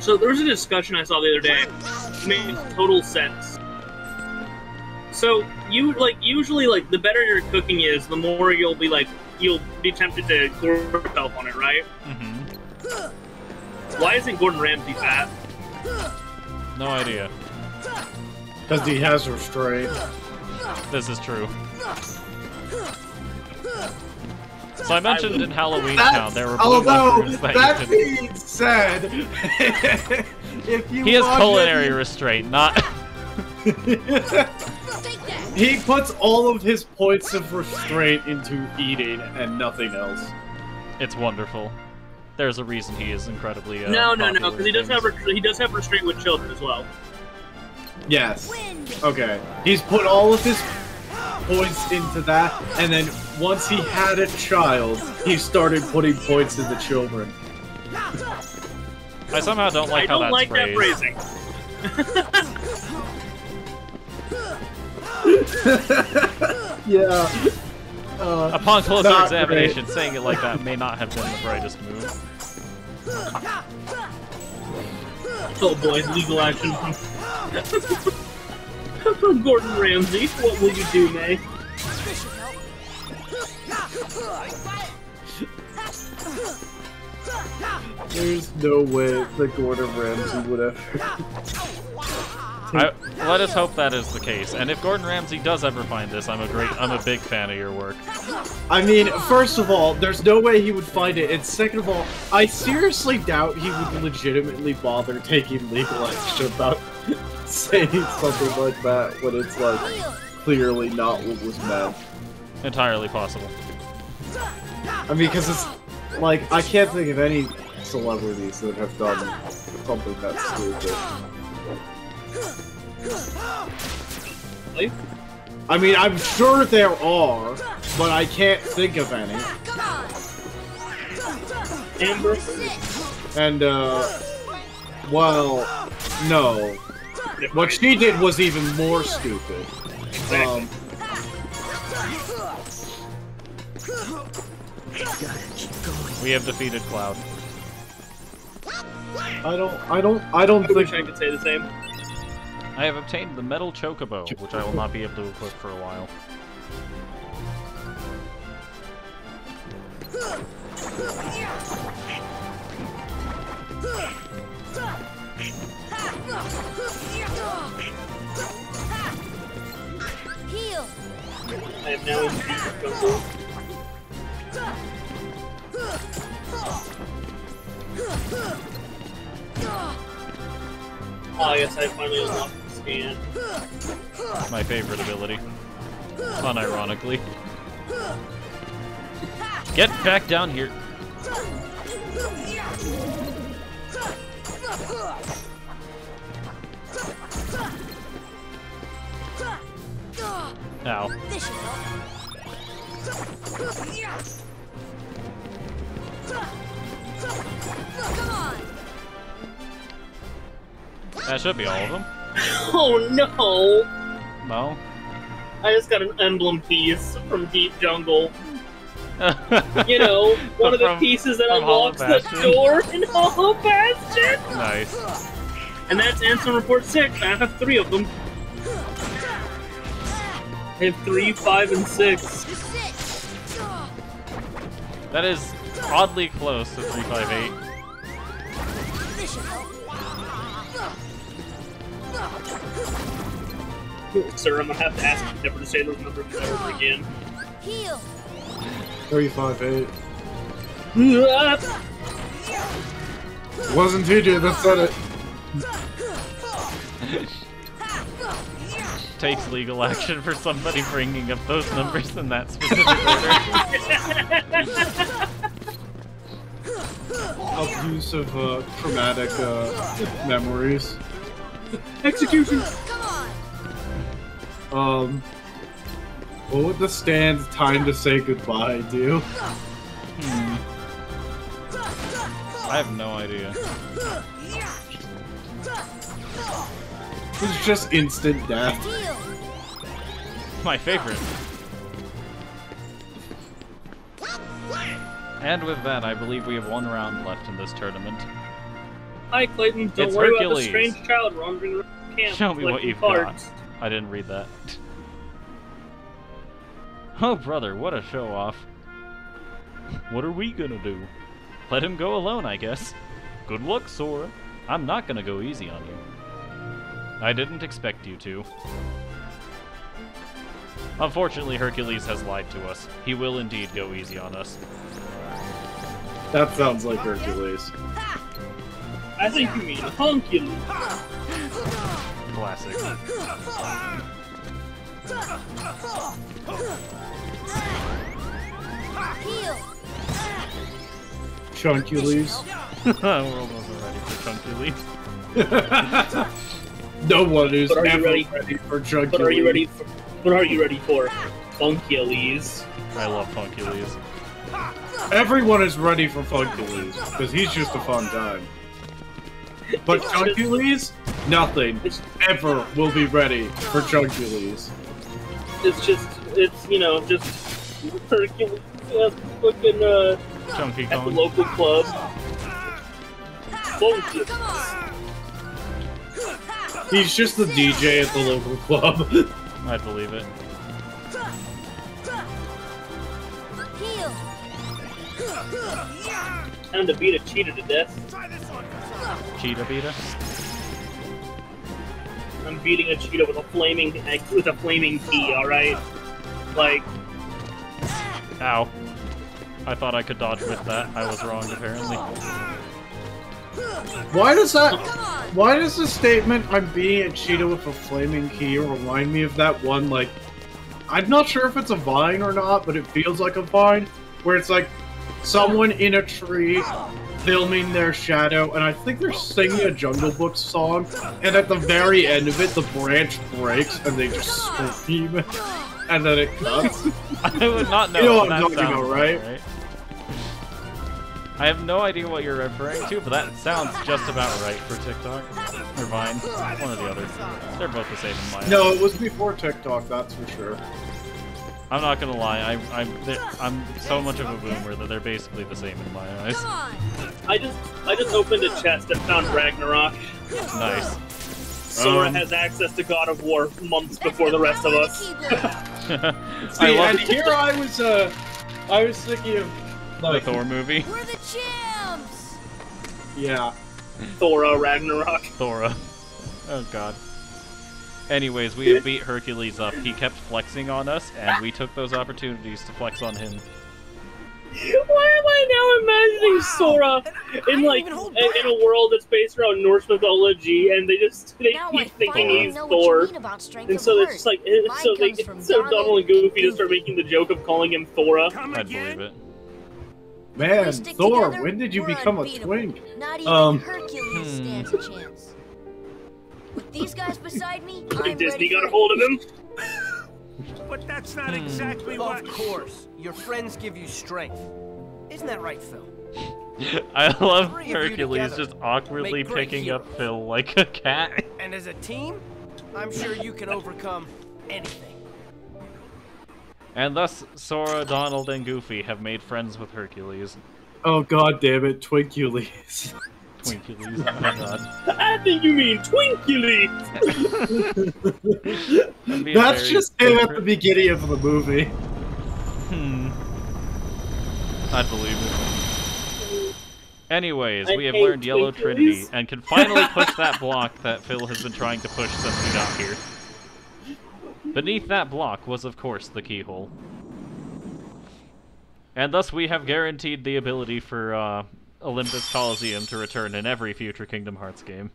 So there was a discussion I saw the other day. It made total sense. So usually the better your cooking is, the more you'll be tempted to gorge yourself on it, right?
Mm-hmm.
Why isn't Gordon Ramsay fat?
No idea.
Because he has restraint.
This is true. So I mentioned in Halloween Town there were blue mushrooms that
being said, if you
he has culinary restraint, not.
He puts all of his points of restraint into eating and nothing else.
It's wonderful. There's a reason he is incredibly.
No, because he does have restraint with children as well.
Yes. Okay. He's put all of his points into that, and then once he had a child, he started putting points into children.
I somehow don't like how that's phrased.
That phrasing.
Yeah.
Upon closer examination, saying it like that may not have been the brightest move.
Oh boy, legal action. Gordon Ramsay, what will you do, May?
There's no way that Gordon Ramsay would ever.
Let us hope that is the case. And if Gordon Ramsay does ever find this, I'm a big fan of your work.
I mean, first of all, there's no way he would find it, and second of all, I seriously doubt he would legitimately bother taking legal action about saying something like that when it's like clearly not what was meant.
Entirely possible.
I mean, because it's like I can't think of any celebrities that have done something that stupid. I mean, I'm sure there are, but I can't think of any.
Amber?
And, well, no. What she did was even more stupid.
We have defeated Cloud.
I don't
I wish I could say the same.
I have obtained the metal chocobo, which I will not be able to equip for a while.
Heal.
I am now in chocobo. Oh yes, I finally unlocked the scan.
My favorite ability. Unironically. Get back down here. Ow.
Come on.
That should be all of them.
Oh no!
No?
I just got an emblem piece from Deep Jungle. You know, one of the pieces that unlocks the door in Hollow Bastion!
Nice.
And that's Ansem Report 6. I have 3 of them. I have 3, 5, and 6.
That is oddly close to 358.
Sir, I'm gonna have to ask you never to say those numbers ever again.
Heal.
358. Wasn't TJ that said it.
Takes legal action for somebody bringing up those numbers in that specific order.
Abuse of traumatic memories. Execution. What would the stand time to say goodbye do?
I have no idea.
It's just instant death.
My favorite. And with that, I believe we have one round left in this tournament.
Hi, Clayton. Don't
It's
worry
Hercules.
about the strange child wandering around the camp.
Show me what
collecting
you've
cards.
got. I didn't read that. Oh, brother, what a show-off. What are we gonna do? Let him go alone, I guess. Good luck, Sora. I'm not gonna go easy on you. I didn't expect you to. Unfortunately, Hercules has lied to us. He will indeed go easy on us.
That sounds like Hercules.
I think you mean Honkulus.
Classic.
Chunkules.
We're almost ready for Chunkules.
No one is
But are you
ever
ready?
ready for Chunkules.
But are you ready for? What are you ready for? Funkules.
I love Funkules.
Everyone is ready for Funkules, because he's just a fun time. But Chunkules, nothing ever will be ready for Chunkules.
It's just, you know, just Hercules fucking
Chunky
at the
Kong.
local club. Funkules.
He's just the DJ at the local club.
I believe it.
Time to beat a cheetah to death.
Cheetah beater?
I'm beating a cheetah with a flaming key. All right, like.
Ow. I thought I could dodge with that. I was wrong, apparently.
Why does the statement, "I'm beating a cheetah with a flaming key," remind me of that one, like, I'm not sure if it's a Vine or not, but it feels like a Vine, where it's like, someone in a tree filming their shadow, and I think they're singing a Jungle Book song, and at the very end of it, the branch breaks, and they just scream, and then it cuts.
I would not know.
You know what
but
I'm
that
talking
sounds
about, right?
I have no idea what you're referring to, but that sounds just about right for TikTok. Or Vine. One or the other. They're both the same in my eyes.
No, it was before TikTok, that's for sure.
I'm not gonna lie, I'm so much of a boomer that they're basically the same in my eyes.
I just opened a chest and found Ragnarok.
Nice.
Sora has access to God of War months before the rest of us.
See, and here I was thinking of like,
the Thor movie.
We're the champs!
Yeah.
Thora Ragnarok.
Thora. Oh god. Anyways, we have beat Hercules up. He kept flexing on us, and we took those opportunities to flex on him.
Why am I now imagining Sora in like in a world that's based around Norse mythology, and they keep thinking he's Thor, and so it's just like so Donald and Goofy just start making the joke of calling him Thora.
I believe it.
Man, Thor, when did you become a twink?
Not even Hercules stands a chance. With these guys beside me, I'm
Disney got a hold of him.
But that's not exactly what... Of course. Your friends give you strength. Isn't that right, Phil?
I love
Three of you
Hercules
together
just awkwardly
make great
picking up
heroes.
Phil like a cat.
And as a team, I'm sure you can overcome anything.
And thus, Sora, Donald, and Goofy have made friends with Hercules.
Oh god damn it, Twinkules.
Twinkules, oh my god.
I think you mean Twinkules!
That's just him at the beginning of the movie.
I believe it. Anyways, we have learned Yellow Trinity, and can finally push that block that Phil has been trying to push since we got here. Beneath that block was, of course, the keyhole. And thus we have guaranteed the ability for Olympus Coliseum to return in every future Kingdom Hearts game.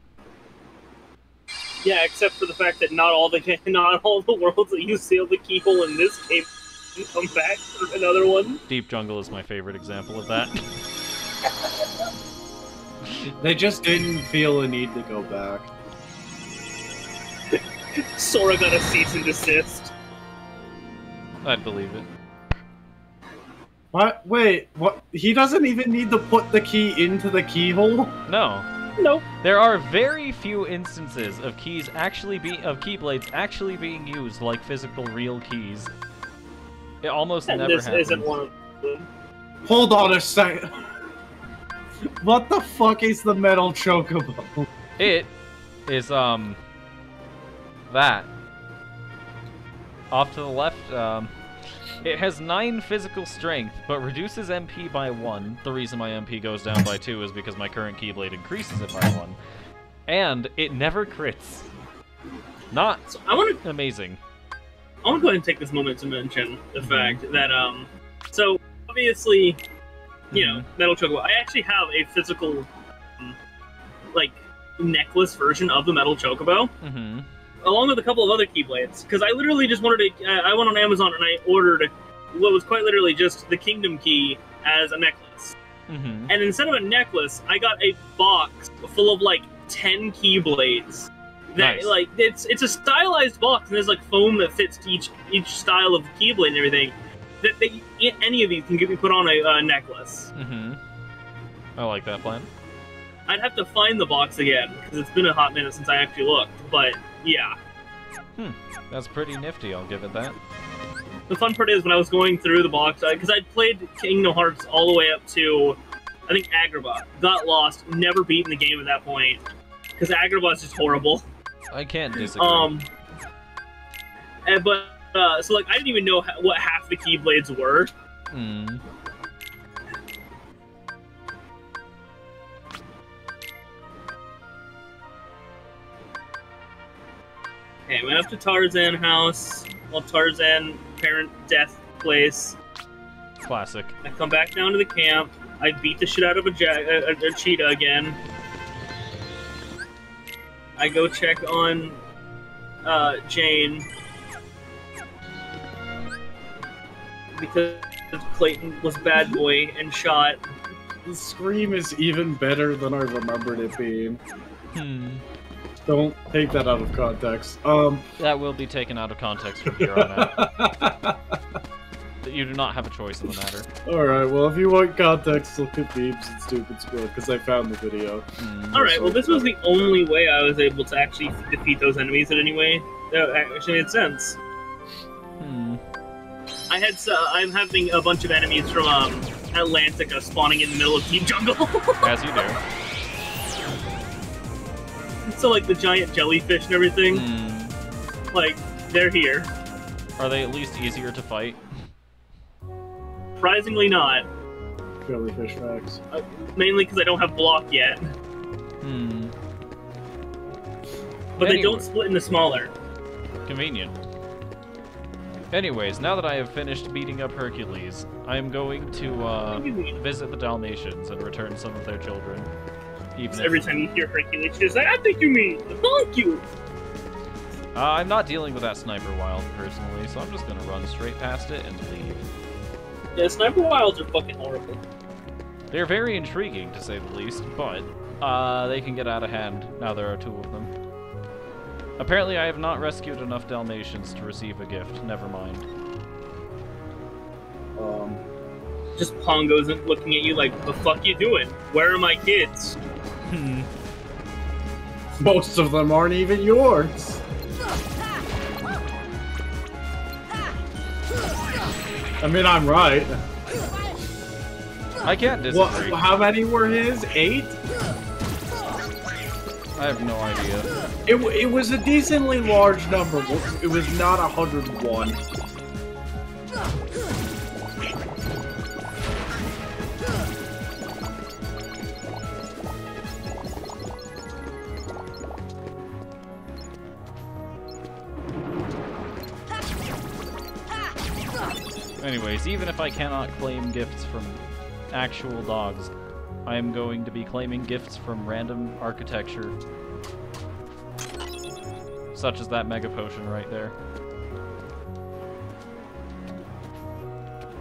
Yeah, except for the fact that not all the worlds that you seal the keyhole in this game can come back for another one.
Deep Jungle is my favorite example of that.
They just didn't feel a need to go back.
Sora got a cease and desist.
I'd believe it.
What? Wait, what? He doesn't even need to put the key into the keyhole?
No.
Nope.
There are very few instances of keyblades actually being used like physical real keys. It almost never happens.
This isn't one of them.
Hold on a second. What the fuck is the metal chocobo?
It is, that. Off to the left, it has 9 physical strength, but reduces MP by 1. The reason my MP goes down by 2 is because my current Keyblade increases it by 1. And it never crits. Not amazing.
I want to go ahead and take this moment to mention the fact that, so, obviously, you know, Metal Chocobo, I actually have a physical, like, necklace version of the Metal Chocobo.
Mm-hmm.
Along with a couple of other Keyblades, because I literally just wanted to, I went on Amazon and I ordered what was quite literally just the Kingdom Key as a necklace.
Mm-hmm.
And instead of a necklace, I got a box full of, like, 10 Keyblades. That,
nice.
Like, it's a stylized box, and there's, like, foam that fits to each style of Keyblade and everything. That any of these can be put on a necklace.
Mm-hmm. I like that plan.
I'd have to find the box again, because it's been a hot minute since I actually looked, but yeah.
That's pretty nifty, I'll give it that.
The fun part is when I was going through the box, because I'd played Kingdom Hearts all the way up to, I think, Agrabah. Got lost, never beaten the game at that point, because Agrabah is just horrible.
I can't disagree.
So, like, I didn't even know what half the Keyblades were.
Hmm.
Okay, I went up to Tarzan house, Tarzan parent death place.
Classic.
I come back down to the camp. I beat the shit out of a cheetah again. I go check on Jane because Clayton was bad boy and shot.
The scream is even better than I remembered it being. Don't take that out of context.
That will be taken out of context from here on out. You do not have a choice in the matter.
Alright, well, if you want context, look at Beebs and Stupid Squill, because I found the video.
Alright, well, this was the only way I was able to actually defeat those enemies in any way. That actually made sense. I'm having a bunch of enemies from Atlantica spawning in the middle of Deep Jungle.
As you do.
So, like, the giant jellyfish and everything, like, they're here.
Are they at least easier to fight?
Surprisingly not.
Jellyfish facts.
Mainly because I don't have block yet. But they don't split into smaller.
Convenient. Anyways, now that I have finished beating up Hercules, I am going to visit the Dalmatians and return some of their children.
Every time you hear Hercules, you're just like, I think you mean bonk you!
I'm not dealing with that Sniper Wild personally, so I'm just gonna run straight past it and leave.
Yeah, Sniper Wilds are fucking horrible.
They're very intriguing, to say the least, but they can get out of hand now there are 2 of them. Apparently I have not rescued enough Dalmatians to receive a gift, never mind.
Just Pongo's looking at you like, the fuck you doing? Where are my kids?
Most of them aren't even yours. I mean, I'm right.
I can't disagree.
How many were his? 8?
I have no idea.
It was a decently large number. It was not 101.
Anyways, even if I cannot claim gifts from actual dogs, I am going to be claiming gifts from random architecture. Such as that mega potion right there.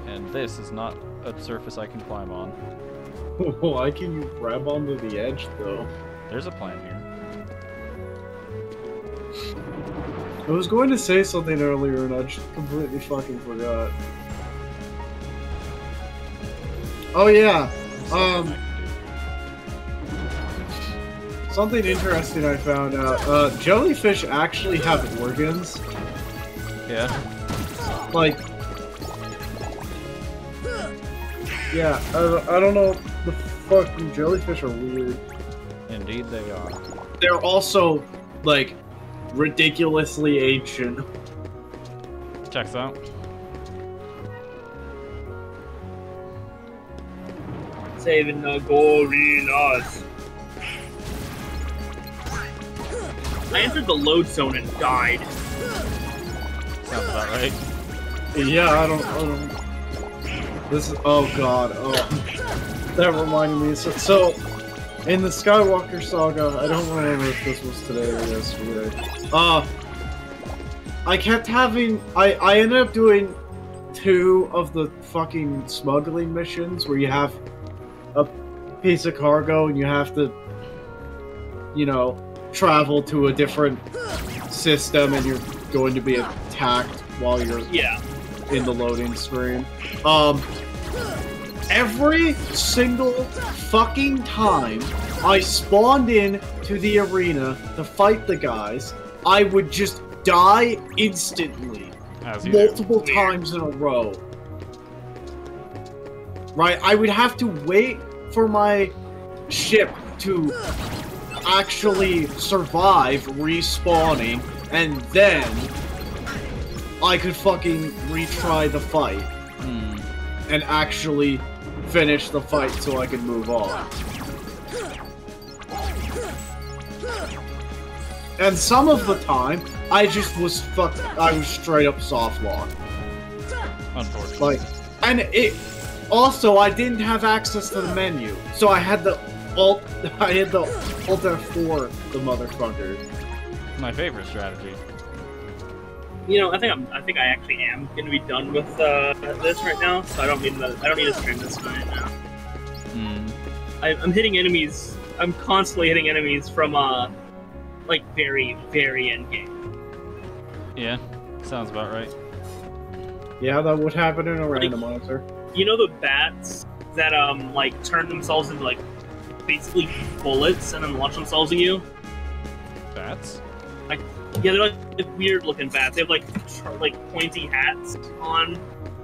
And this is not a surface I can climb on.
Why can you grab onto the edge, though?
There's a plan here.
I was going to say something earlier and I just completely fucking forgot. Oh yeah, something interesting I found out. Jellyfish actually have organs.
Yeah.
Like, yeah, I don't know, the fucking jellyfish are weird.
Indeed they are.
They're also, like, ridiculously ancient.
Checks out.
Saving the gorillas. I entered the load zone and died.
Sounds about right.
Yeah, I don't. This is, oh god, oh. That reminded me, so in the Skywalker saga, I don't remember if this was today or yesterday, I kept having, I ended up doing 2 of the fucking smuggling missions where you have a piece of cargo and you have to, you know, travel to a different system and you're going to be attacked while you're in the loading screen. Every single fucking time I spawned in to the arena to fight the guys, I would just die instantly. Multiple times in a row. Right? I would have to wait for my ship to actually survive respawning, and then I could fucking retry the fight. And actually finish the fight so I can move on. And some of the time, I just was I was straight up soft lock.
Unfortunately.
Like, and it also I didn't have access to the menu, so I had the alt F4 the motherfucker.
My favorite strategy.
You know, I think I actually am gonna be done with this right now, so I don't need to stream this tonight now. I'm hitting enemies. I'm constantly hitting enemies from like very, very end game.
Yeah, sounds about right.
Yeah, that would happen in a randomizer.
You know the bats that like turn themselves into like basically bullets and then launch themselves at you?
Bats?
Yeah, they're like weird looking bats. They have like pointy hats on.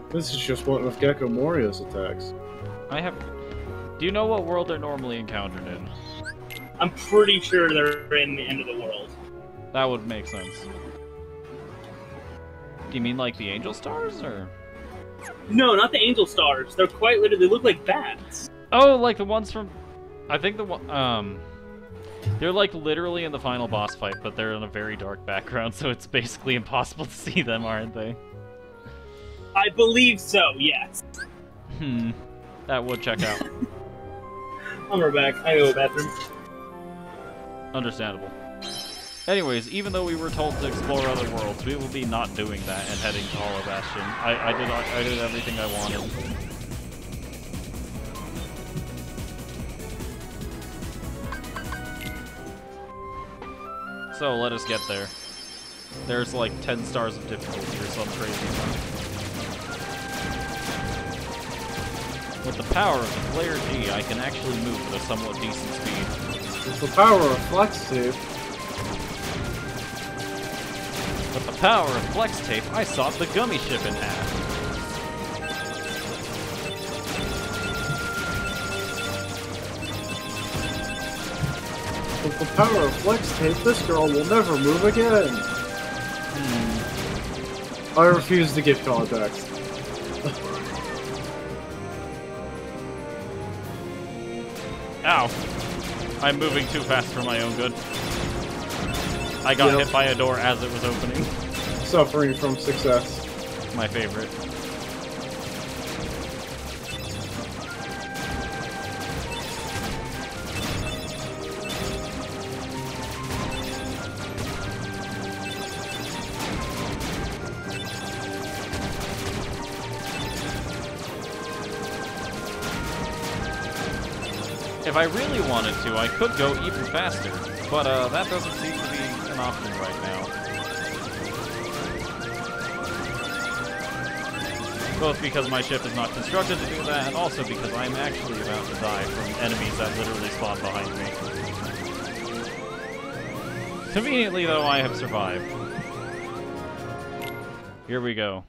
This is just one of Gecko Moria's attacks.
Do you know what world they're normally encountered in?
I'm pretty sure they're in the end of the world.
That would make sense. Do you mean like the angel stars, or?
No, not the angel stars. They're quite literally, they look like bats.
Oh, like the ones from, I think the one, they're like literally in the final boss fight, but they're in a very dark background, so it's basically impossible to see them, aren't they?
I believe so, yes.
That would check out.
I'm right back. I go to the bathroom.
Understandable. Anyways, even though we were told to explore other worlds, we will be not doing that and heading to Hollow Bastion. I did everything I wanted. So let us get there. There's like 10 stars of difficulty or some crazy amount. With the power of the Flare G, I can actually move at a somewhat decent speed.
With the power of Flex Tape.
With the power of Flex Tape, I sawed the gummy ship in half.
With the power of Flex Tape, this girl will never move again. I refuse to give context.
Ow. I'm moving too fast for my own good. I got hit by a door as it was opening.
Suffering from success.
My favorite. If I really wanted to, I could go even faster, but that doesn't seem to be an option right now. Both because my ship is not constructed to do that, and also because I'm actually about to die from enemies that literally spawn behind me. Conveniently, though, I have survived. Here we go.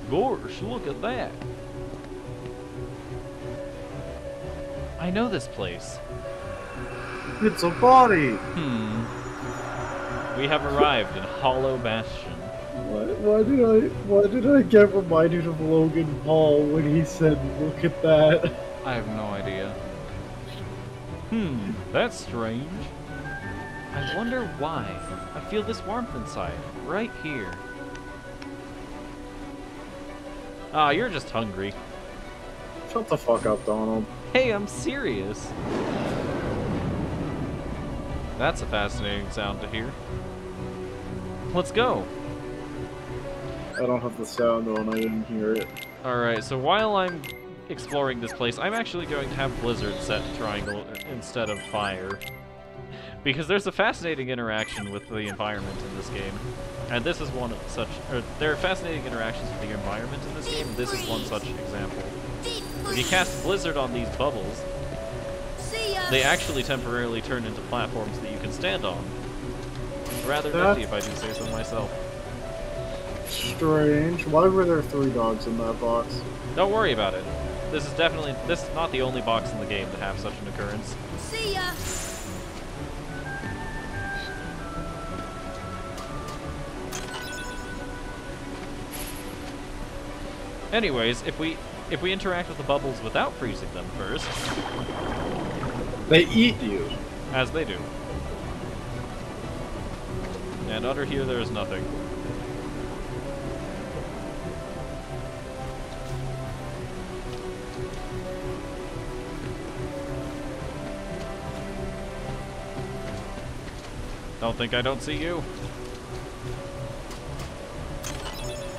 Gosh, look at that. I know this place.
It's a body.
We have arrived in Hollow Bastion.
Why did I get reminded of Logan Paul when he said, "Look at that"?
I have no idea. That's strange. I wonder why. I feel this warmth inside, right here. Ah, you're just hungry.
Shut the fuck up, Donald.
Hey, I'm serious. That's a fascinating sound to hear. Let's go.
I don't have the sound on, I didn't hear it.
Alright, so while I'm exploring this place, I'm actually going to have Blizzard set to triangle instead of fire. Because there's a fascinating interaction with the environment in this game. And this is one of such... there are fascinating interactions with the environment in this game, and this is one such example. If you cast Blizzard on these bubbles, they actually temporarily turn into platforms that you can stand on. Rather nifty, if I do say so myself.
Strange. Why were there 3 dogs in that box?
Don't worry about it. This is not the only box in the game to have such an occurrence.
See ya!
Anyways, if we interact with the bubbles without freezing them first...
They eat you.
As they do. And under here there is nothing. Don't think I don't see you.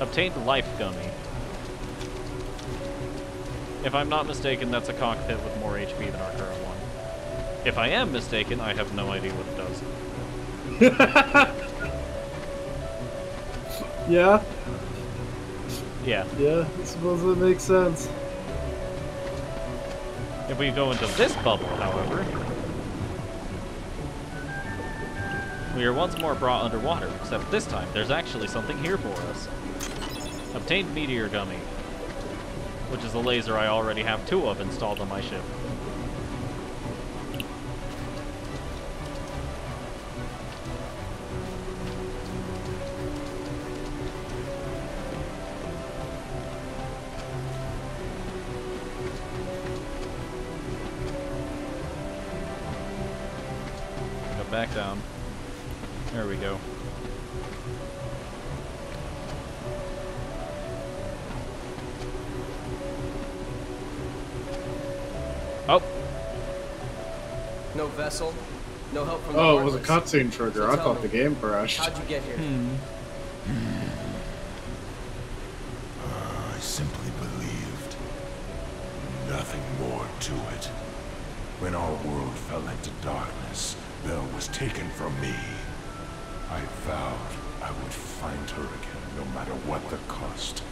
Obtained Life Gummy. If I'm not mistaken, that's a cockpit with more HP than our current one. If I am mistaken, I have no idea what it does.
Yeah?
Yeah.
Yeah, I suppose that makes sense.
If we go into this bubble, however, we are once more brought underwater, except this time there's actually something here for us. Obtained Meteor Gummy, which is a laser I already have 2 of installed on my ship. Go back down. There we go. Oh.
No vessel, no help from the
Oh, it was a
Heartless.
cutscene trigger.
So
I
tell
thought
me,
the game crashed.
how'd you get here?
I simply believed. Nothing more to it. When our world fell into darkness, Belle was taken from me. I vowed I would find her again, no matter what the cost.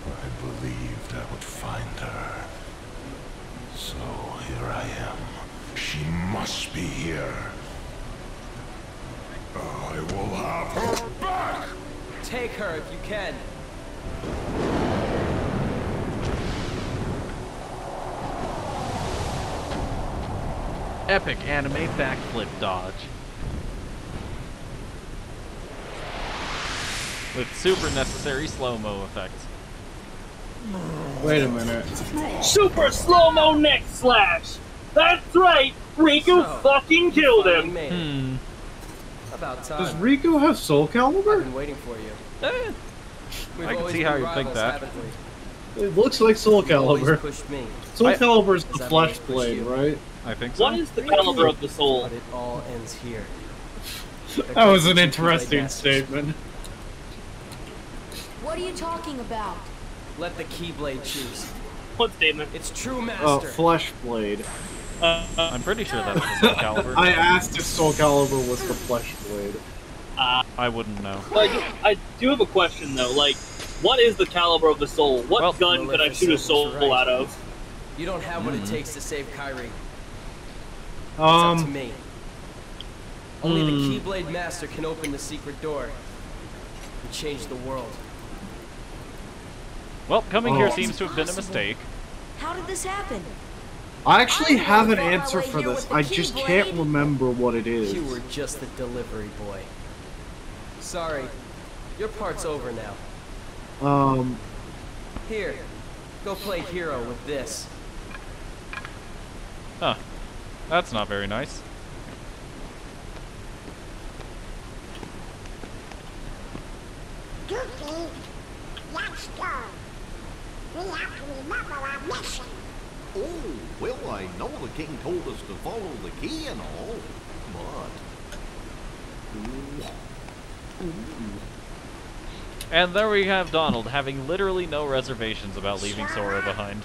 I believed I would find her. So here I am. She must be here. I will have her back!
Take her if you can.
Epic anime backflip dodge. With super necessary slow-mo effects.
Wait a minute.
Super slow-mo neck slash! That's right! Riku fucking killed him!
About time.
Does Riku have Soul Calibur?
I've been waiting for you. We've
I can
always
see how
been
you think
rivals,
that.
haven't we?
It looks like Soul
You've always
Calibur.
pushed me.
Soul Calibur's the
As I've
flesh
always pushed
blade,
you.
right?
I think so.
What is the caliber of the soul?
But it all ends here.
That was an interesting statement.
What are you talking about?
Let the Keyblade choose.
What statement?
It's true, Master.
Oh, Flesh Blade.
I'm pretty sure that's the Soul Calibur.
I asked if Soul Calibur was the Flesh Blade.
I wouldn't know.
Like, I do have a question though. Like, what is the caliber of the soul? What gun could I shoot a soul out of?
You don't have what it takes to save Kyrie. It's
Um.
up to me. Only the Keyblade Master can open the secret door and change the world.
Well, coming here seems to have been a mistake.
How did this happen?
I actually have an answer for this. I just can't remember what it is.
You were just the delivery boy. Sorry, your part's over now. Here, go play hero with this.
Huh. That's not very nice.
Goofy, let's go. We have to remember our mission.
Oh, well, I know the king told us to follow the key and all, but...
And there we have Donald, having literally no reservations about leaving Sora behind.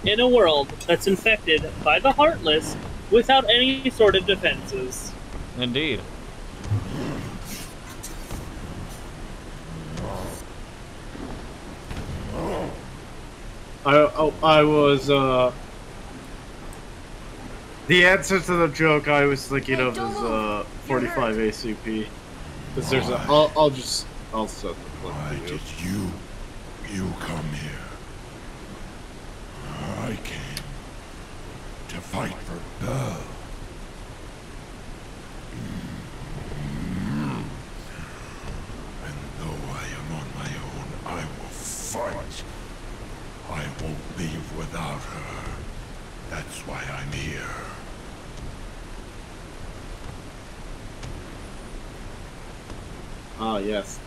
In a world that's infected by the Heartless without any sort of defenses.
Indeed.
I was, the answer to the joke I was thinking of is, 45 ACP. Because there's a, I'll set the clip.
Why did you come here? I came to fight for Belle. And though I am on my own, I will fight. I won't leave without her. That's why I'm here.
Ah, yes.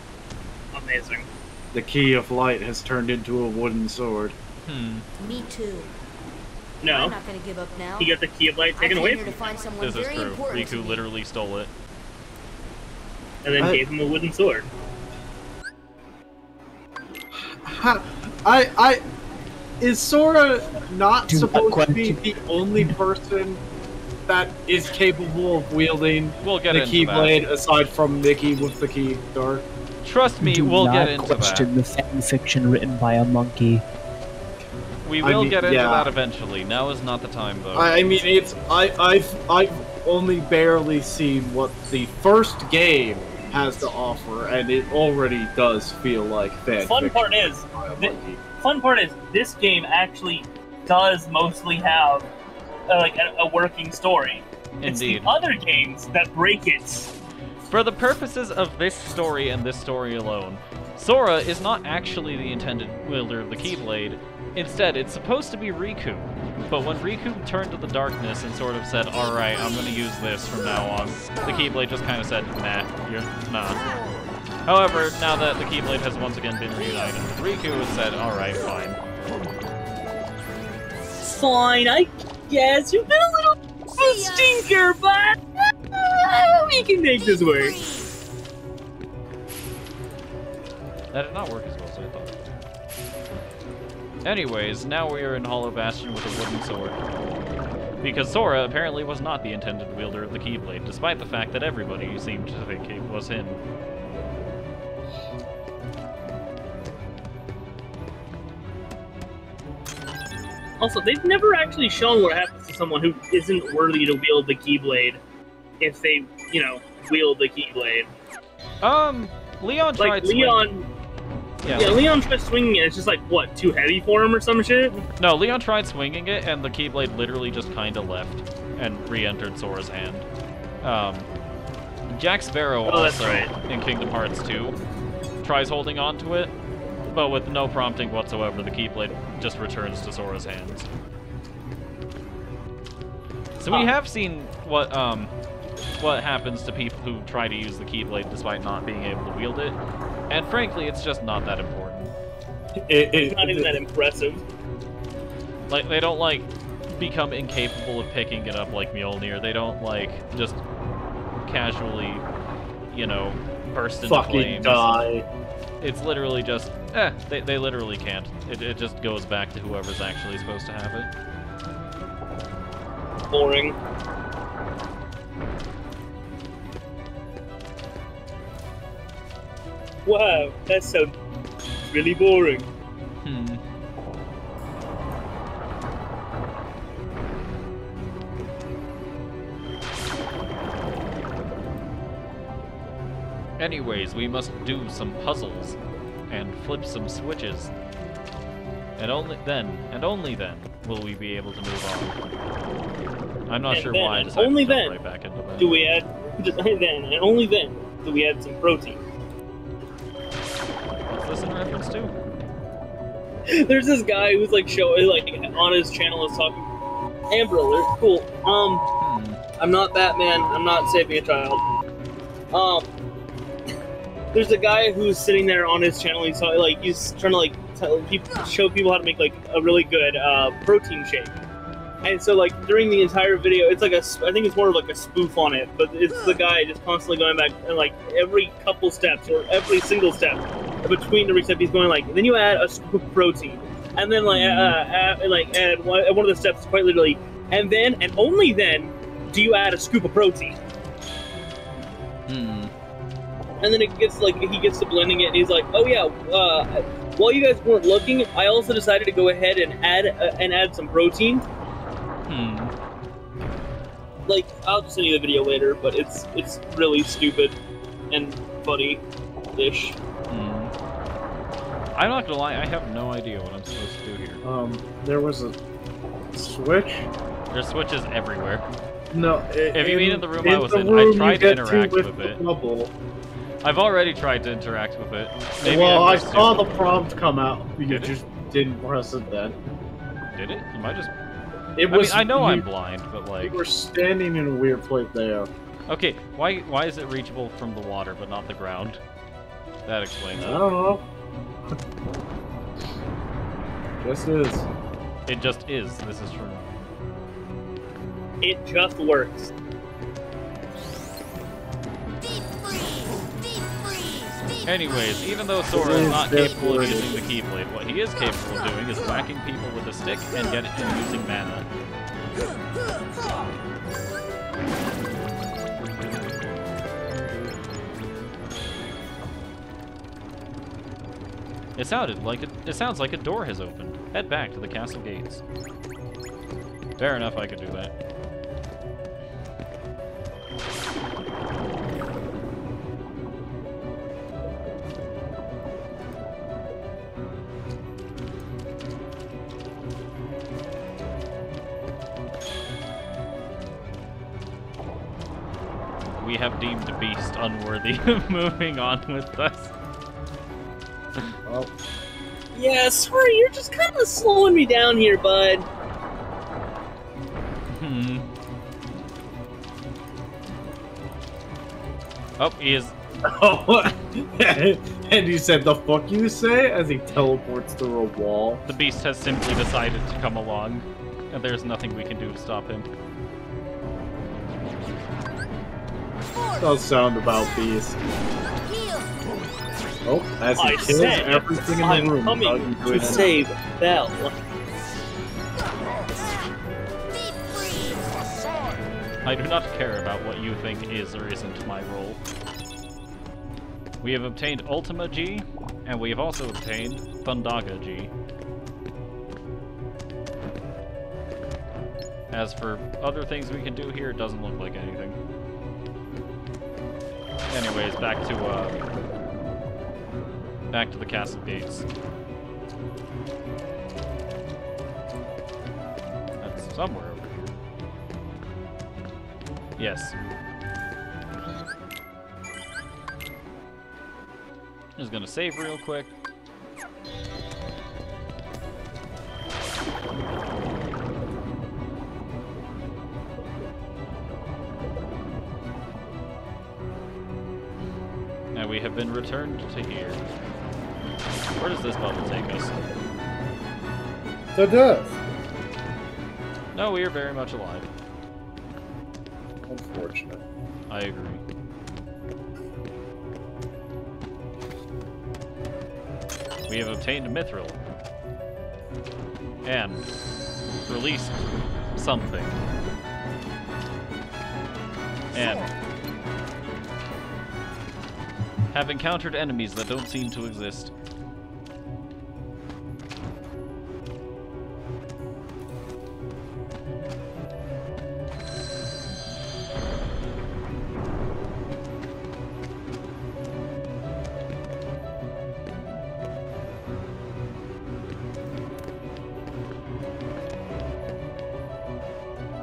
Amazing.
The key of light has turned into a wooden sword.
Me too.
No.
I'm not gonna give up now.
He got the key of light taken away from him.
This is true. Riku literally stole it.
And then gave him a wooden sword.
Is Sora not supposed to be the only person that is capable of wielding the Keyblade aside from Mickey with the key dark?
Trust me, we'll get into that.
Question the fan fiction written by a monkey.
We will get into that eventually. Now is not the time, though.
I mean, it's I've only barely seen what the first game has to offer, and it already does feel like fan
Fun part is, this game actually does mostly have like a working story. It's the other games that break it.
For the purposes of this story and this story alone, Sora is not actually the intended wielder of the Keyblade. Instead, it's supposed to be Riku. But when Riku turned to the darkness and sort of said, alright, I'm gonna use this from now on, the Keyblade just kind of said, nah. However, now that the Keyblade has once again been reunited with Riku, it said, alright, fine.
Fine, I guess. You've been a little stinker, but we can make this work.
That did not work as well as I thought. Anyways, now we are in Hollow Bastion with a wooden sword. Because Sora apparently was not the intended wielder of the Keyblade, despite the fact that everybody seemed to think it was him.
Also, they've never actually shown what happens to someone who isn't worthy to wield the Keyblade if they, wield the Keyblade.
Leon tried
like Leon. Yeah, Leon tried swinging it. It's just like, what, too heavy for him or some shit?
No, Leon tried swinging it, and the Keyblade literally just kind of left and re-entered Sora's hand. Jack Sparrow also, in Kingdom Hearts 2, tries holding on to it, but with no prompting whatsoever, the Keyblade just returns to Sora's hands. So we have seen what happens to people who try to use the Keyblade despite not being able to wield it. And frankly, it's just not that important.
It's not even that impressive.
Like, they don't, become incapable of picking it up like Mjolnir. They don't, just casually, burst into flames.
Die.
it's literally just, they literally can't. It just goes back to whoever's actually supposed to have it.
Boring. Wow, that sounds really boring.
Anyways, we must do some puzzles and flip some switches. And only then will we be able to move on. I'm not sure why I decided to jump right back into that.
Do we add and only then do we add some protein.
What's this in reference to?
There's this guy who's like on his channel is talking. Amber Alert, cool. I'm not Batman. I'm not saving a child. There's a guy who's sitting there on his channel. He's trying to show people how to make like a really good protein shake. And so like during the entire video, it's like I think it's more of like a spoof on it, but it's the guy just constantly going back and like every couple steps or every single step between every step he's going like, then you add a scoop of protein, and then add one of the steps quite literally, and then and only then do you add a scoop of protein. And then it gets like he gets to blending it, and he's like, "Oh yeah, while you guys weren't looking, I also decided to go ahead and add some protein." Like, I'll just send you the video later, but it's really stupid and funny-ish.
I'm not gonna lie, I have no idea what I'm supposed to do here.
There was a switch.
There's switches everywhere.
No,
if you mean in the room I was in, I tried to interact with it.
Bubble.
I've already tried to interact with it. Maybe
well, I saw the prompt come out. You just didn't press it then.
Did it? Am I just...
It was,
I know I'm blind, but like...
You were standing in a weird place there.
Okay, why is it reachable from the water, but not the ground? That explains it.
I don't know. Just is.
It just is. This is true.
It just works.
Anyways, even though Sora is not capable of using the Keyblade, what he is capable of doing is whacking people with a stick and using mana. It sounds like a door has opened. Head back to the castle gates. Fair enough, I could do that. We have deemed the beast unworthy of moving on with us.
Oh.
Yeah, sorry, you're just kind of slowing me down here, bud.
Oh, he is.
Oh, and he said, "The fuck you say?" as he teleports through a wall.
The beast has simply decided to come along, and there's nothing we can do to stop him.
Does sound about beast. Oh, as he kills everything in the room.
I'm coming to save Belle.
I do not care about what you think is or isn't my role. We have obtained Ultima G, and we have also obtained Thundaga G. As for other things we can do here, it doesn't look like anything. Anyways, back to the castle gates. That's somewhere over here. Yes. Just gonna save real quick. And we have been returned to here. Where does this bubble take us?
To death.
No, we are very much alive.
Unfortunate.
I agree. We have obtained Mithril. And released something. And have encountered enemies that don't seem to exist.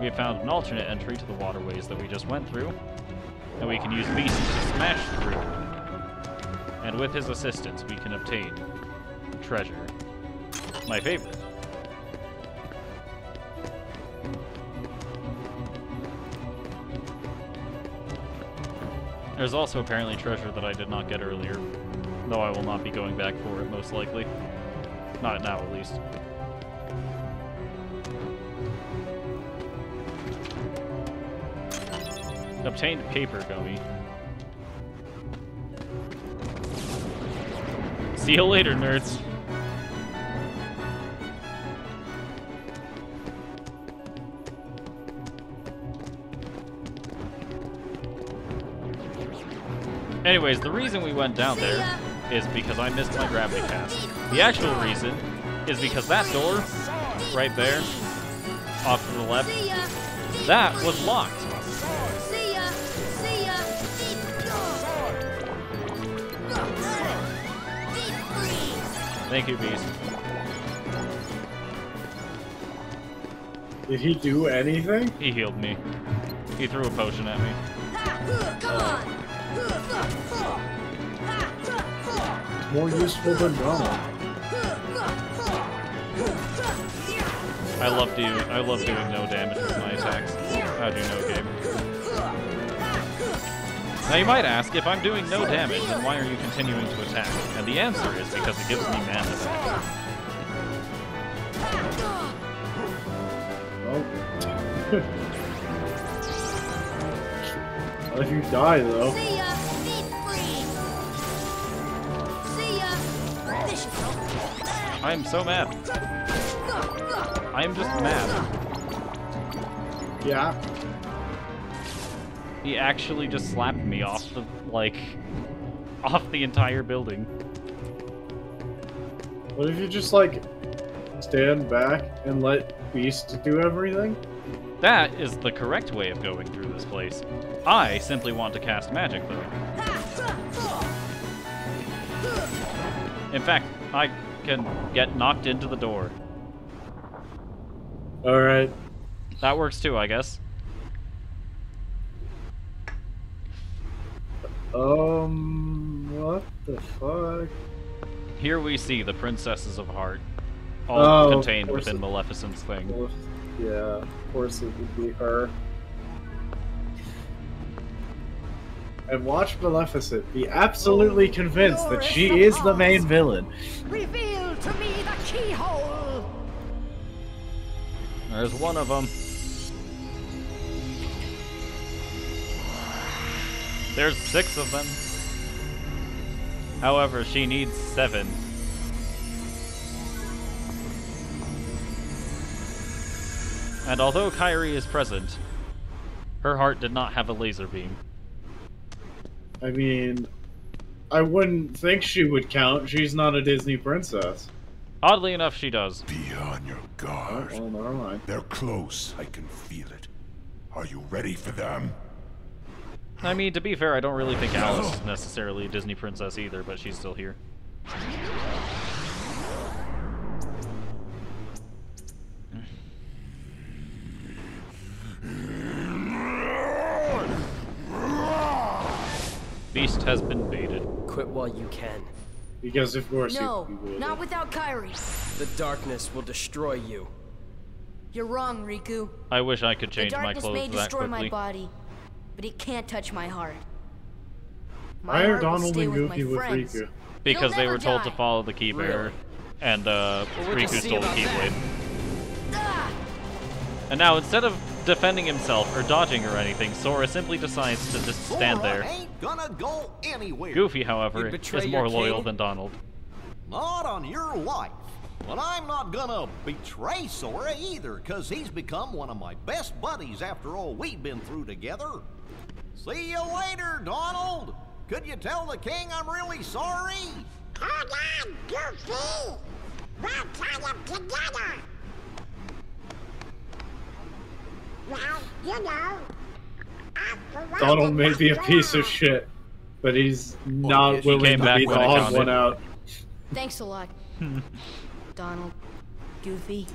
We have found an alternate entry to the waterways that we just went through, and we can use Beast to smash through. And with his assistance, we can obtain treasure. My favorite. There's also apparently treasure that I did not get earlier, though I will not be going back for it, most likely. Not now, at least. Obtained paper gummy. See you later, nerds. Anyways, the reason we went down there is because I missed my gravity cast. The actual reason is because that door, right there, off to the left, that was locked. Thank you, Beast.
Did he do anything?
He healed me. He threw a potion at me.
It's more useful than normal.
I love doing no damage with my attacks. I do no game. Now you might ask, if I'm doing no damage, then why are you continuing to attack? And the answer is because it gives me mana back.
Oh. What if you die, though?
I am so mad. I am just mad.
Yeah.
He actually just slapped me off the, off the entire building.
What if you just, stand back and let Beast do everything?
That is the correct way of going through this place. I simply want to cast magic, though. In fact, I can get knocked into the door.
Alright.
That works too, I guess.
What the fuck?
Here we see the Princesses of Heart, all contained within Maleficent's thing.
Yeah, of course it would be her. And watch Maleficent be absolutely convinced that she is the main villain.
Reveal to me the keyhole!
There's one of them. There's 6 of them. However, she needs 7. And although Kyrie is present, her heart did not have a laser beam.
I mean, I wouldn't think she would count. She's not a Disney princess.
Oddly enough, she does.
Be on your guard.
Oh, never mind.
They're close. I can feel it. Are you ready for them?
I mean, to be fair, I don't really think Alice is necessarily a Disney princess either, but she's still here. Beast has been baited.
Quit while you can.
Because of course
No, not without Kyrie.
The darkness will destroy you.
You're wrong, Riku.
I wish I could change my
The
clothes
darkness may
that
destroy
quickly.
my body, but it can't touch my heart.
Why are
heart will
Donald
stay
and
with
Goofy
my
with
friends.
Riku?
Because they
You'll
were
never
told
die.
to follow the key bearer,
Really?
and
we'll
Riku
just see
stole the
about
Keyblade.
Ah!
And now, instead of defending himself or dodging or anything, Sora simply decides to just stand
Sora
there.
ain't gonna go anywhere.
Goofy, however,
You betray
is more
your
loyal
king?
than Donald.
Not on your life. But I'm not gonna betray Sora either, cause he's become one of my best buddies after all we've been through together. See you later, Donald. Could you tell the king I'm really sorry?
Hold on, Goofy! We'll tell him together! Well, you know...
Donald may be a piece of shit, but he's not willing to be the odd one out.
Thanks a lot, Donald. Goofy.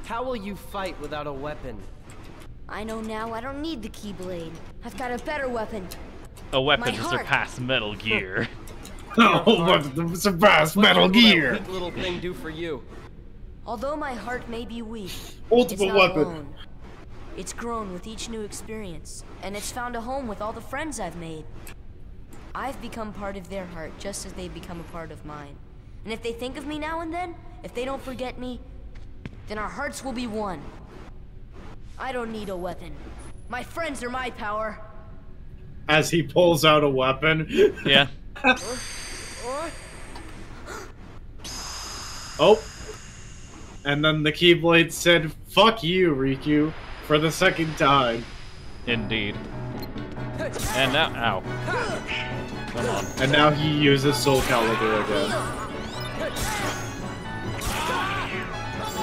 How will you fight without a weapon?
I know now I don't need the Keyblade. I've got a better weapon.
A weapon
My
to
heart.
surpass Metal Gear.
Oh, weapon to surpass Metal Gear!
What will that weak little thing do for you?
Although my heart may be weak,
Ultimate
it's not
weapon.
alone. It's grown with each new experience, and it's found a home with all the friends I've made. I've become part of their heart just as they've become a part of mine. And if they think of me now and then, if they don't forget me, then our hearts will be one. I don't need a weapon. My friends are my power.
As he pulls out a weapon.
Yeah.
Oh. And then the Keyblade said, "Fuck you, Riku," for the second time.
Indeed. And now, ow. Come on.
And now he uses Soul Calibur again.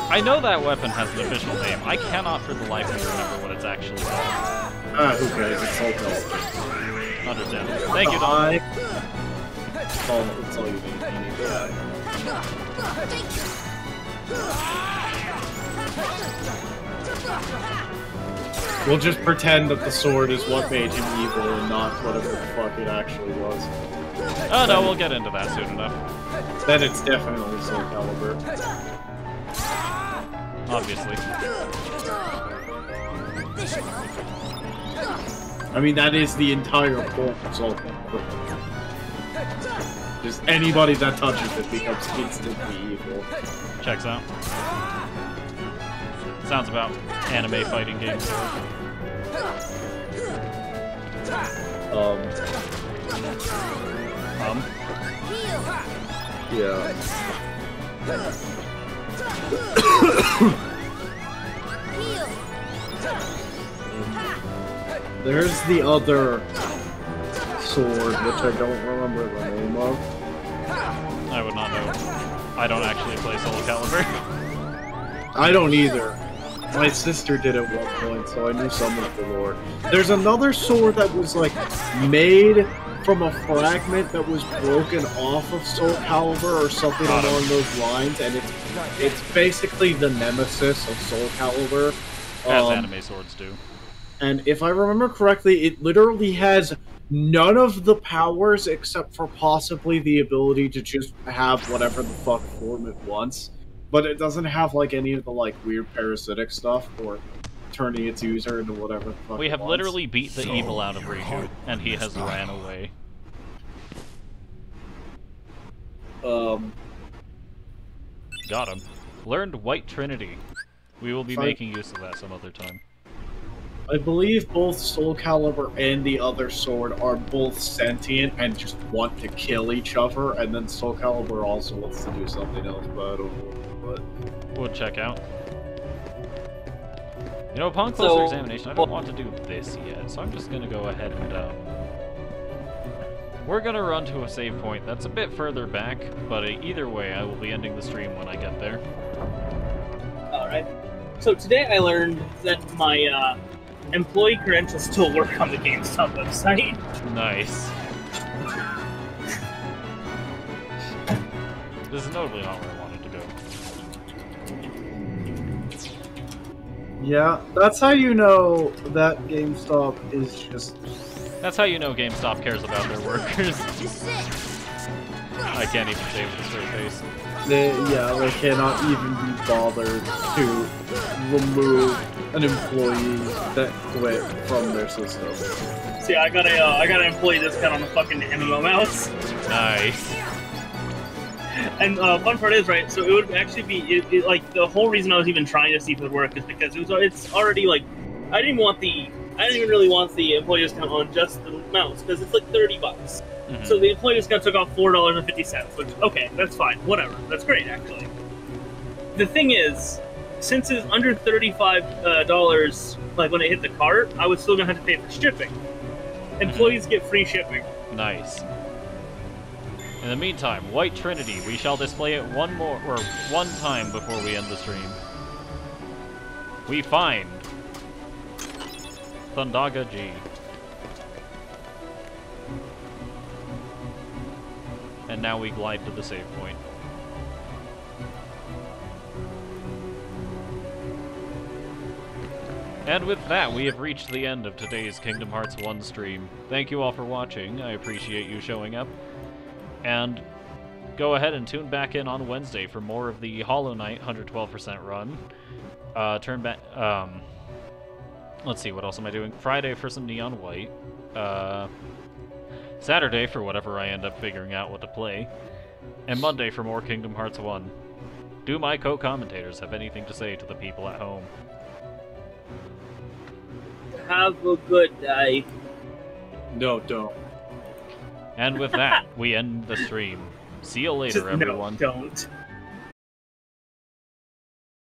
I know that weapon has an official name. I cannot for the life of me remember what it's actually called.
Who cares? It's Soul Calibur.
Understandable. Thank you, Don.
That's all you need. We'll just pretend that the sword is what made him evil and not whatever the fuck it actually was.
Oh no, we'll get into that soon enough.
Then it's definitely Soul Calibur.
Obviously.
I mean, that is the entire point of Soul Calibur. Just anybody that touches it becomes instantly evil.
Checks out. Sounds about anime fighting games.
Yeah. There's the other sword, which I don't remember the name of.
I would not know. I don't actually play Soul Calibur.
I don't either. My sister did at one point, so I knew some of the lore. There's another sword that was, like, made from a fragment that was broken off of Soul Calibur or something along those lines, and it's basically the nemesis of Soul Calibur.
As anime swords do.
And if I remember correctly, it literally has none of the powers except for possibly the ability to just have whatever the fuck form it wants. But it doesn't have, like, any of the, like, weird parasitic stuff or turning its user into whatever the fuck
We have
it wants.
literally beat the evil out of Riku, and he has ran away. Got him. Learned White Trinity. We will be making use of that some other time.
I believe both Soul Calibur and the other sword are both sentient and just want to kill each other, and then Soul Calibur also wants to do something else, but I don't know what.
We'll check out. You know, upon closer examination, I don't want to do this yet, so I'm just gonna go ahead and, we're gonna run to a save point that's a bit further back, but either way, I will be ending the stream when I get there.
Alright. So today I learned that my, employee credentials still work on the GameStop website.
Nice. This is notably not where I wanted to go.
Yeah, that's how you know that GameStop is just...
That's how you know GameStop cares about their workers. I can't even say with a straight face.
They cannot even be bothered to remove an employee that quit from their system.
See, I got an employee discount on the fucking MMO mouse.
Nice.
And fun part is, right, so it would actually be, like, the whole reason I was even trying to see if it would work is because it's already, like, I didn't even really want the employee discount on just the mouse, because it's like $30. So the employee just got took off $4.50, which, okay, that's fine. Whatever. That's great, actually. The thing is, since it's under $35, like when it hit the cart, I was still going to have to pay for shipping. Employees get free shipping.
Nice. In the meantime, White Trinity, we shall display it one time before we end the stream. We find Thundaga G. And now we glide to the save point. And with that, we have reached the end of today's Kingdom Hearts 1 stream. Thank you all for watching. I appreciate you showing up. And go ahead and tune back in on Wednesday for more of the Hollow Knight 112% run. Turn back. Let's see, what else am I doing? Friday for some Neon White. Saturday for whatever I end up figuring out what to play. And Monday for more Kingdom Hearts 1. Do my co-commentators have anything to say to the people at home?
Have a good day.
No, don't.
And with that, we end the stream. See you later, everyone.
No, don't.